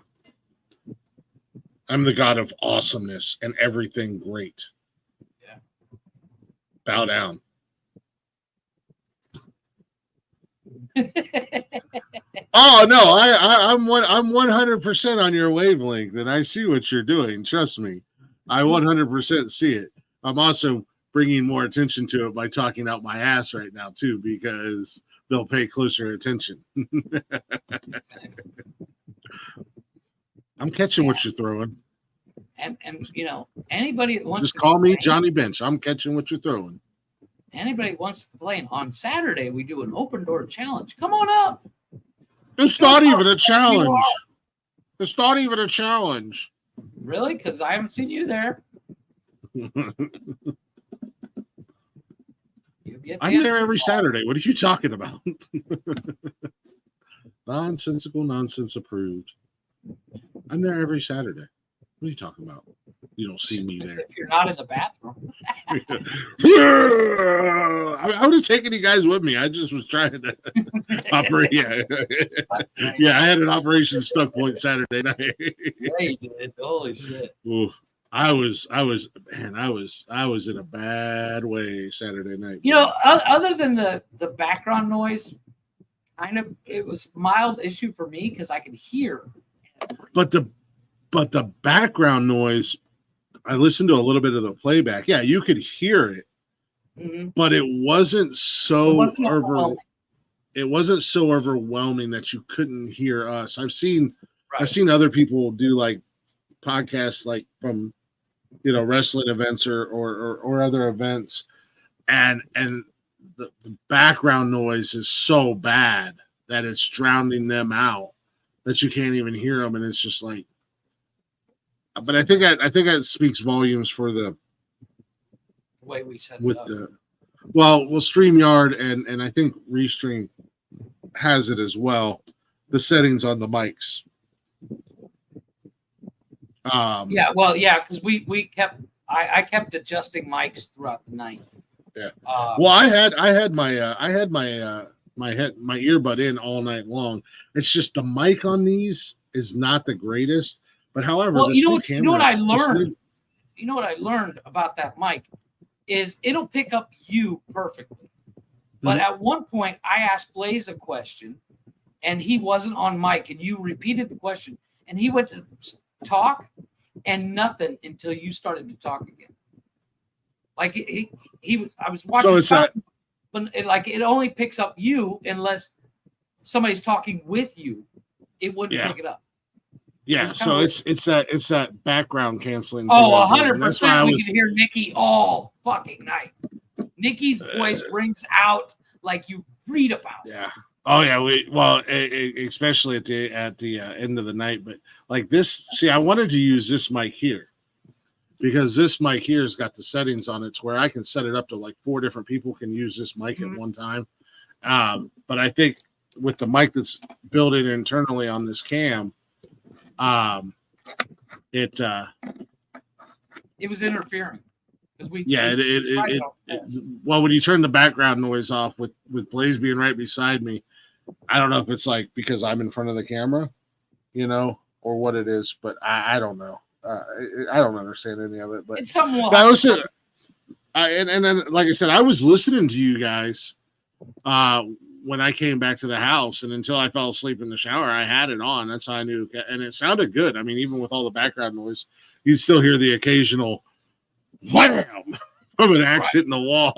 I'm the god of awesomeness and everything great. Yeah. Bow down. Oh no, I'm 100% on your wavelength, and I see what you're doing. Trust me, I 100% see it. I'm also bringing more attention to it by talking out my ass right now too, because they'll pay closer attention. I'm catching what you're throwing. And you know, anybody that wants Just to call me complain- Johnny Bench. I'm catching what you're throwing. Anybody that wants to complain, on Saturday we do an open door challenge. Come on up. It's Show not us even how a challenge. you are. It's not even a challenge. Really? Because I haven't seen you there. You've yet to I'm there answer every the call. Saturday. What are you talking about? Nonsensical nonsense approved. I'm there every Saturday. What are you talking about? You don't see me there. If you're not in the bathroom. I would have taken you guys with me. I just was trying to operate. Yeah, yeah. I had an Operation Stuck Point Saturday night. Yeah, you did. Holy shit. Ooh, I was in a bad way Saturday night. You know, other than the background noise, kind of it was mild issue for me because I could hear. But the background noise, I listened to a little bit of the playback. Yeah, you could hear it, Mhm. but it wasn't so It wasn't overwhelming. it wasn't so overwhelming that you couldn't hear us. I've seen Right. other people do like podcasts like from wrestling events or other events, and the background noise is so bad that it's drowning them out that you can't even hear them, and it's just like. But I think that speaks volumes for the way we set with it up. the well StreamYard and I think Restream has it as well. The settings on the mics. Yeah, because I kept adjusting mics throughout the night. Yeah. Uh, Well, I had my earbud in all night long. It's just the mic on these is not the greatest. But however, well, this you know new what camera- I this learned. new- You know what I learned about that mic is it'll pick up you perfectly. But Mm-hmm. at one point, I asked Blaze a question, and he wasn't on mic, and you repeated the question, and he went to talk, and nothing until you started to talk again. Like he was. I was watching. So it's not. But it only picks up you unless somebody's talking with you. It wouldn't Yeah. pick it up. Yeah, It's so kinda it's that background canceling. Oh, thing I'm doing. That's why 100%. I We was can hear Nikki all fucking night. Nikki's voice rings out like you read about. yeah. Oh yeah, especially at the end of the night. But like this, see, I wanted to use this mic here because this mic here has got the settings on it to where I can set it up to like 4 different people can use this mic at one time. But I think with the mic that's built in internally on this cam, it was interfering because well, when you turn the background noise off with Blaze being right beside me, I don't know if it's like because I'm in front of the camera, or what it is, but I don't know. I don't understand any of it, but it's somewhat. And then, like I said, I was listening to you guys when I came back to the house, and until I fell asleep in the shower, I had it on. That's how I knew, and it sounded good. I mean, even with all the background noise, you still hear the occasional wham from an axe hitting the wall.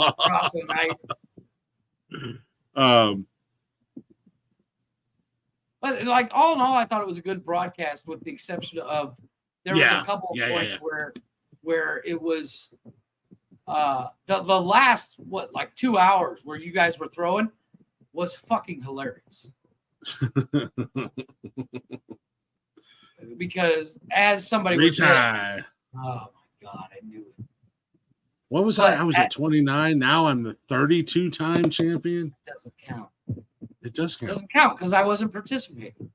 But like all in all, I thought it was a good broadcast, with the exception of there was a couple of points where it was the last 2 hours where you guys were throwing was fucking hilarious. Because as somebody was retire. Oh my god, I knew it. What was I? I was at 29. Now I'm the 32-time champion. It doesn't count. It does count. It doesn't count because I wasn't participating.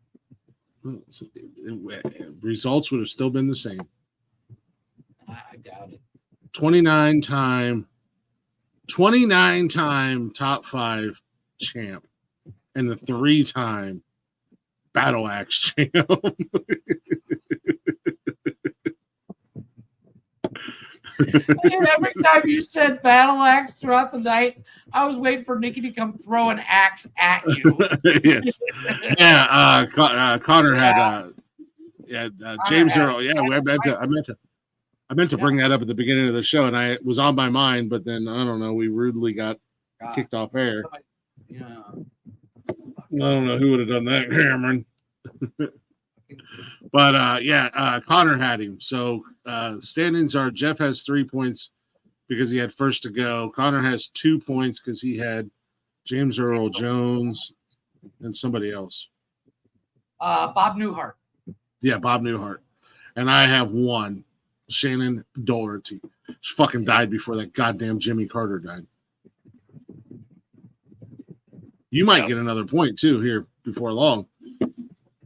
Results would have still been the same. I doubt it. 29-time top 5 champ, and the 3-time battle axe champ. Every time you said battle axe throughout the night, I was waiting for Nikki to come throw an axe at you. Yes. Yeah. Connor had James Earl. Yeah, I meant to bring that up at the beginning of the show, and it was on my mind, but then I don't know. We rudely got kicked off air. Yeah. I don't know who would have done that, Cameron. But Connor had him. So standings are: Jeff has 3 points because he had first to go. Connor has 2 points because he had James Earl Jones and somebody else. Bob Newhart. Yeah, Bob Newhart. And I have 1. Shannon Doherty. She fucking died before that goddamn Jimmy Carter died. You might get another point too here before long.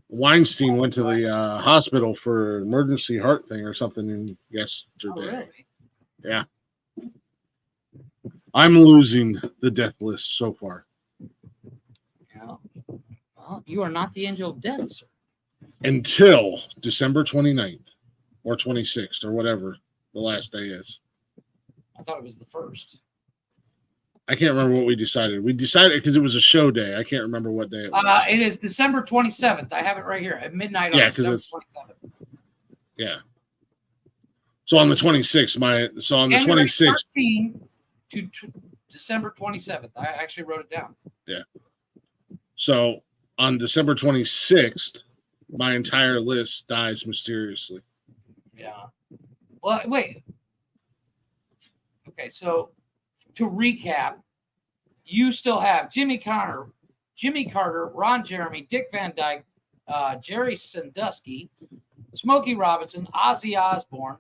Weinstein went to the hospital for emergency heart thing or something yesterday. Oh, really? Yeah. I'm losing the death list so far. Yeah. Well, you are not the angel of death, sir. Until December 29th or 26th or whatever the last day is. I thought it was the 1st. I can't remember what we decided. We decided because it was a show day. I can't remember what day it was. It is December 27th. I have it right here at midnight on December 27th. Yeah. So on the 26th, so on the 26th. 13 to December 27th. I actually wrote it down. Yeah. So on December 26th, my entire list dies mysteriously. Yeah. Well, wait. Okay, so to recap, you still have Jimmy Carter, Ron Jeremy, Dick Van Dyke, Jerry Sandusky, Smokey Robinson, Ozzy Osbourne,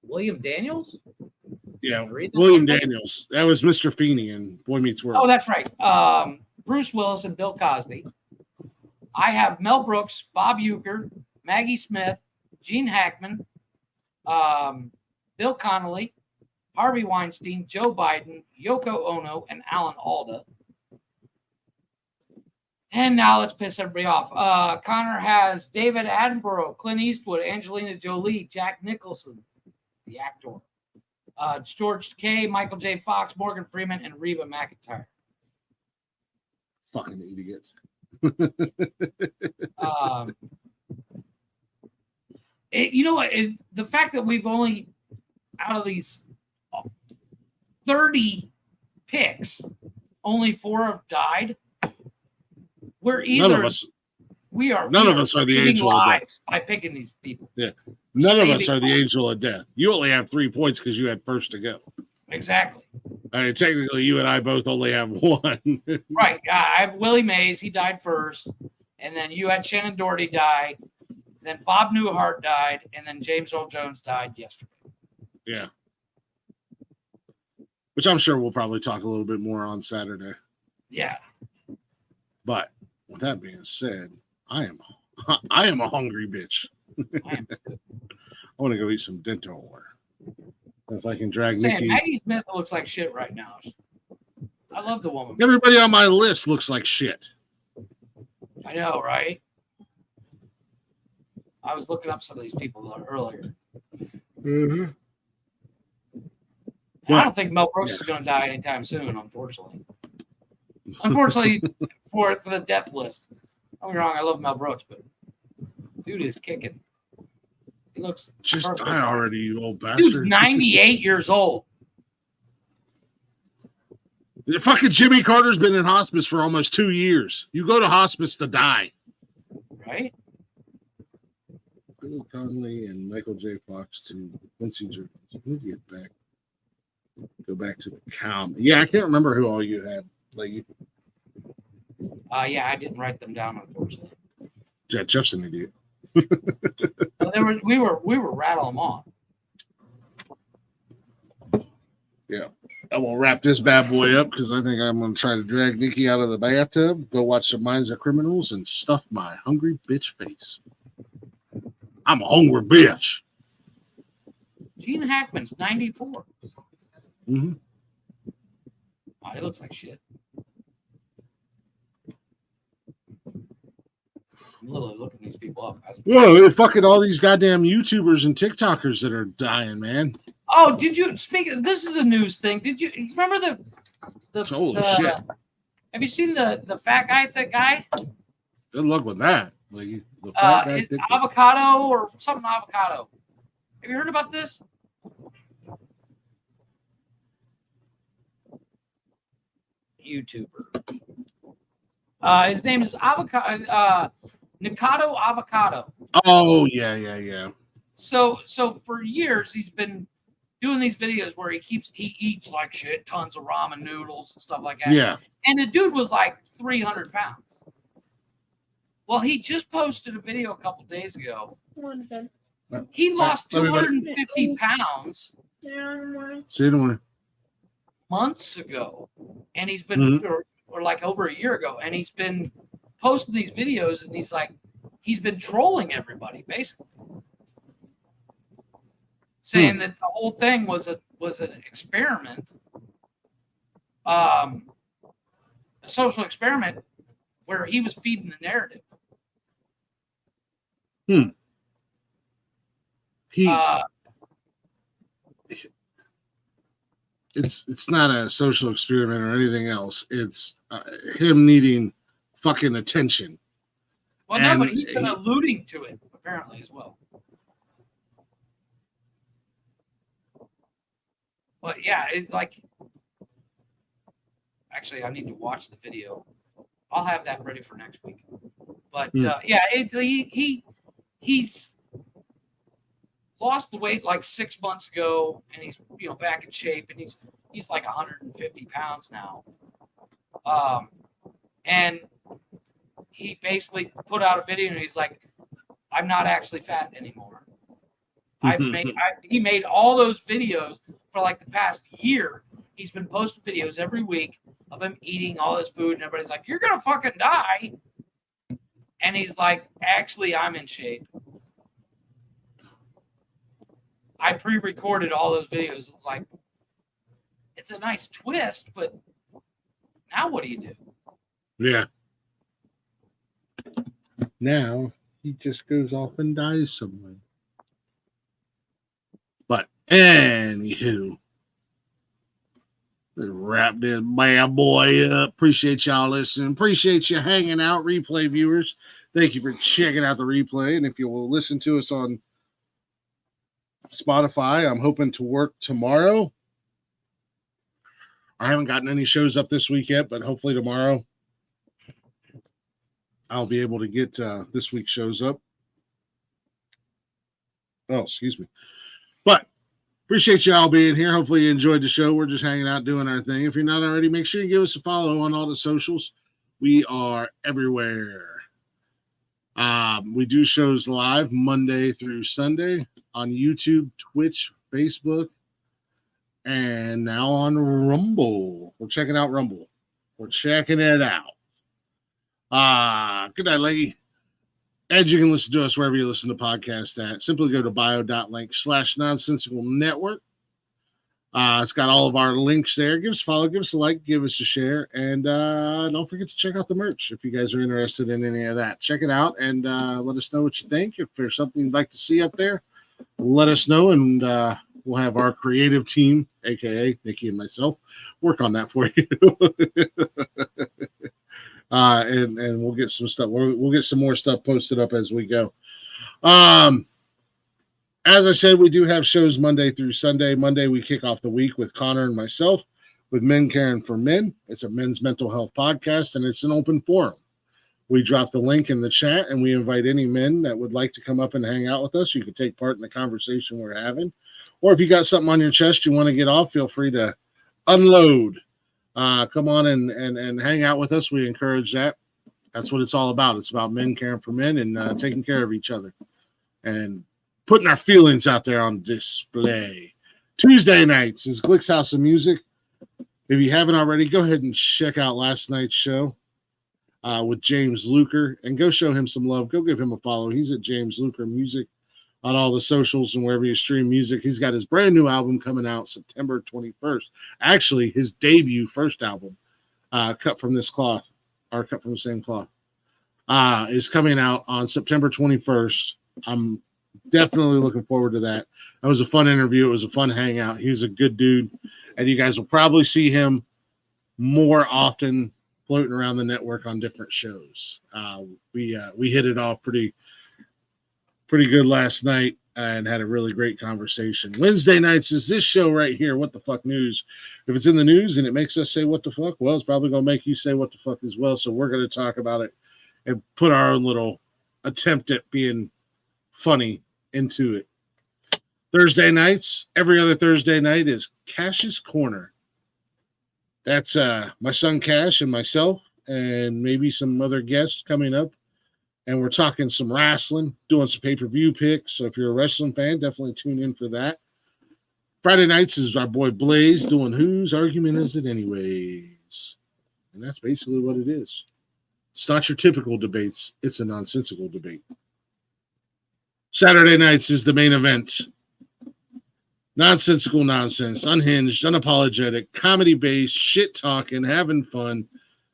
William Daniels? Yeah, William Daniels. That was Mr. Feeney in Boy Meets World. Oh, that's right. Bruce Willis and Bill Cosby. I have Mel Brooks, Bob Uecker, Maggie Smith, Gene Hackman, Bill Connolly, Harvey Weinstein, Joe Biden, Yoko Ono, and Alan Alda. And now let's piss everybody off. Connor has David Attenborough, Clint Eastwood, Angelina Jolie, Jack Nicholson, the actor, George K., Michael J. Fox, Morgan Freeman, and Reba McEntire. Fucking idiots. You know what? The fact that we've only, out of these 30 picks, only 4 have died. We're either We are None of us are the saving angel of death. lives by picking these people. None of us Saving are the angel of death. You only have 3 points because you had first to go. Exactly. I mean, technically, you and I both only have 1. Right. I have Willie Mays. He died first. And then you had Shannon Doherty die. Then Bob Newhart died. And then James Earl Jones died yesterday. Yeah. Which I'm sure we'll probably talk a little bit more on Saturday. Yeah. But with that being said, I am a hungry bitch. I am too. I want to go eat some dental water. If I can drag Saying Nikki. Maggie Smith looks like shit right now. I love the woman. Everybody on my list looks like shit. I know, right? I was looking up some of these people earlier. Mm-hmm. I don't think Mel Brooks is going to die anytime soon, unfortunately. Unfortunately, for the death list. Don't get me wrong, I love Mel Brooks, but dude is kicking. He looks Just perfect. die already, you old bastard. Dude's 98 years old. Fucking Jimmy Carter's been in hospice for almost 2 years. You go to hospice to die. Right? Bill Connolly and Michael J. Fox to Quincy Jones. Let me get back. Go back to the count. Yeah, I can't remember who all you had. Like, Yeah, I didn't write them down, unfortunately. Jeff's an idiot. Well, we were rattling them off. Yeah. I will wrap this bad boy up because I think I'm going to try to drag Nikki out of the bathtub, go watch some Minds of Criminals, and stuff my hungry bitch face. I'm a hungry bitch. Gene Hackman's 94. Mm-hmm. Oh, he looks like shit. I'm literally looking these people up. Whoa, they're fucking all these goddamn YouTubers and TikTokers that are dying, man. Oh, did you speak? This is a news thing. Did you remember the Holy shit. Have you seen the fat guy, thick guy? Good luck with that. Like, the fat guy, It's thick- avocado or something avocado. Have you heard about this? YouTuber. His name is Avocado. Nikado Avocado. Oh, yeah. So for years he's been doing these videos where he eats like shit, tons of ramen noodles and stuff like that. Yeah. And the dude was like 300 pounds. Well, he just posted a video a couple days ago. He lost 250 pounds See you tomorrow. months ago, and he's been or like over a year ago, and he's been posting these videos, and he's been trolling everybody basically, saying that the whole thing was an experiment, a social experiment where he was feeding the narrative. It's not a social experiment or anything else. It's him needing fucking attention. Well, no, but he's been alluding to it apparently as well. But yeah, it's like, actually, I need to watch the video. I'll have that ready for next week. But yeah, he's lost the weight like 6 months ago, and he's back in shape, and he's like 150 pounds now. And he basically put out a video, and he's like, "I'm not actually fat anymore." He made all those videos for like the past year. He's been posting videos every week of him eating all this food, and everybody's like, "You're gonna fucking die." And he's like, "Actually, I'm in shape." I pre-recorded all those videos. It's like, it's a nice twist, but now what do you do? Yeah. Now he just goes off and dies somewhere. But anywho, wrap this bad boy up. Appreciate y'all listening. Appreciate you hanging out, replay viewers. Thank you for checking out the replay. And if you will listen to us on Spotify, I'm hoping to work tomorrow. I haven't gotten any shows up this week yet, but hopefully tomorrow I'll be able to get this week's shows up. Oh, excuse me. But appreciate y'all being here. Hopefully you enjoyed the show. We're just hanging out doing our thing. If you're not already, make sure you give us a follow on all the socials. We are everywhere. We do shows live Monday through Sunday on YouTube, Twitch, Facebook, and now on Rumble. We're checking out Rumble. We're checking it out. Good night, Leggy. And you can listen to us wherever you listen to podcasts at. Simply go to bio.link/nonsensical network. It's got all of our links there. Give us a follow, give us a like, give us a share, and don't forget to check out the merch if you guys are interested in any of that. Check it out and let us know what you think. If there's something you'd like to see up there, let us know, and we'll have our creative team, aka Nikki and myself, work on that for you. And we'll get some stuff. We'll get some more stuff posted up as we go. As I said, we do have shows Monday through Sunday. Monday, we kick off the week with Connor and myself with Men Caring for Men. It's a men's mental health podcast, and it's an open forum. We drop the link in the chat, and we invite any men that would like to come up and hang out with us. You can take part in the conversation we're having. Or if you got something on your chest you want to get off, feel free to unload. Come on and hang out with us. We encourage that. That's what it's all about. It's about men caring for men and taking care of each other and putting our feelings out there on display. Tuesday nights is Glick's House of Music. If you haven't already, go ahead and check out last night's show with James Luker and go show him some love. Go give him a follow. He's at James Luker Music on all the socials and wherever you stream music. He's got his brand new album coming out September 21st. Actually, his debut first album, Cut from This Cloth, or Cut from the Same Cloth, is coming out on September 21st. I'm definitely looking forward to that. That was a fun interview. It was a fun hangout. He's a good dude, and you guys will probably see him more often floating around the network on different shows. We hit it off pretty good last night and had a really great conversation. Wednesday nights is this show right here, What the Fuck News. If it's in the news and it makes us say what the fuck, well, it's probably going to make you say what the fuck as well. So we're going to talk about it and put our own little attempt at being funny into it. Thursday nights, every other Thursday night is Cash's Corner. That's my son Cash and myself and maybe some other guests coming up. And we're talking some wrestling, doing some pay-per-view picks. So if you're a wrestling fan, definitely tune in for that. Friday nights is our boy Blaze doing Whose Argument Is It Anyways? And that's basically what it is. It's not your typical debates. It's a nonsensical debate. Saturday nights is the main event. Nonsensical nonsense, unhinged, unapologetic, comedy-based, shit-talking, having fun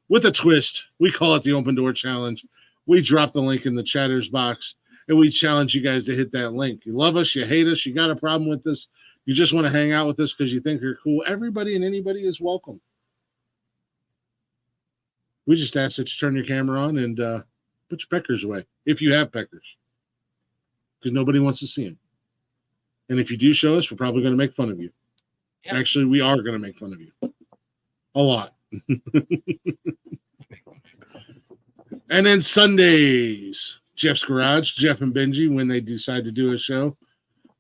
with a twist. We call it the Open Door Challenge. We drop the link in the chatters box, and we challenge you guys to hit that link. You love us, you hate us, you got a problem with us, you just want to hang out with us because you think you're cool. Everybody and anybody is welcome. We just ask that you turn your camera on and put your peckers away, if you have peckers, because nobody wants to see them. And if you do show us, we're probably going to make fun of you. Yep. Actually, we are going to make fun of you. A lot. And then Sundays, Jeff's Garage, Jeff and Benji, when they decide to do a show,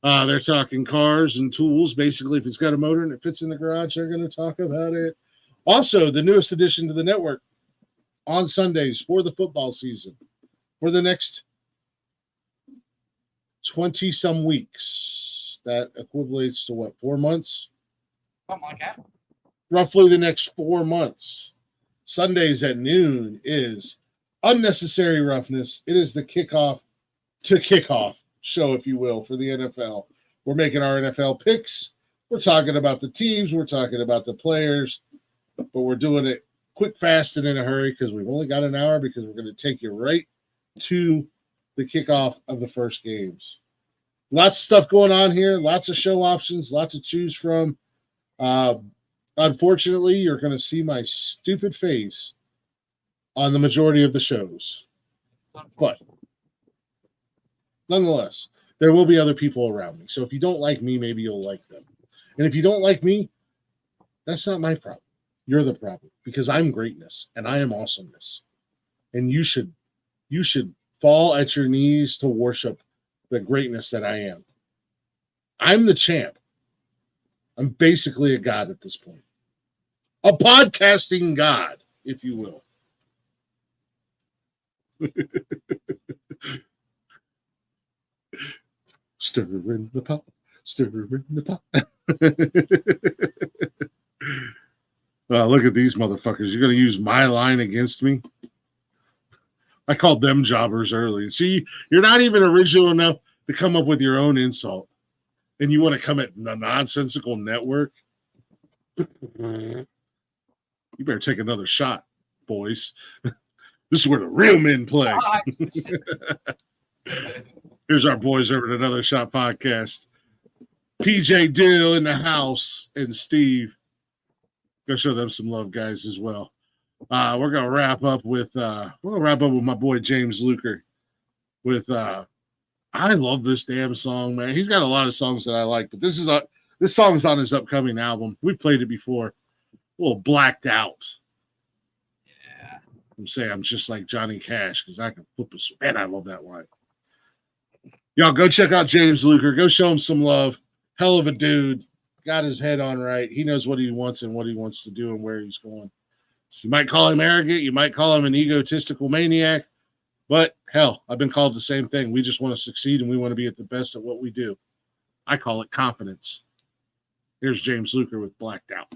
they're talking cars and tools. Basically, if it's got a motor and it fits in the garage, they're going to talk about it. Also, the newest addition to the network on Sundays for the football season for the next 20-some weeks. That equates to what, 4 months? Something like that. Roughly the next 4 months. Sundays at noon is Unnecessary Roughness. It is the kickoff show, if you will, for the NFL. We're making our NFL picks. We're talking about the teams. We're talking about the players. But we're doing it quick, fast, and in a hurry because we've only got an hour because we're going to take you right to the kickoff of the first games. Lots of stuff going on here. Lots of show options. Lots to choose from. Unfortunately, you're going to see my stupid face on the majority of the shows. But nonetheless, there will be other people around me. So if you don't like me, maybe you'll like them. And if you don't like me, that's not my problem. You're the problem because I'm greatness and I am awesomeness. And you should you should fall at your knees to worship the greatness that I am. I'm the champ. I'm basically a god at this point. A podcasting god, if you will. Stir in the pot. Stir in the pot. Look at these motherfuckers. You're going to use my line against me? I called them jobbers early. See, you're not even original enough to come up with your own insult. And you want to come at the nonsensical network? You better take another shot, boys. This is where the real men play. Here's our boys over at Another Shot Podcast. PJ Dill in the house and Steve. Go show them some love, guys, as well. We're gonna wrap up with my boy James Luker with I love this damn song, man. He's got a lot of songs that I like, but this song's on his upcoming album. We've played it before. A little Blacked Out. Yeah. I'm saying I'm just like Johnny Cash because I can flip a switch. Man, I love that line. Y'all go check out James Luker. Go show him some love. Hell of a dude. Got his head on right. He knows what he wants and what he wants to do and where he's going. So you might call him arrogant. You might call him an egotistical maniac. But hell, I've been called the same thing. We just want to succeed and we want to be at the best at what we do. I call it confidence. Here's James Luker with Blacked Out.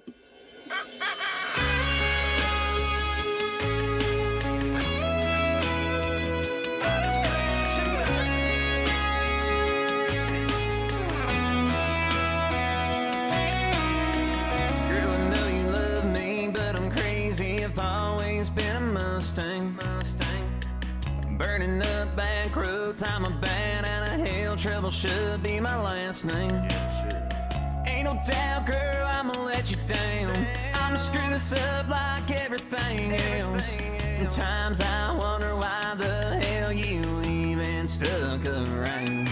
Girl, I know you love me, but I'm crazy. I've always been a Mustang. Burning up back roads, I'm a bat out of hell. Trouble should be my last name. Ain't no doubt, girl, I'ma let you down. I'ma screw this up like everything else. Sometimes I wonder why the hell you even stuck around.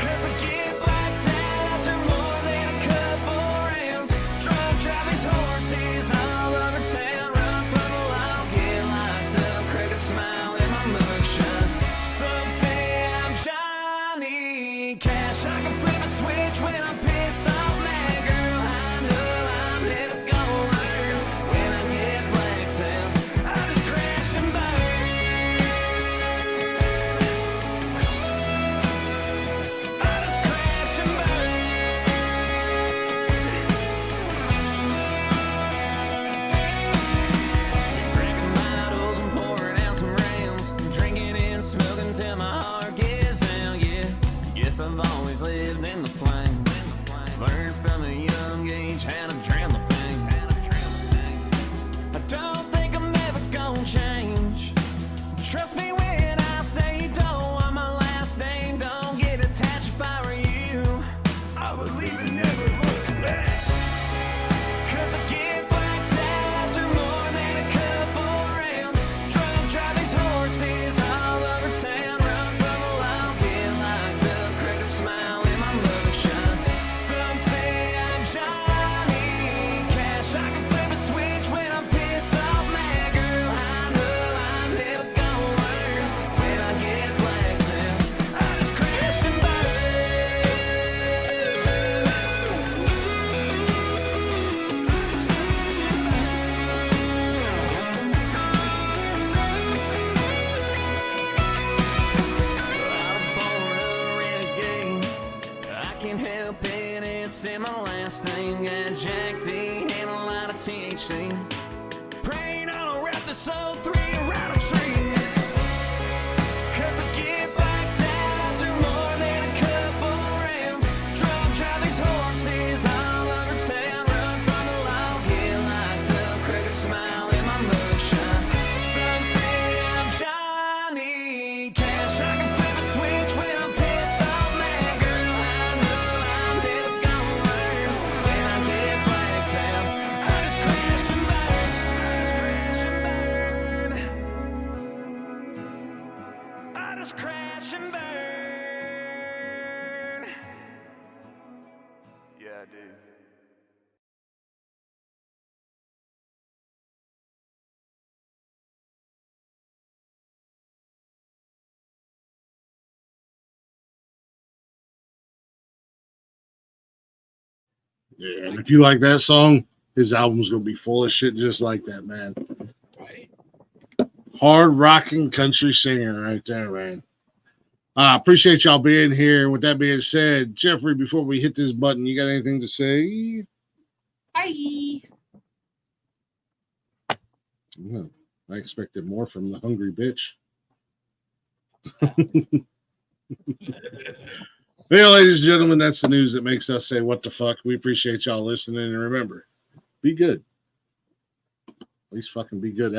'Cause I get blacked out after more than a couple rounds. Drunk drive these horses all over town. Run from the law, get locked up, crack a smile in my mugshot. Some say I'm Johnny Cash. I can flip a switch when I'm pissed off, mad girl. I know I'm never gonna learn. When I get blacked out, I just crash and burn. I just crash and burn. Drinking bottles and pouring out some rounds. Drinking and smoking till my heart gives out, yeah. Guess I've always lived in the flame. Learned from a young age how to drown the pain. I don't think I'm ever gonna change. Trust me when I say you don't want my last name. Don't get attached if I were you. I would leave and never look back. 'Cause I get blacked out after more than a couple rounds. Drunk drive these horses all over town. Run from the law, get locked up, crack a smile in my mugshot. Some say I'm Johnny Cash. I can flip a switch when I'm pissed off, mad girl. I know I'm never gonna learn. When I get blacked out, I just crash and burn. I was born a renegade. I can't help it, it's in my last name. Got Jack D and a lot of THC. Praying I'll wrap this old three around a tree. 'Cause I get blacked out after more than a couple rounds. Drunk drive these horses all over town. Run from the law, get locked up, crack a smile in my mugshot. Some say I'm Johnny Cash. I can flip a switch when I'm pissed off, mad girl. I know I'm never gonna learn. When I get blacked out, I just crash and burn. Yeah, and if you like that song, his album's gonna be full of shit just like that, man. Right. Hard rocking country singer right there, man. Appreciate y'all being here. With that being said, Jeffrey, before we hit this button, you got anything to say? Bye. Well, I expected more from the hungry bitch. Hey, ladies and gentlemen, that's the news that makes us say, what the fuck? We appreciate y'all listening. And remember, be good. At least fucking be good.